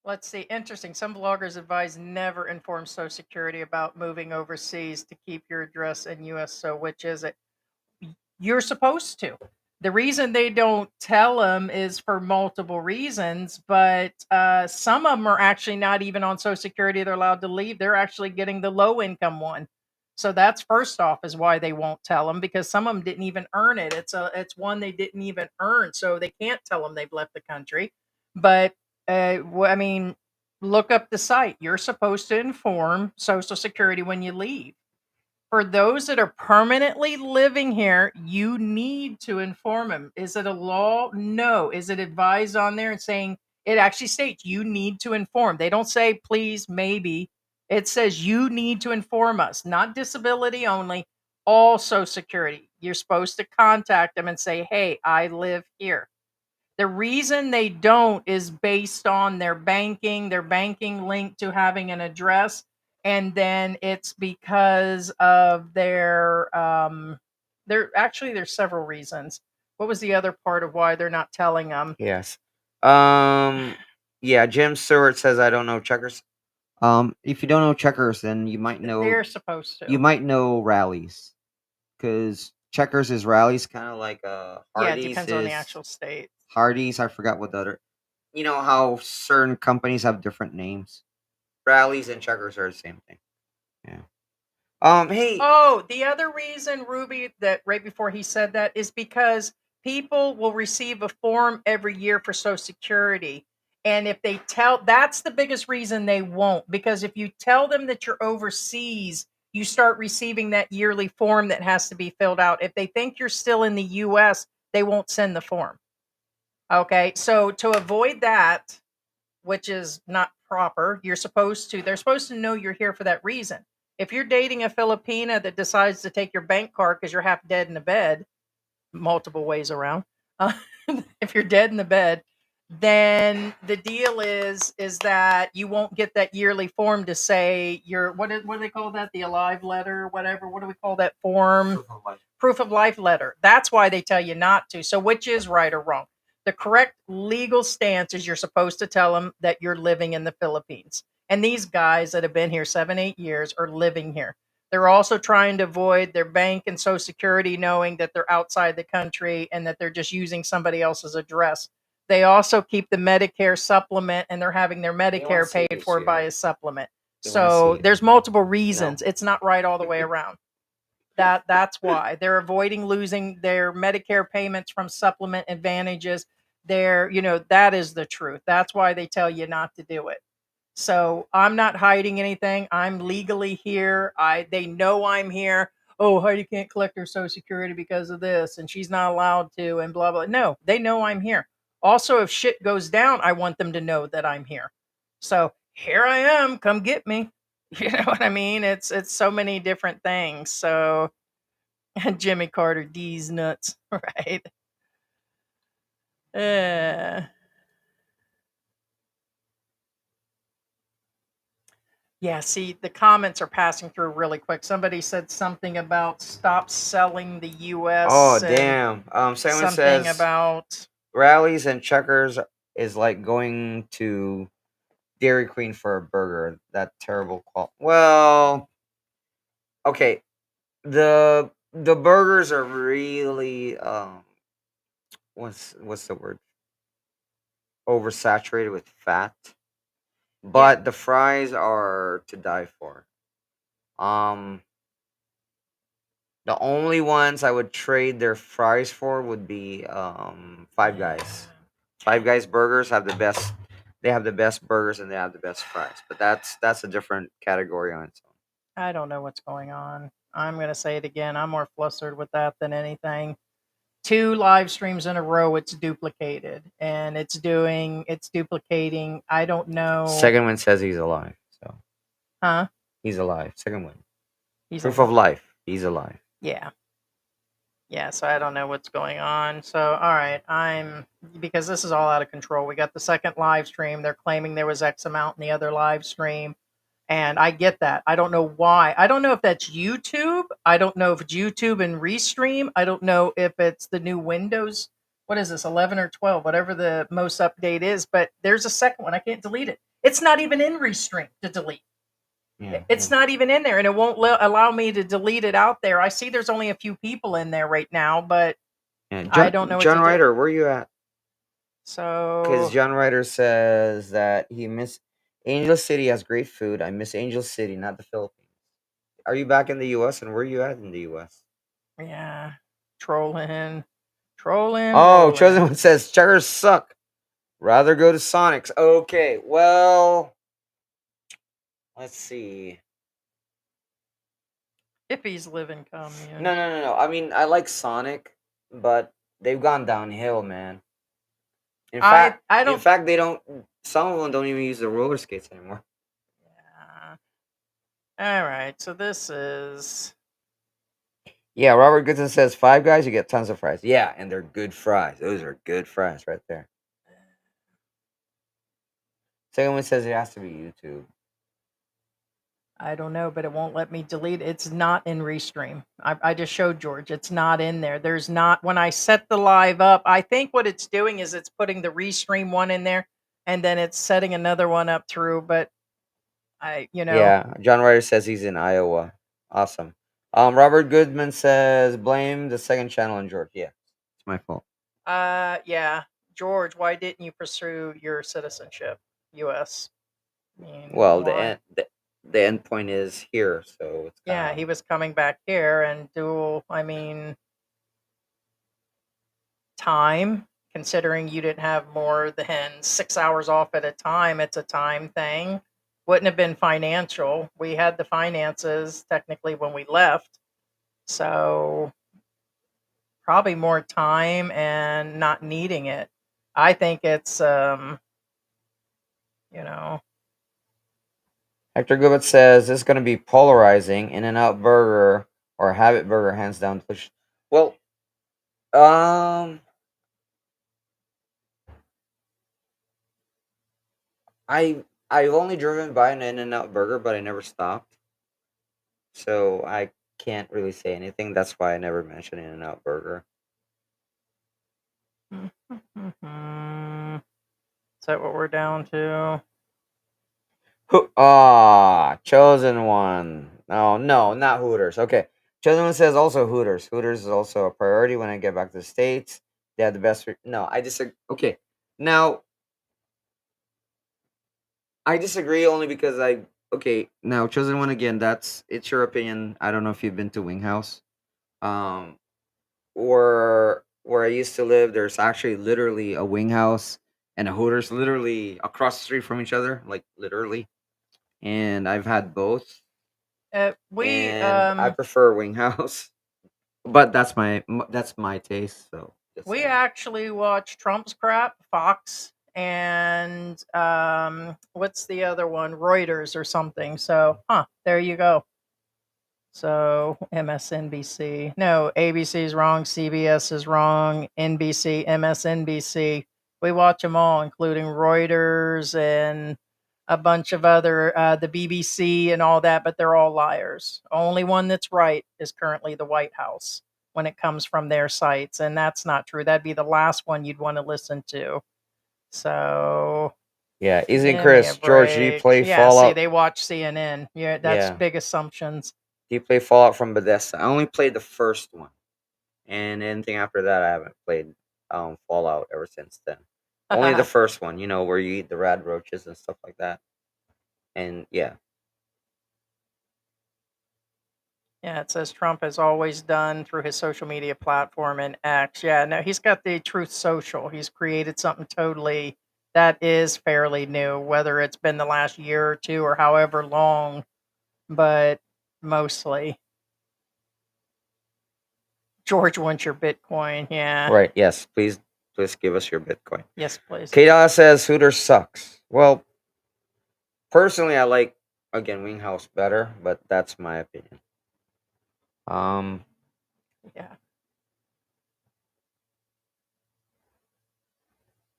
Let's see. Interesting. Some bloggers advise never inform Social Security about moving overseas to keep your address in U.S. So, which is it? You're supposed to. The reason they don't tell them is for multiple reasons, but some of them are actually not even on Social Security. They're allowed to leave. They're actually getting the low income one. So that's first off is why they won't tell them because some of them didn't even earn it. It's one they didn't even earn, so they can't tell them they've left the country. But I mean, look up the site. You're supposed to inform Social Security when you leave. For those that are permanently living here, you need to inform them. Is it a law? No. Is it advised on there and saying It actually states you need to inform. They don't say please, maybe. It says you need to inform us, not disability only, all Social Security. You're supposed to contact them and say, hey, I live here. The reason they don't is based on their banking linked to having an address, and then it's because of there's several reasons. What was the other part of why they're not telling them? Yes. Yeah, Jim Stewart says I don't know checkers. If you don't know checkers, then you might know They're supposed to. you might know rallies, because checkers is rallies, kind of like Yeah, it Hardee's depends on the is actual state. Hardee's. I forgot what the other. You know how certain companies have different names. Rallies and checkers are the same thing. Yeah. Hey. Oh, the other reason, Ruby, that right before he said that is because people will receive a form every year for Social Security. And if they that's the biggest reason they won't. Because if you tell them that you're overseas, you start receiving that yearly form that has to be filled out. If they think you're still in the US, they won't send the form. Okay. So to avoid that, which is not proper, they're supposed to know you're here for that reason. If you're dating a Filipina that decides to take your bank card because you're half dead in the bed, multiple ways around, uh, if you're dead in the bed, then the deal is that you won't get that yearly form to say what do they call that? The alive letter, whatever. What do we call that form? Proof of life letter. That's why they tell you not to. So which is right or wrong? The correct legal stance is you're supposed to tell them that you're living in the Philippines. And these guys that have been here 7-8 years are living here. They're also trying to avoid their bank and Social Security knowing that they're outside the country and that they're just using somebody else's address. They also keep the Medicare supplement, and they're having their Medicare paid for by a supplement. So there's multiple reasons. It's not right all the way around. That's why they're avoiding losing their Medicare payments from supplement advantages. That is the truth. That's why they tell you not to do it. So I'm not hiding anything. I'm legally here. They know I'm here. Oh, Heidi can't collect her Social Security because of this, and she's not allowed to, and blah blah. No, they know I'm here. Also, if shit goes down, I want them to know that I'm here. So here I am. Come get me. You know what I mean? It's so many different things. So Jimmy Carter, D's nuts, right? Uh, yeah, see, the comments are passing through really quick. Somebody said something about stop selling the US. Oh, damn. Simon something says about rallies and checkers is like going to Dairy Queen for a burger. That terrible quality. Well, okay. The burgers are really what's the word? Oversaturated with fat. But the fries are to die for. Um the only ones I would trade their fries for would be Five Guys. Five Guys burgers have the best. They have the best burgers and they have the best fries. But that's a different category on its own. I don't know what's going on. I'm going to say it again. I'm more flustered with that than anything. 2 live streams in a row, it's duplicated, and it's duplicating. I don't know. Second one says he's alive. So Huh? he's alive. Second one. He's Proof alive. of life. He's alive. Yeah. Yeah, so I don't know what's going on. So, all right, because this is all out of control. We got the second live stream. They're claiming there was X amount in the other live stream. And I get that. I don't know why. I don't know if that's YouTube. I don't know if it's YouTube and Restream. I don't know if it's the new Windows. What is this, 11 or 12, whatever the most update is. But there's a second one. I can't delete it. It's not even in Restream to delete. Yeah. It's not even in there, and it won't allow me to delete it out there. I see there's only a few people in there right now, but Yeah. I don't know what John to do. Ryder, where are you at? So Because John Ryder says that he miss Angel City has great food. I miss Angel City, not the Philippines. Are you back in the U.S. and where are you at in the U.S.? yeah, trolling. Oh, Chosen One says checkers suck. Rather go to Sonic's. Okay, well, let's see. Hippies live in commune. No. I mean, I like Sonic, but they've gone downhill, man. In I fact, I in don't. fact, they don't. Some of them don't even use the roller skates anymore. Yeah. All right. So this is. Yeah, Robert Goodson says Five Guys, you get tons of fries. Yeah, and they're good fries. Those are good fries right there. Second one says it has to be YouTube. I don't know, but it won't let me delete it. It's not in Restream. I just showed George. It's not in there. There's not. When I set the live up, I think what it's doing is it's putting the Restream one in there, and then it's setting another one up through. But Yeah, John Ryder says he's in Iowa. Awesome. Robert Goodman says blame the second channel in Georgia. Yeah, it's my fault. Yeah, George, why didn't you pursue your citizenship, U.S.? I mean, Well, why? the end point is here, so it's Yeah, he was coming back here and dual. I mean, time. Considering you didn't have more than 6 hours off at a time, it's a time thing. Wouldn't have been financial. We had the finances technically when we left, so probably more time and not needing it. I think it's you know. Hector Gubbett says this is going to be polarizing. In-N-Out Burger or Habit Burger, hands down. Well, um, I've only driven by an In-N-Out Burger, but I never stopped, so I can't really say anything. That's why I never mentioned In-N-Out Burger. Is that what we're down to? Chosen One. No, not Hooters. Okay, Chosen One says also Hooters. Hooters is also a priority when I get back to the States. They have the best. No, I disagree. Okay, now I disagree only because okay, now Chosen One again, it's your opinion. I don't know if you've been to Wing House. Um or where I used to live, there's actually literally a Wing House and a Hooters literally across the street from each other, like literally. And I've had both, We and I prefer Wing House. But that's my taste, so just we saying. actually watch Trump's crap, Fox, and what's the other one? Reuters or something. So, there you go. So MSNBC. No, ABC is wrong. CBS is wrong. NBC, MSNBC. We watch them all, including Reuters and a bunch of other, the BBC and all that, but they're all liars. Only one that's right is currently the White House when it comes from their sites, and that's not true. That'd be the last one you'd want to listen to. So Yeah, Easy and give me a Chris, George, do you break. play Yeah, see, Fallout? they watch CNN. Yeah, that's Yeah, big assumptions. do you play Fallout from Bethesda? I only played the first one, and anything after that, I haven't played Fallout ever since then. Only the first one, where you eat the rad roaches and stuff like that. And yeah, Yeah, it says Trump has always done through his social media platform and X. Yeah, no, he's got the Truth Social. He's created something totally that is fairly new, whether it's been the last year or two or however long, but mostly. George wants your Bitcoin. Yeah. right. Yes, please give us your Bitcoin. Yes, please. Kda says Hooters sucks. Well, personally, I like again Wing House better, but that's my opinion. Yeah.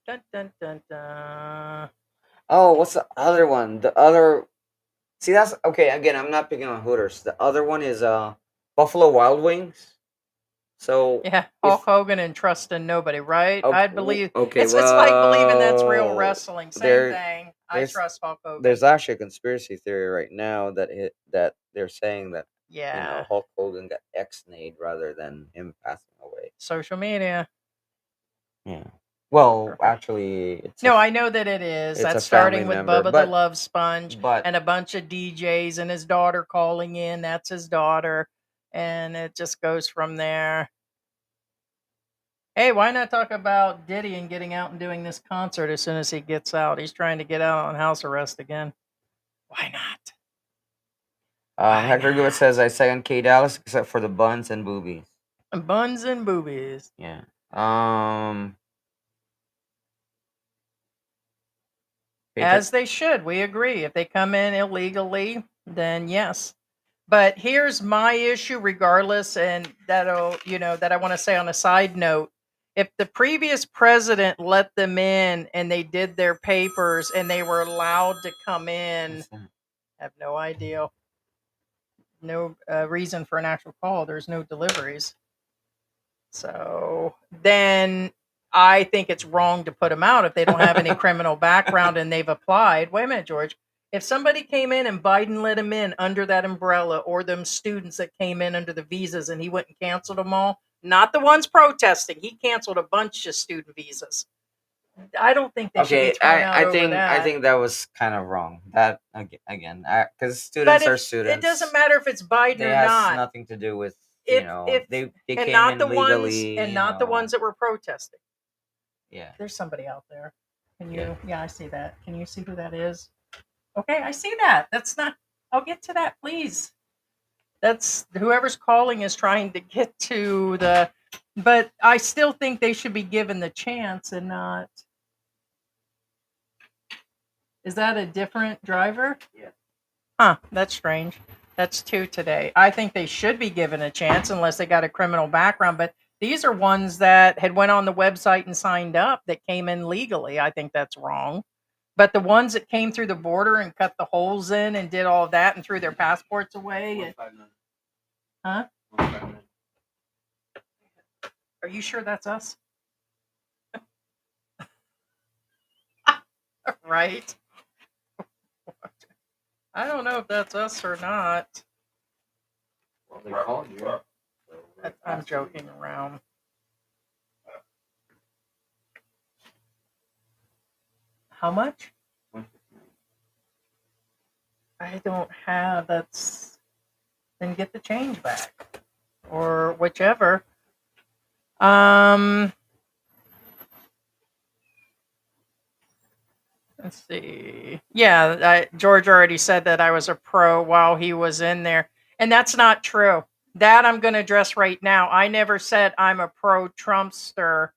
Dun, dun, dun, dun. Oh, what's the other one? The other. See, that's okay. Again, I'm not picking on Hooters. The other one is Buffalo Wild Wings. So Yeah, Hulk if Hogan and trust in nobody, right? okay, I'd believe okay, it's like believing that's real well, wrestling. Same there thing. I there's trust Hulk Hogan. there's actually a conspiracy theory right now that they're saying that Yeah. Hulk Hogan got ex-nayed rather than him passing away. Social media. Yeah. Well, Perfect. actually, No, I know that it is. it's a That's family starting with member, Bubba the Love Sponge but and a bunch of DJs and his daughter calling in. That's his daughter. And it just goes from there. Hey, why not talk about Diddy and getting out and doing this concert as soon as he gets out? He's trying to get out on house arrest again. Why not? Hector Good says I second K Dallas except for the buns and boobies. Buns and boobies. Yeah. As they should. We agree. If they come in illegally, then yes. But here's my issue, regardless, and that'll, that I want to say on a side note. If the previous president let them in and they did their papers and they were allowed to come in, I have no idea. No reason for an actual call. There's no deliveries. So then I think it's wrong to put them out if they don't have any criminal background and they've applied. Wait a minute, George. If somebody came in and Biden let them in under that umbrella, or them students that came in under the visas and he went and canceled them all, not the ones protesting, he canceled a bunch of student visas. I don't think they should be thrown out over that. I think that was kind of wrong. That again, because students are students. It doesn't matter if it's Biden or not. It has nothing to do with If they and came not in the legally, ones and not the ones that were protesting. Yeah. There's somebody out there. Can you? Yeah. Yeah, I see that. Can you see who that is? Okay, I see that. That's not. I'll get to that, please. That's whoever's calling is trying to get to the. But I still think they should be given the chance and not. Is that a different driver? Yeah. Huh, that's strange. That's 2 today. I think they should be given a chance unless they got a criminal background. But these are ones that had went on the website and signed up that came in legally. I think that's wrong. But the ones that came through the border and cut the holes in and did all of that and threw their passports away. Huh? Are you sure that's us? Right. I don't know if that's us or not. Well, they called you. I'm joking around. How much? I don't have. Then get the change back, or whichever. Let's see. Yeah, George already said that I was a pro while he was in there, and that's not true. That I'm going to address right now. I never said I'm a pro Trumpster.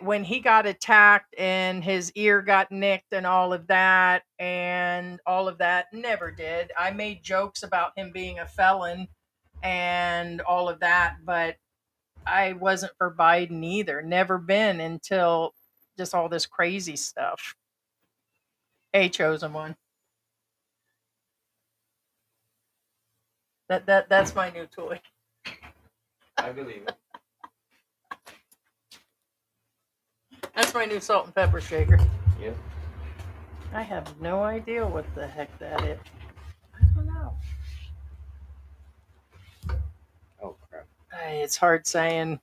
When he got attacked and his ear got nicked and all of that, never did. I made jokes about him being a felon and all of that, but I wasn't for Biden either. Never been until just all this crazy stuff. Hey, chosen one. That's my new toy. I believe it. That's my new salt and pepper shaker. Yeah. I have no idea what the heck that is. I don't know. Oh crap. It's hard saying.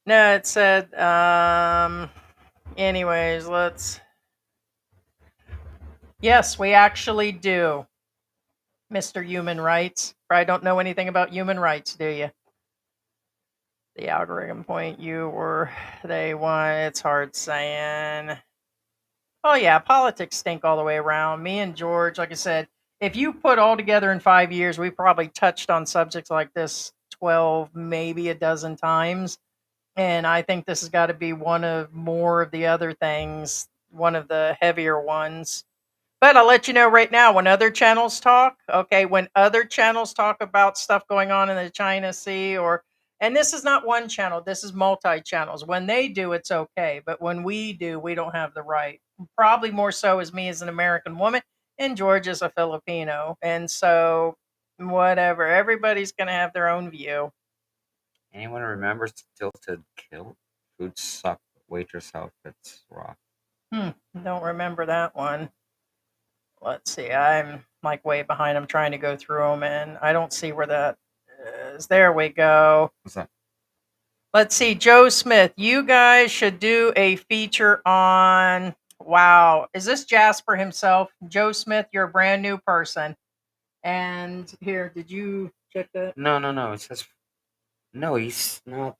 No, it said, anyways, yes, we actually do, Mr. Human Rights. Probably don't know anything about human rights, do you? The algorithm point they want, it's hard saying. Oh yeah, politics stink all the way around. Me and George, like I said, if you put all together in 5 years, we probably touched on subjects like this 12, maybe a dozen times. And I think this has got to be one of more of the other things, one of the heavier ones. But I'll let you know right now, when other channels talk about stuff going on in the China Sea, and this is not one channel, this is multi-channels. When they do, it's okay. But when we do, we don't have the right. Probably more so as me as an American woman, and George is a Filipino. And so, whatever, everybody's going to have their own view. Anyone remembers Tilted Kilt? Food suck. Waitress outfits rock. Don't remember that one. Let's see. I'm like way behind. I'm trying to go through them, and I don't see where that is. There we go. What's that? Let's see. Joe Smith, you guys should do a feature on. Wow. Is this Jasper himself? Joe Smith, you're a brand new person. And here, did you check that? No. It says. No, he's not.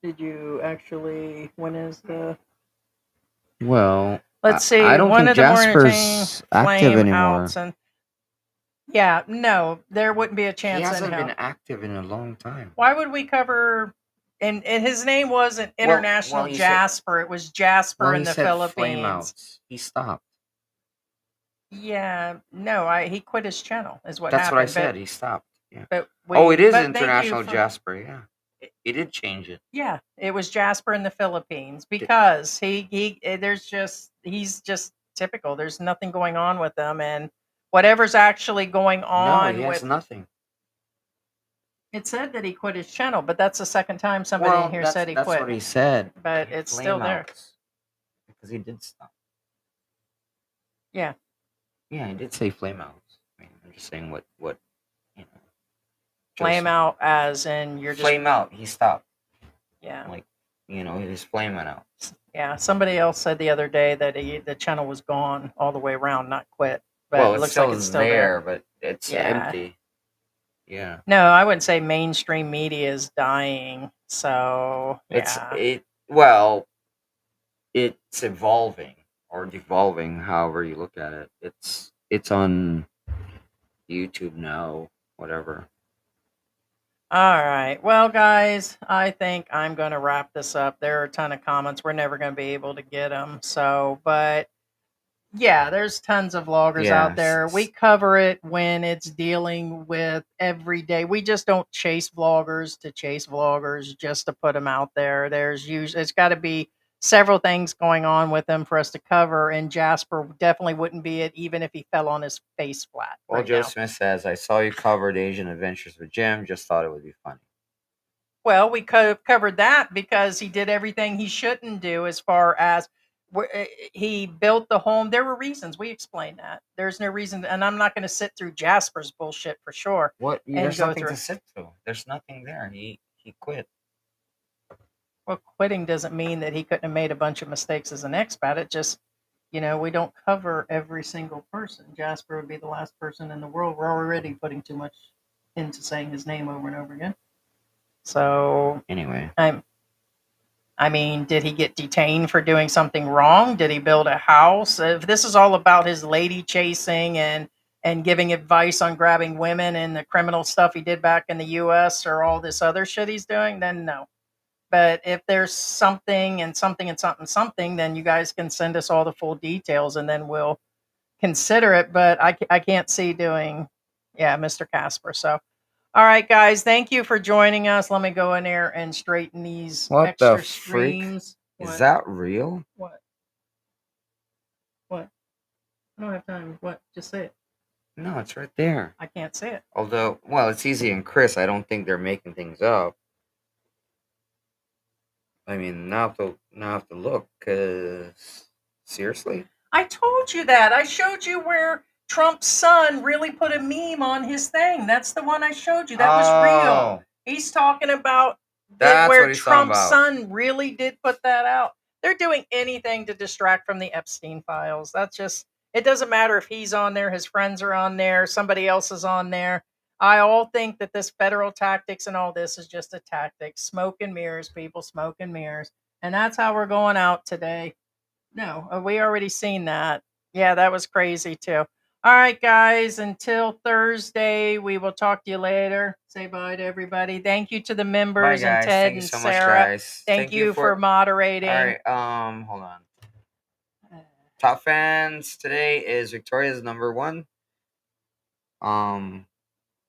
Did you actually? When is the? Well, let's see. I don't one think of the Jasper's active anymore. Yeah, no, there wouldn't be a chance. He hasn't been active in a long time. Why would we cover? and his name wasn't Well, International he said. Jasper. It was Jasper Well, in he the said flame Philippines. outs. He stopped. Yeah, no, he quit his channel is what That's what I happened. said. He stopped. Yeah. But Oh, it is but thank you International for Jasper. Yeah, he did change it. yeah, it was Jasper in the Philippines because he's just typical. There's nothing going on with him, and whatever's actually going No, on he has with nothing. it said that he quit his channel, but that's the second time somebody in Well, here that's said he that's what quit. he said. But it's still Flame there. outs. Because he did stop. Yeah. Yeah, he did say flame outs. I mean, I'm just saying what you know. Flame Joseph- out as in you're just Flame out. He stopped. yeah. Like he was flaming out. Yeah, somebody else said the other day that the channel was gone all the way around, not quit. But Well, it it looks still like it's is still there. but it's Yeah. empty. Yeah. No, I wouldn't say mainstream media is dying. So yeah. It's evolving or devolving, however you look at it. It's on YouTube now, whatever. All right. Well, guys, I think I'm going to wrap this up. There are a ton of comments. We're never going to be able to get them. So, but yeah, there's tons of vloggers out there. We cover it when it's dealing with everyday. We just don't chase vloggers to chase vloggers just to put them out there. There's usually it's got to be several things going on with them for us to cover. And Jasper definitely wouldn't be it, even if he fell on his face flat. Well, right Joe now. Smith says, I saw you covered Asian Adventures with Jim. Just thought it would be funny. Well, we covered that because he did everything he shouldn't do as far as he built the home. There were reasons. We explained that. There's no reason. And I'm not going to sit through Jasper's bullshit for sure. What? And There's go nothing through to it. sit through. There's nothing there. He quit. Well, quitting doesn't mean that he couldn't have made a bunch of mistakes as an expat. It just, we don't cover every single person. Jasper would be the last person in the world. We're already putting too much into saying his name over and over again. So Anyway. I mean, did he get detained for doing something wrong? Did he build a house? If this is all about his lady chasing and giving advice on grabbing women and the criminal stuff he did back in the US or all this other shit he's doing, then no. But if there's something and something and something, then you guys can send us all the full details and then we'll consider it. But I can't see doing, Mr. Casper. So, all right, guys, thank you for joining us. Let me go in there and straighten these What the extra freak? streams. Is that real? What? I don't have time. What? Just say it. No, it's right there. I can't say it. Although, well, it's easy in Chris. I don't think they're making things up. I mean, now I have to look. Cause seriously, I told you that. I showed you where Trump's son really put a meme on his thing. That's the one I showed you. That was real. He's talking about That's where what he's talking Trump's about. son really did put that out. They're doing anything to distract from the Epstein files. That's just, it doesn't matter if he's on there, his friends are on there, somebody else is on there. I all think that this federal tactics and all this is just a tactic. Smoke and mirrors, people, smoke and mirrors. And that's how we're going out today. No, we already seen that. Yeah, that was crazy too. All right, guys, until Thursday, we will talk to you later. Say bye to everybody. Thank you to the members Bye, and guys. Ted Thank you and so much, Sarah. guys. Thank you for moderating. All right, hold on. Top fans today is Victoria's number 1.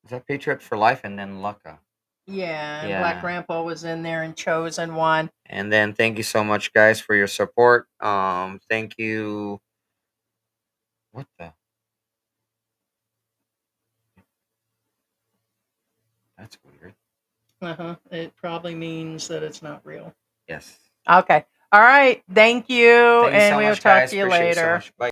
Is that Patriot for Life and then Lucca? Yeah, and Black Grandpa was in there and chosen one. And then thank you so much, guys, for your support. Thank you. What the? That's weird. It probably means that it's not real. Yes. Okay. All right. Thank you. Thank you and so we will much, talk guys. to you Appreciate it so later. much. Bye.